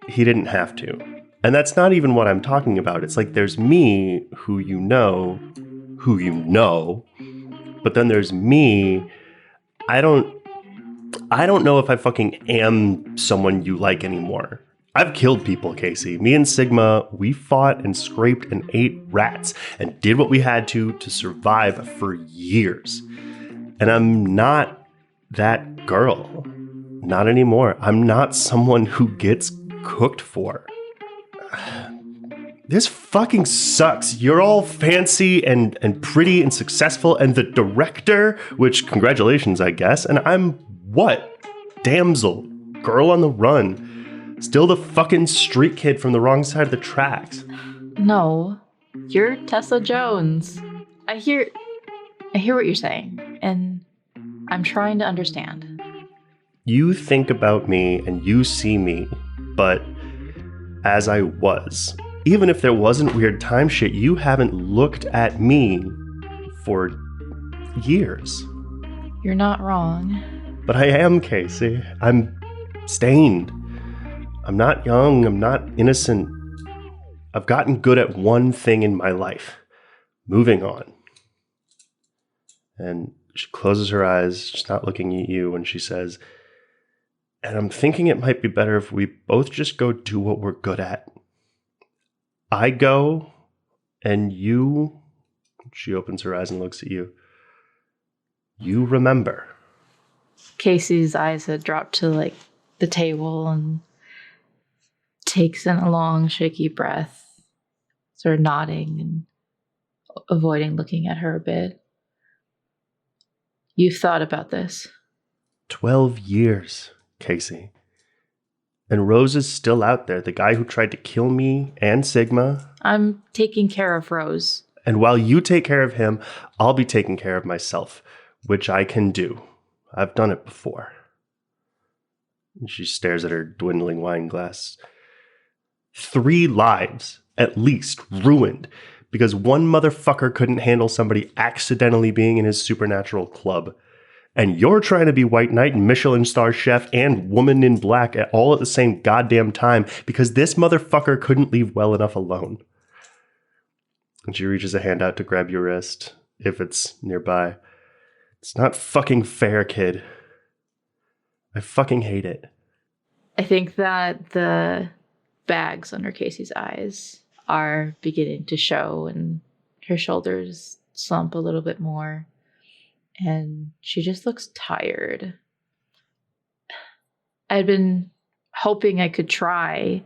He didn't have to. And that's not even what I'm talking about. It's like there's me, who you know, but then there's me. I don't know if I fucking am someone you like anymore. I've killed people, Casey. Me and Sigma, we fought and scraped and ate rats and did what we had to survive for years. And I'm not that girl. Not anymore. I'm not someone who gets cooked for. This fucking sucks. You're all fancy and pretty and successful, and the director, which congratulations, I guess, and I'm what? Damsel, girl on the run, still the fucking street kid from the wrong side of the tracks. No, you're Tessa Jones. I hear what you're saying, and I'm trying to understand. You think about me and you see me, but as I was. Even if there wasn't weird time shit, you haven't looked at me for years. You're not wrong. But I am, Casey. I'm stained. I'm not young. I'm not innocent. I've gotten good at one thing in my life. Moving on. And she closes her eyes. She's not looking at you, and she says, and I'm thinking it might be better if we both just go do what we're good at. I go, and you, she opens her eyes and looks at you, you remember. Casey's eyes had dropped to like the table and takes in a long, shaky breath, sort of nodding and avoiding looking at her a bit. You've thought about this. 12 years, Casey. And Rose is still out there, the guy who tried to kill me and Sigma. I'm taking care of Rose. And while you take care of him, I'll be taking care of myself, which I can do. I've done it before. And she stares at her dwindling wine glass. 3 lives, at least, ruined because one motherfucker couldn't handle somebody accidentally being in his supernatural club. And you're trying to be White Knight and Michelin star chef and Woman in Black all at the same goddamn time because this motherfucker couldn't leave well enough alone. And she reaches a hand out to grab your wrist, if it's nearby. It's not fucking fair, kid. I fucking hate it. I think that the bags under Casey's eyes are beginning to show and her shoulders slump a little bit more. And she just looks tired. I'd been hoping I could try,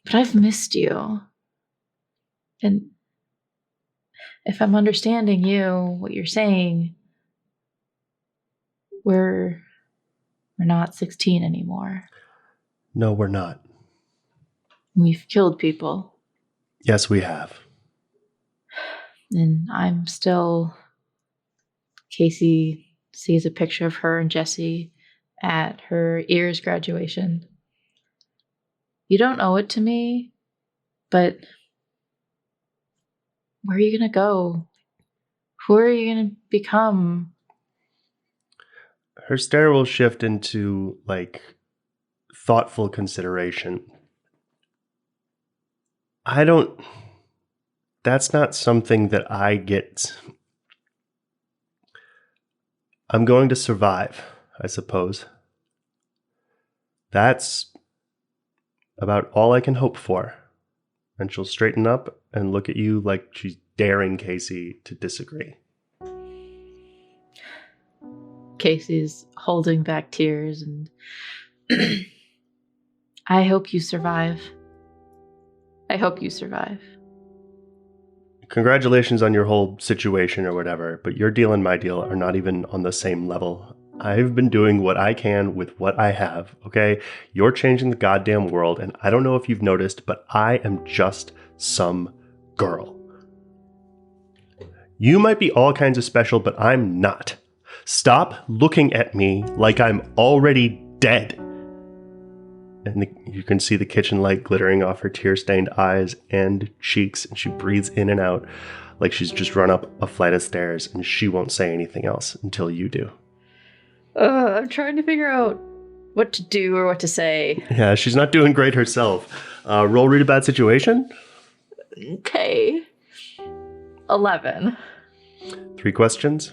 but I've missed you. And if I'm understanding you, what you're saying, we're not 16 anymore. No, we're not. We've killed people. Yes, we have. And I'm still... Casey sees a picture of her and Jesse at her Ears graduation. You don't owe it to me, but where are you going to go? Who are you going to become? Her stare will shift into, like, thoughtful consideration. That's not something that I get... I'm going to survive, I suppose. That's about all I can hope for. And she'll straighten up and look at you like she's daring Casey to disagree. Casey's holding back tears and I hope you survive. I hope you survive. Congratulations on your whole situation or whatever, but your deal and my deal are not even on the same level. I've been doing what I can with what I have, okay? You're changing the goddamn world, and I don't know if you've noticed, but I am just some girl. You might be all kinds of special, but I'm not. Stop looking at me like I'm already dead. And you can see the kitchen light glittering off her tear-stained eyes and cheeks, and she breathes in and out like she's just run up a flight of stairs, and she won't say anything else until you do. I'm trying to figure out what to do or what to say. Yeah, she's not doing great herself. Roll read a bad situation. Okay. 11. 3 questions.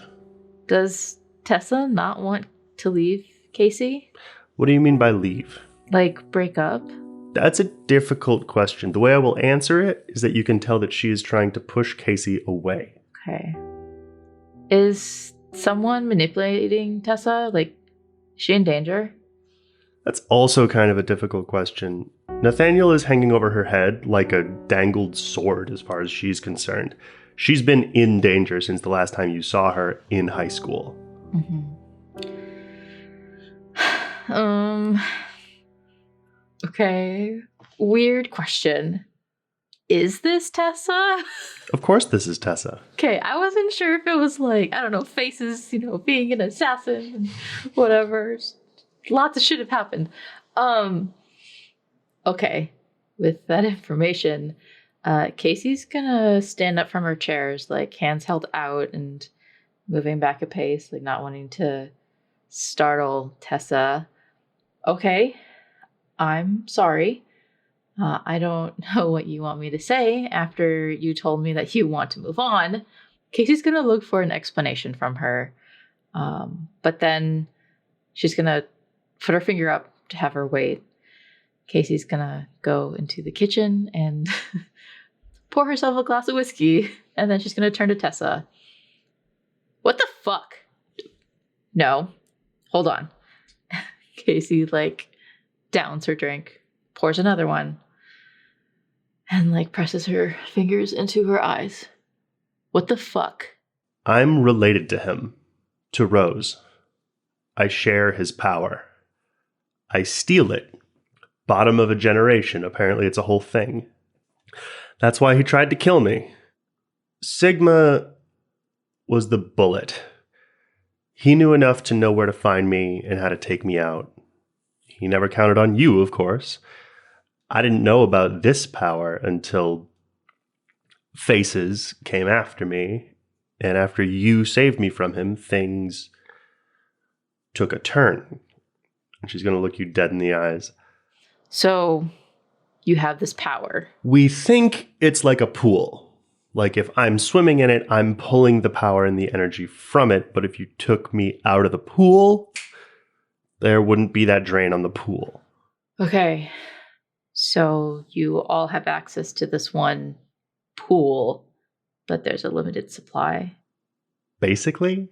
Does Tessa not want to leave Casey? What do you mean by leave? Like, break up? That's a difficult question. The way I will answer it is that you can tell that she is trying to push Casey away. Okay. Is someone manipulating Tessa? Like, is she in danger? That's also kind of a difficult question. Nathaniel is hanging over her head like a dangled sword as far as she's concerned. She's been in danger since the last time you saw her in high school. Mm-hmm. Okay. Weird question. Is this Tessa? Of course this is Tessa. Okay, I wasn't sure if it was like, I don't know, Faces, being an assassin and whatever. Lots of shit have happened. Okay. With that information, Casey's gonna stand up from her chairs, like hands held out and moving back a pace, like not wanting to startle Tessa. Okay. I'm sorry. I don't know what you want me to say after you told me that you want to move on. Casey's going to look for an explanation from her. But then she's going to put her finger up to have her wait. Casey's going to go into the kitchen and pour herself a glass of whiskey. And then she's going to turn to Tessa. What the fuck? No. Hold on. Casey, downs her drink, pours another one, and presses her fingers into her eyes. What the fuck? I'm related to him, to Rose. I share his power. I steal it. Bottom of a generation, apparently it's a whole thing. That's why he tried to kill me. Sigma was the bullet. He knew enough to know where to find me and how to take me out. He never counted on you, of course. I didn't know about this power until Faces came after me. And after you saved me from him, things took a turn. And she's going to look you dead in the eyes. So, you have this power. We think it's like a pool. Like if I'm swimming in it, I'm pulling the power and the energy from it. But if you took me out of the pool, there wouldn't be that drain on the pool. Okay. So you all have access to this one pool, but there's a limited supply. Basically.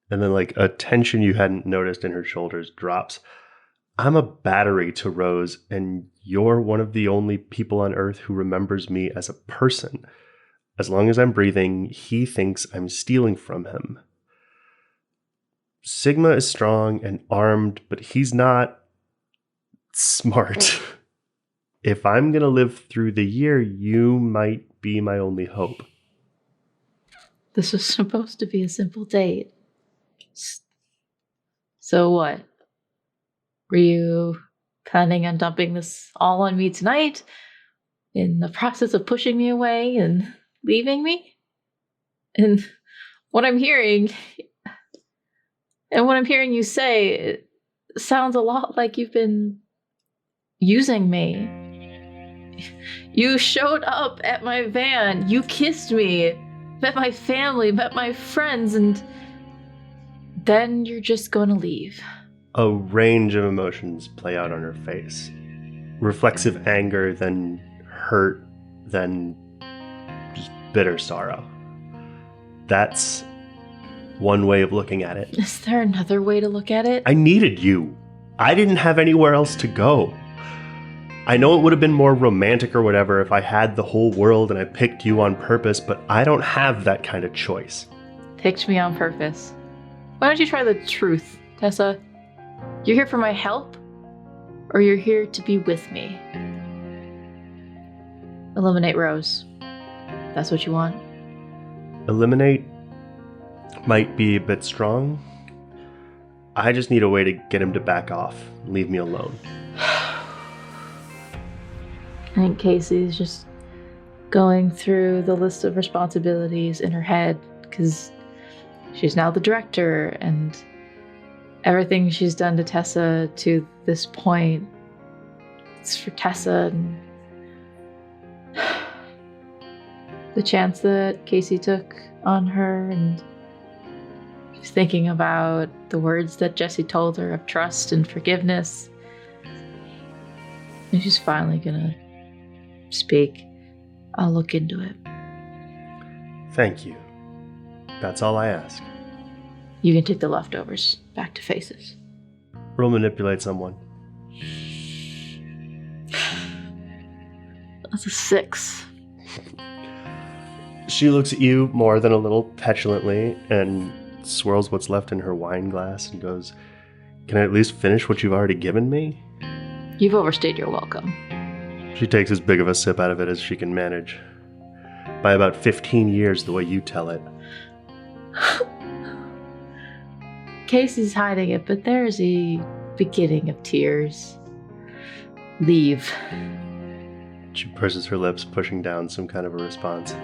And then a tension you hadn't noticed in her shoulders drops. I'm a battery to Rose, and you're one of the only people on Earth who remembers me as a person. As long as I'm breathing, he thinks I'm stealing from him. Sigma is strong and armed, but he's not smart. If I'm going to live through the year, you might be my only hope. This was supposed to be a simple date. So what? Were you planning on dumping this all on me tonight? In the process of pushing me away and leaving me? And what I'm hearing you say, it sounds a lot like you've been using me. You showed up at my van, you kissed me, met my family, met my friends, and then you're just gonna leave. A range of emotions play out on her face. Reflexive anger, then hurt than just bitter sorrow. That's one way of looking at it. Is there another way to look at it? I needed you. I didn't have anywhere else to go. I know it would have been more romantic or whatever if I had the whole world and I picked you on purpose, but I don't have that kind of choice. Picked me on purpose. Why don't you try the truth, Tessa? You're here for my help, or you're here to be with me? Eliminate Rose. That's what you want? Eliminate might be a bit strong. I just need a way to get him to back off. Leave me alone. I think Casey's just going through the list of responsibilities in her head, because she's now the director, and everything she's done to Tessa to this point, it's for Tessa, and the chance that Casey took on her, and she's thinking about the words that Jesse told her of trust and forgiveness. And she's finally gonna speak. I'll look into it. Thank you. That's all I ask. You can take the leftovers back to Faces. Roll manipulate someone. That's a 6. She looks at you more than a little petulantly and swirls what's left in her wine glass and goes, "Can I at least finish what you've already given me?" You've overstayed your welcome. She takes as big of a sip out of it as she can manage. By about 15 years, the way you tell it. Casey's hiding it, but there's a beginning of tears. Leave. She purses her lips, pushing down some kind of a response.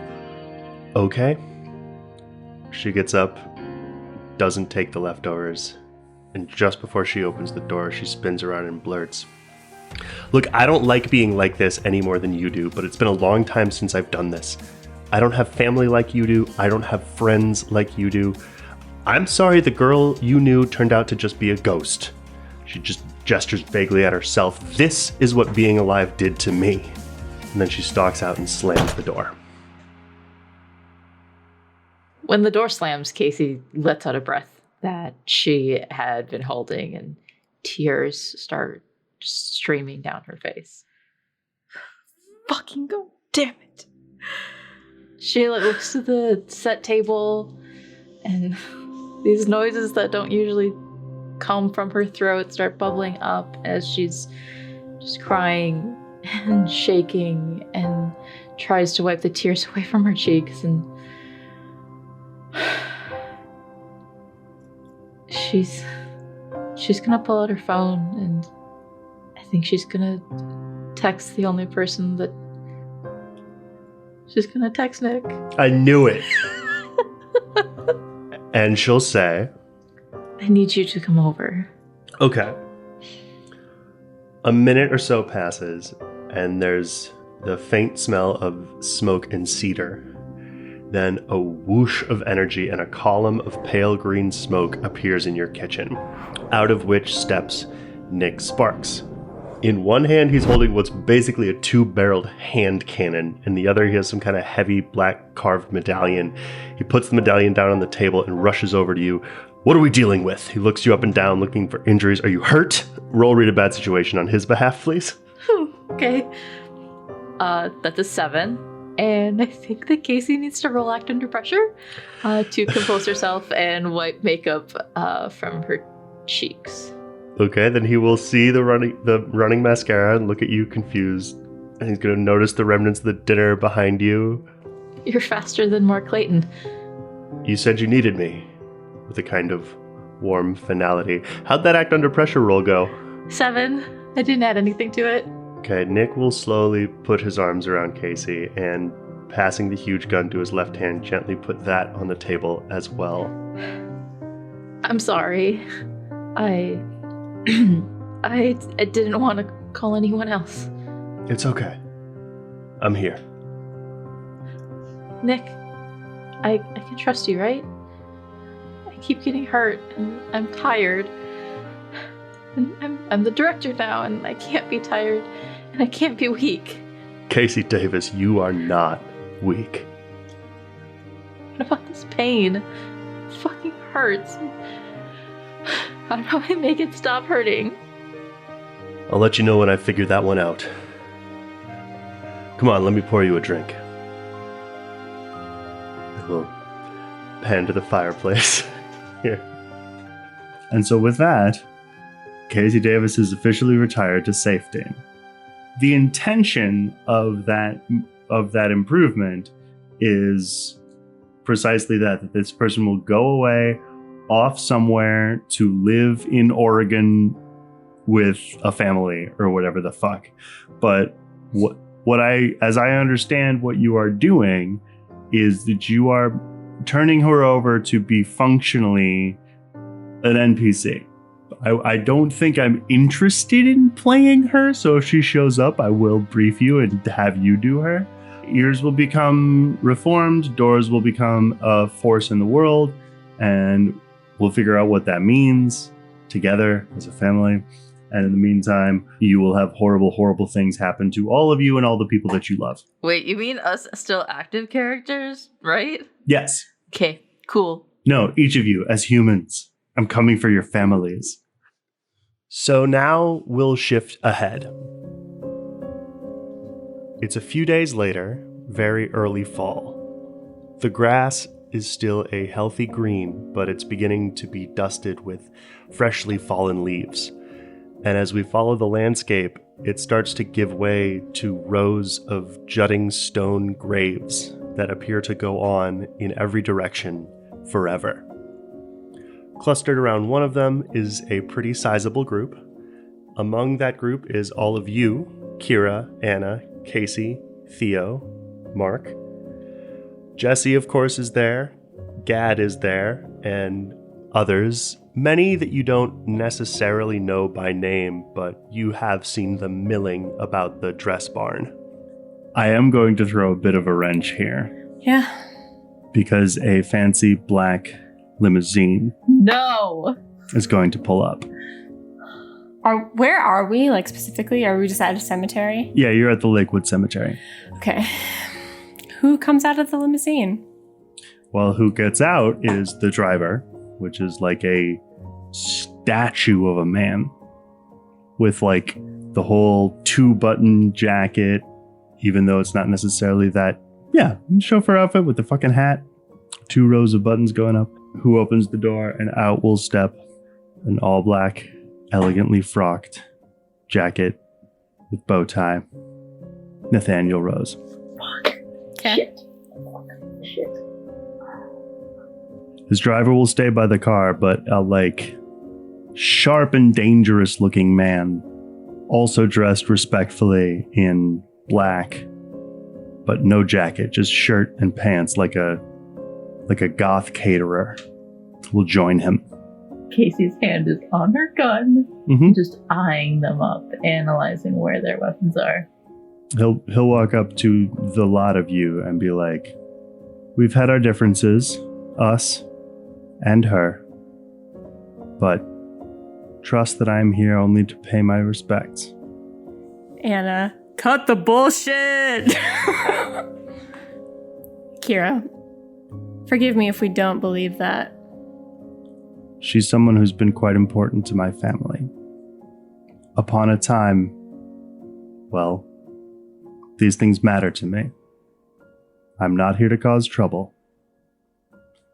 Okay. She gets up, doesn't take the leftovers, and just before she opens the door, she spins around and blurts, "Look, I don't like being like this any more than you do, but it's been a long time since I've done this. I don't have family like you do. I don't have friends like you do. I'm sorry the girl you knew turned out to just be a ghost." She just gestures vaguely at herself. "This is what being alive did to me." And then she stalks out and slams the door. When the door slams, Casey lets out a breath that she had been holding, and tears start streaming down her face. Fucking go, damn it. She looks to the set table, and these noises that don't usually come from her throat start bubbling up as she's just crying and shaking and tries to wipe the tears away from her cheeks, and she's gonna pull out her phone, and I think she's gonna text the only person that she's gonna text Nick. I knew it. And she'll say, "I need you to come over." okay. A minute or so passes, and there's the faint smell of smoke and cedar. Then a whoosh of energy and a column of pale green smoke appears in your kitchen, out of which steps Nick Sparks. In one hand, he's holding what's basically a 2-barreled hand cannon. In the other, he has some kind of heavy black carved medallion. He puts the medallion down on the table and rushes over to you. "What are we dealing with?" He looks you up and down, looking for injuries. "Are you hurt?" Roll read a bad situation on his behalf, please. Okay. That's a 7. And I think that Casey needs to roll act under pressure to compose herself and wipe makeup from her cheeks. Okay, then he will see the running mascara and look at you confused. And he's going to notice the remnants of the dinner behind you. You're faster than Mark Clayton. "You said you needed me," with a kind of warm finality. How'd that act under pressure roll go? 7. I didn't add anything to it. Okay, Nick will slowly put his arms around Casey and, passing the huge gun to his left hand, gently put that on the table as well. I'm sorry. I didn't want to call anyone else. It's okay. I'm here. Nick, I can trust you, right? I keep getting hurt, and I'm tired. And I'm the director now, and I can't be tired, and I can't be weak. Casey Davis, you are not weak. What about this pain? It fucking hurts. How do I make it stop hurting? I'll let you know when I figure that one out. Come on, let me pour you a drink. I will pan to the fireplace. Here. And so with that, Casey Davis is officially retired to safety. The intention of that improvement is precisely that this person will go away off somewhere to live in Oregon with a family or whatever the fuck. But as I understand what you are doing is that you are turning her over to be functionally an NPC. I don't think I'm interested in playing her, so if she shows up, I will brief you and have you do her. Ears will become reformed, doors will become a force in the world, and we'll figure out what that means together as a family. And in the meantime, you will have horrible, horrible things happen to all of you and all the people that you love. Wait, you mean us still active characters, right? Yes. Okay, cool. No, each of you as humans. I'm coming for your families. So now we'll shift ahead. It's a few days later, very early fall. The grass is still a healthy green, but it's beginning to be dusted with freshly fallen leaves. And as we follow the landscape, it starts to give way to rows of jutting stone graves that appear to go on in every direction forever. Clustered around one of them is a pretty sizable group. Among that group is all of you, Kira, Anna, Casey, Theo, Mark. Jesse, of course, is there. Gad is there, and others, many that you don't necessarily know by name, but you have seen them milling about the dress barn. I am going to throw a bit of a wrench here. Yeah. Because a fancy black limousine No! is going to pull up. Where are we, like, specifically? Are we just at a cemetery? Yeah, you're at the Lakewood Cemetery. Okay. Who comes out of the limousine? Well, who gets out is the driver, which is like a statue of a man with like the whole 2-button jacket, even though it's not necessarily that. Yeah, chauffeur outfit with the fucking hat, 2 rows of buttons going up. Who opens the door, and out will step an all black, elegantly frocked jacket with bow tie, Nathaniel Rose. Okay. Shit. His driver will stay by the car, but a like sharp and dangerous looking man, also dressed respectfully in black, but no jacket, just shirt and pants, like a goth caterer, will join him. Casey's hand is on her gun, just eyeing them up, analyzing where their weapons are. He'll walk up to the lot of you and be like, "We've had our differences, us and her, but trust that I am here only to pay my respects." Anna, cut the bullshit! Kira, forgive me if we don't believe that. She's someone who's been quite important to my family. Upon a time, well, these things matter to me. I'm not here to cause trouble.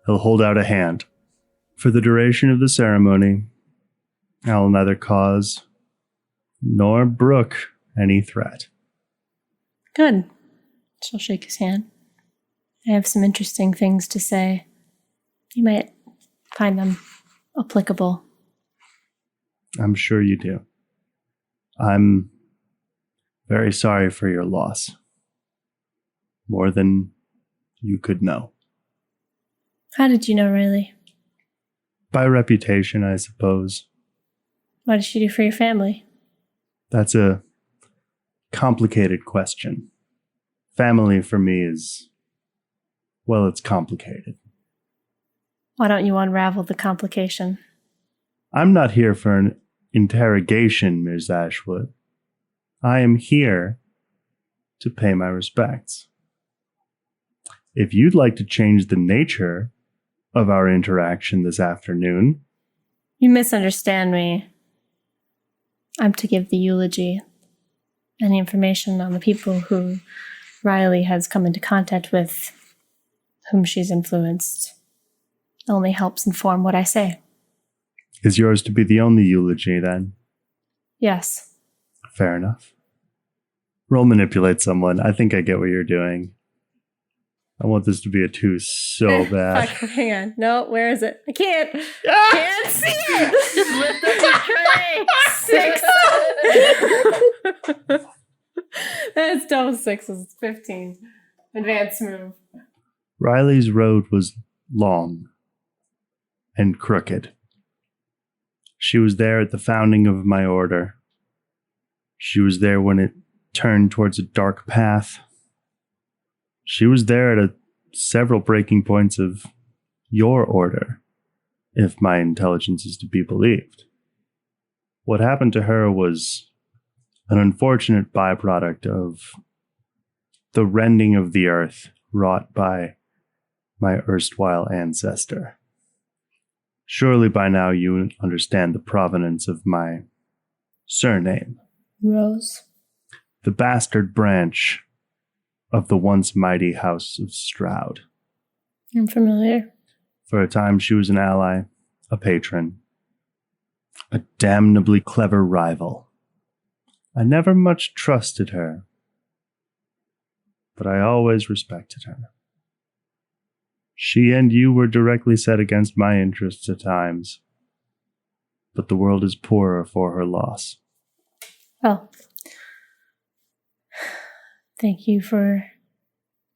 He'll hold out a hand. For the duration of the ceremony, I'll neither cause nor brook any threat. Good. She'll shake his hand. I have some interesting things to say. You might find them applicable. I'm sure you do. I'm very sorry for your loss. More than you could know. How did you know, Riley? By reputation, I suppose. What did she do for your family? That's a complicated question. Family for me is, well, it's complicated. Why don't you unravel the complication? I'm not here for an interrogation, Ms. Ashwood. I am here to pay my respects. If you'd like to change the nature of our interaction this afternoon... You misunderstand me. I'm to give the eulogy. Any information on the people who Riley has come into contact with, whom she's influenced, only helps inform what I say. Is yours to be the only eulogy, then? Yes. Fair enough. Roll manipulate someone. I think I get what you're doing. I want this to be a 2 so bad. Fuck, hang on. No, where is it? I can't. Can't see it. Just lift up your tray. 6. That's double 6s. It's 15. Advanced move. Riley's road was long and crooked. She was there at the founding of my order. She was there when it turned towards a dark path. She was there at several breaking points of your order, if my intelligence is to be believed. What happened to her was an unfortunate byproduct of the rending of the earth wrought by my erstwhile ancestor. Surely by now you understand the provenance of my surname. Rose. The bastard branch of the once mighty house of Stroud. I'm familiar. For a time she was an ally, a patron, a damnably clever rival. I never much trusted her, but I always respected her. She and you were directly set against my interests at times, but the world is poorer for her loss. Well, thank you for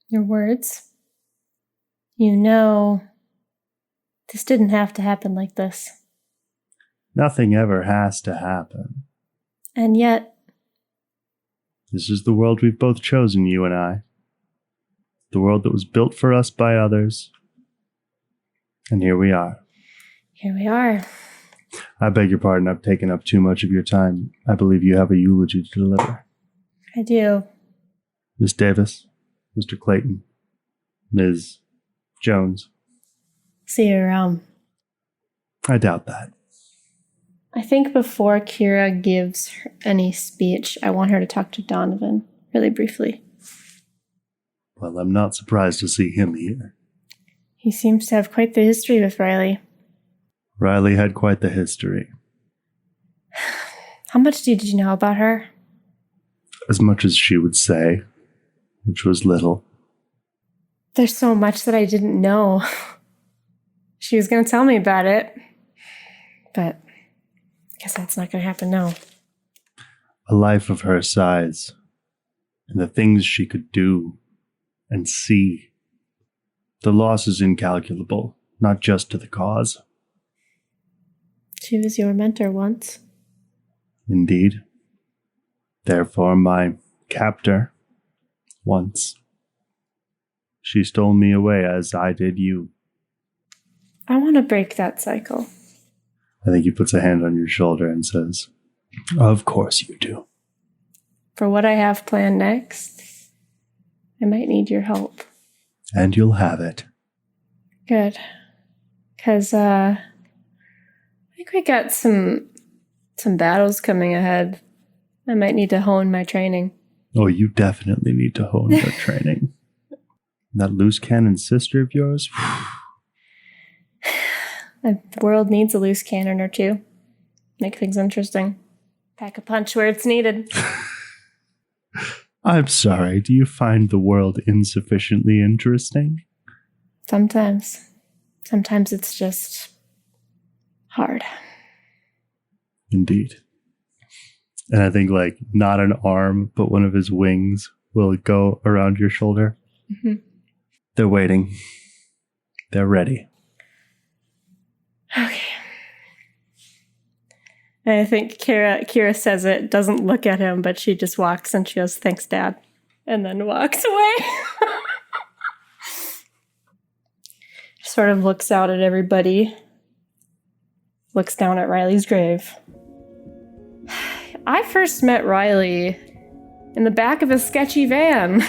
your words. You know, this didn't have to happen like this. Nothing ever has to happen. And yet, this is the world we've both chosen, you and I. The world that was built for us by others. And here we are. Here we are. I beg your pardon, I've taken up too much of your time. I believe you have a eulogy to deliver. I do. Miss Davis, Mr. Clayton, Ms. Jones. See you around. I doubt that. I think before Kira gives her any speech, I want her to talk to Donovan really briefly. Well, I'm not surprised to see him here. He seems to have quite the history with Riley. Riley had quite the history. How much did you know about her? As much as she would say, which was little. There's so much that I didn't know. She was going to tell me about it, but I guess that's not going to happen now. A life of her size, and the things she could do and see. The loss is incalculable, not just to the cause. She was your mentor once. Indeed. Therefore, my captor once. She stole me away as I did you. I want to break that cycle. I think he puts a hand on your shoulder and says, "Of course you do." For what I have planned next, I might need your help. And you'll have it. Good. Because, I think we got some battles coming ahead. I might need to hone my training. Oh, you definitely need to hone your training. That loose cannon sister of yours? The world needs a loose cannon or two. Make things interesting. Pack a punch where it's needed. I'm sorry, do you find the world insufficiently interesting? Sometimes. Sometimes it's just hard. Indeed. And I think, like, not an arm, but one of his wings will go around your shoulder. Mm-hmm. They're waiting. They're ready. Okay. And I think Kira says it, doesn't look at him, but she just walks and she goes, "Thanks, Dad," and then walks away. Sort of looks out at everybody. Looks down at Riley's grave. I first met Riley in the back of a sketchy van.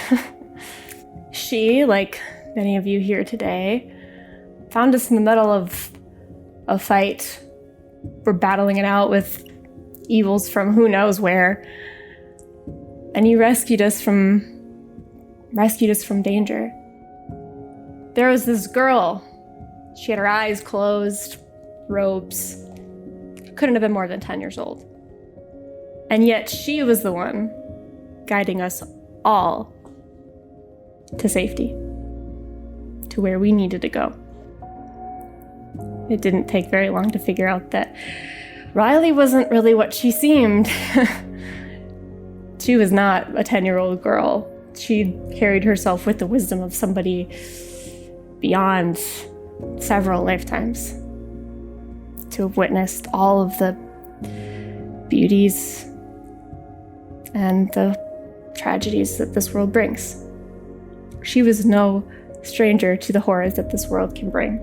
She, like many of you here today, found us in the middle of a fight. We're battling it out with evils from who knows where. And you rescued us from danger. There was this girl. She had her eyes closed, robes. Couldn't have been more than 10 years old. And yet she was the one guiding us all to safety, to where we needed to go. It didn't take very long to figure out that Riley wasn't really what she seemed. She was not a 10-year-old girl. She carried herself with the wisdom of somebody beyond several lifetimes, to have witnessed all of the beauties and the tragedies that this world brings. She was no stranger to the horrors that this world can bring,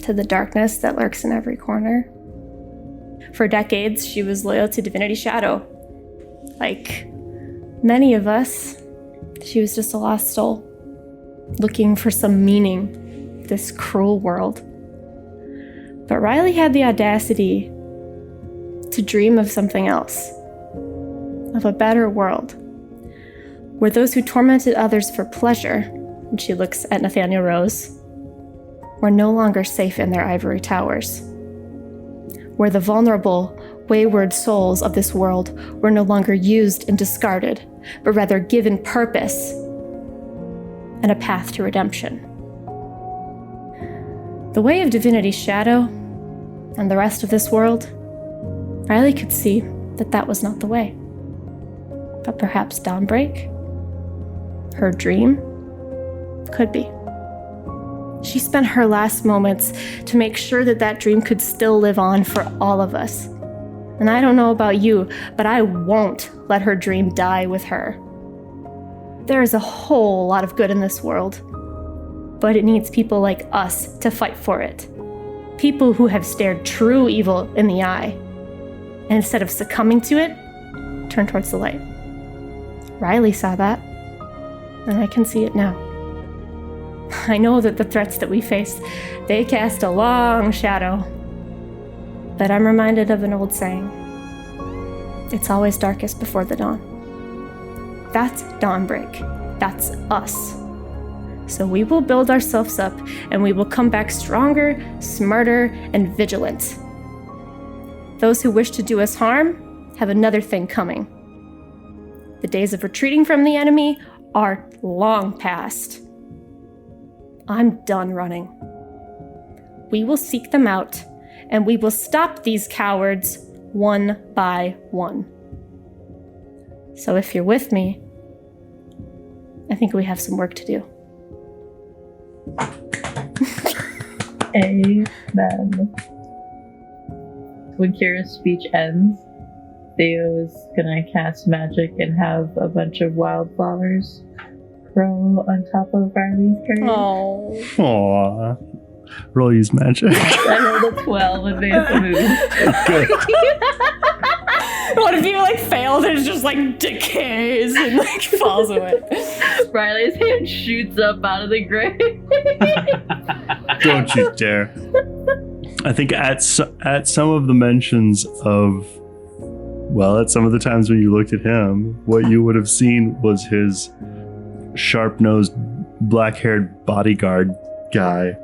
to the darkness that lurks in every corner. For decades, she was loyal to Divinity Shadow. Like many of us, she was just a lost soul, looking for some meaning in this cruel world. But Riley had the audacity to dream of something else, of a better world, where those who tormented others for pleasure, and she looks at Nathaniel Rose, were no longer safe in their ivory towers, where the vulnerable, wayward souls of this world were no longer used and discarded, but rather given purpose and a path to redemption. The way of Divinity Shadow and the rest of this world, Riley could see that that was not the way. But perhaps Dawnbreak, her dream, could be. She spent her last moments to make sure that that dream could still live on for all of us. And I don't know about you, but I won't let her dream die with her. There is a whole lot of good in this world, but it needs people like us to fight for it. People who have stared true evil in the eye, and instead of succumbing to it, turn towards the light. Riley saw that, and I can see it now. I know that the threats that we face, they cast a long shadow. But I'm reminded of an old saying. It's always darkest before the dawn. That's Dawnbreak. That's us. So we will build ourselves up, and we will come back stronger, smarter, and vigilant. Those who wish to do us harm have another thing coming. The days of retreating from the enemy are long past. I'm done running. We will seek them out, and we will stop these cowards one by one. So if you're with me, I think we have some work to do. Amen. When Kira's speech ends, Theo is gonna cast magic and have a bunch of wildflowers grow on top of Riley's grave. Oh. Aww. Roll use magic. I rolled a 12 and made the move. Good. What if you failed and it just decays and falls away? Riley's hand shoots up out of the grave. Don't you dare. I think at some of the mentions of, at some of the times when you looked at him, what you would have seen was his sharp-nosed, black-haired bodyguard guy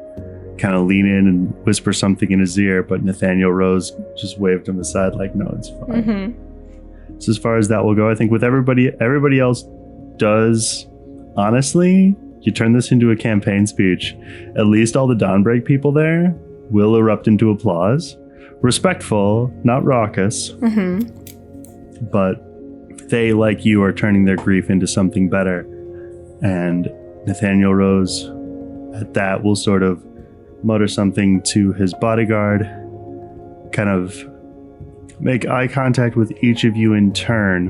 kind of lean in and whisper something in his ear, but Nathaniel Rose just waved him aside no, it's fine. Mm-hmm. So as far as that will go, I think with everybody else does, honestly, you turn this into a campaign speech, at least all the Dawnbreak people there will erupt into applause. Respectful, not raucous. Mm-hmm. But they, like you, are turning their grief into something better. And Nathaniel Rose, at that, will sort of mutter something to his bodyguard, kind of make eye contact with each of you in turn,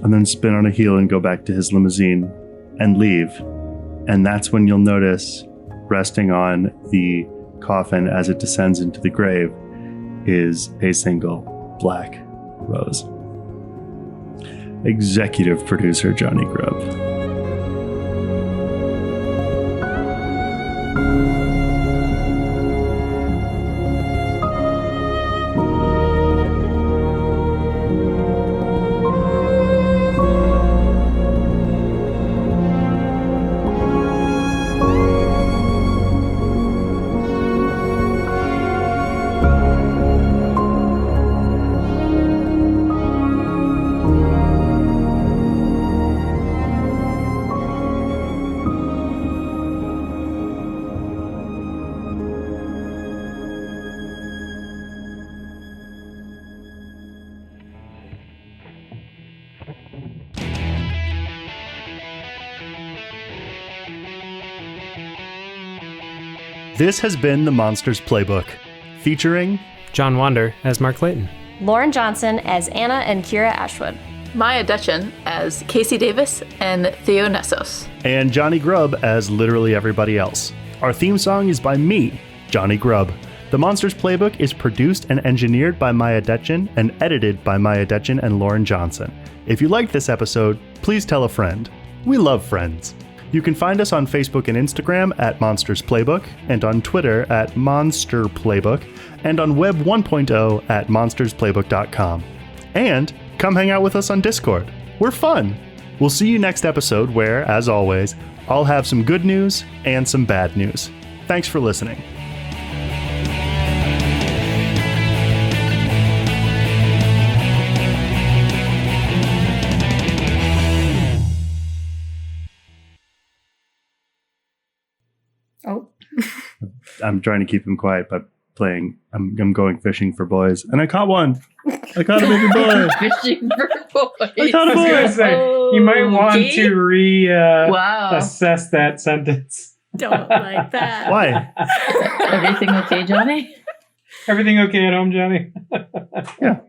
and then spin on a heel and go back to his limousine and leave. And that's when you'll notice, resting on the coffin as it descends into the grave, is a single black rose. executive producer Jonny Grubb. This has been the Monsters Playbook, featuring John Wander as Mark Clayton. Lauren Johnson as Anna and Kira Ashwood. Miah Detjen as Casey Davis and Theo Nessos. and Jonny Grubb as literally everybody else. Our theme song is by me, Jonny Grubb. The Monsters Playbook is produced and engineered by Miah Detjen and edited by Miah Detjen and Lauren Johnson. If you liked this episode, please tell a friend. We love friends. You can find us on Facebook and Instagram at Monsters Playbook, and on Twitter at Monster Playbook, and on Web 1.0 at monstersplaybook.com. And come hang out with us on Discord. We're fun. We'll see you next episode where, as always, I'll have some good news and some bad news. Thanks for listening. Oh. I'm trying to keep him quiet by playing. I'm going fishing for boys, and I caught one. I caught a baby boy. Fishing for boys. I caught a I was boy. gonna say, you might want Okay. to Wow. assess that sentence. Don't like that. Why? Everything okay, Johnny? Everything okay at home, Johnny? Yeah.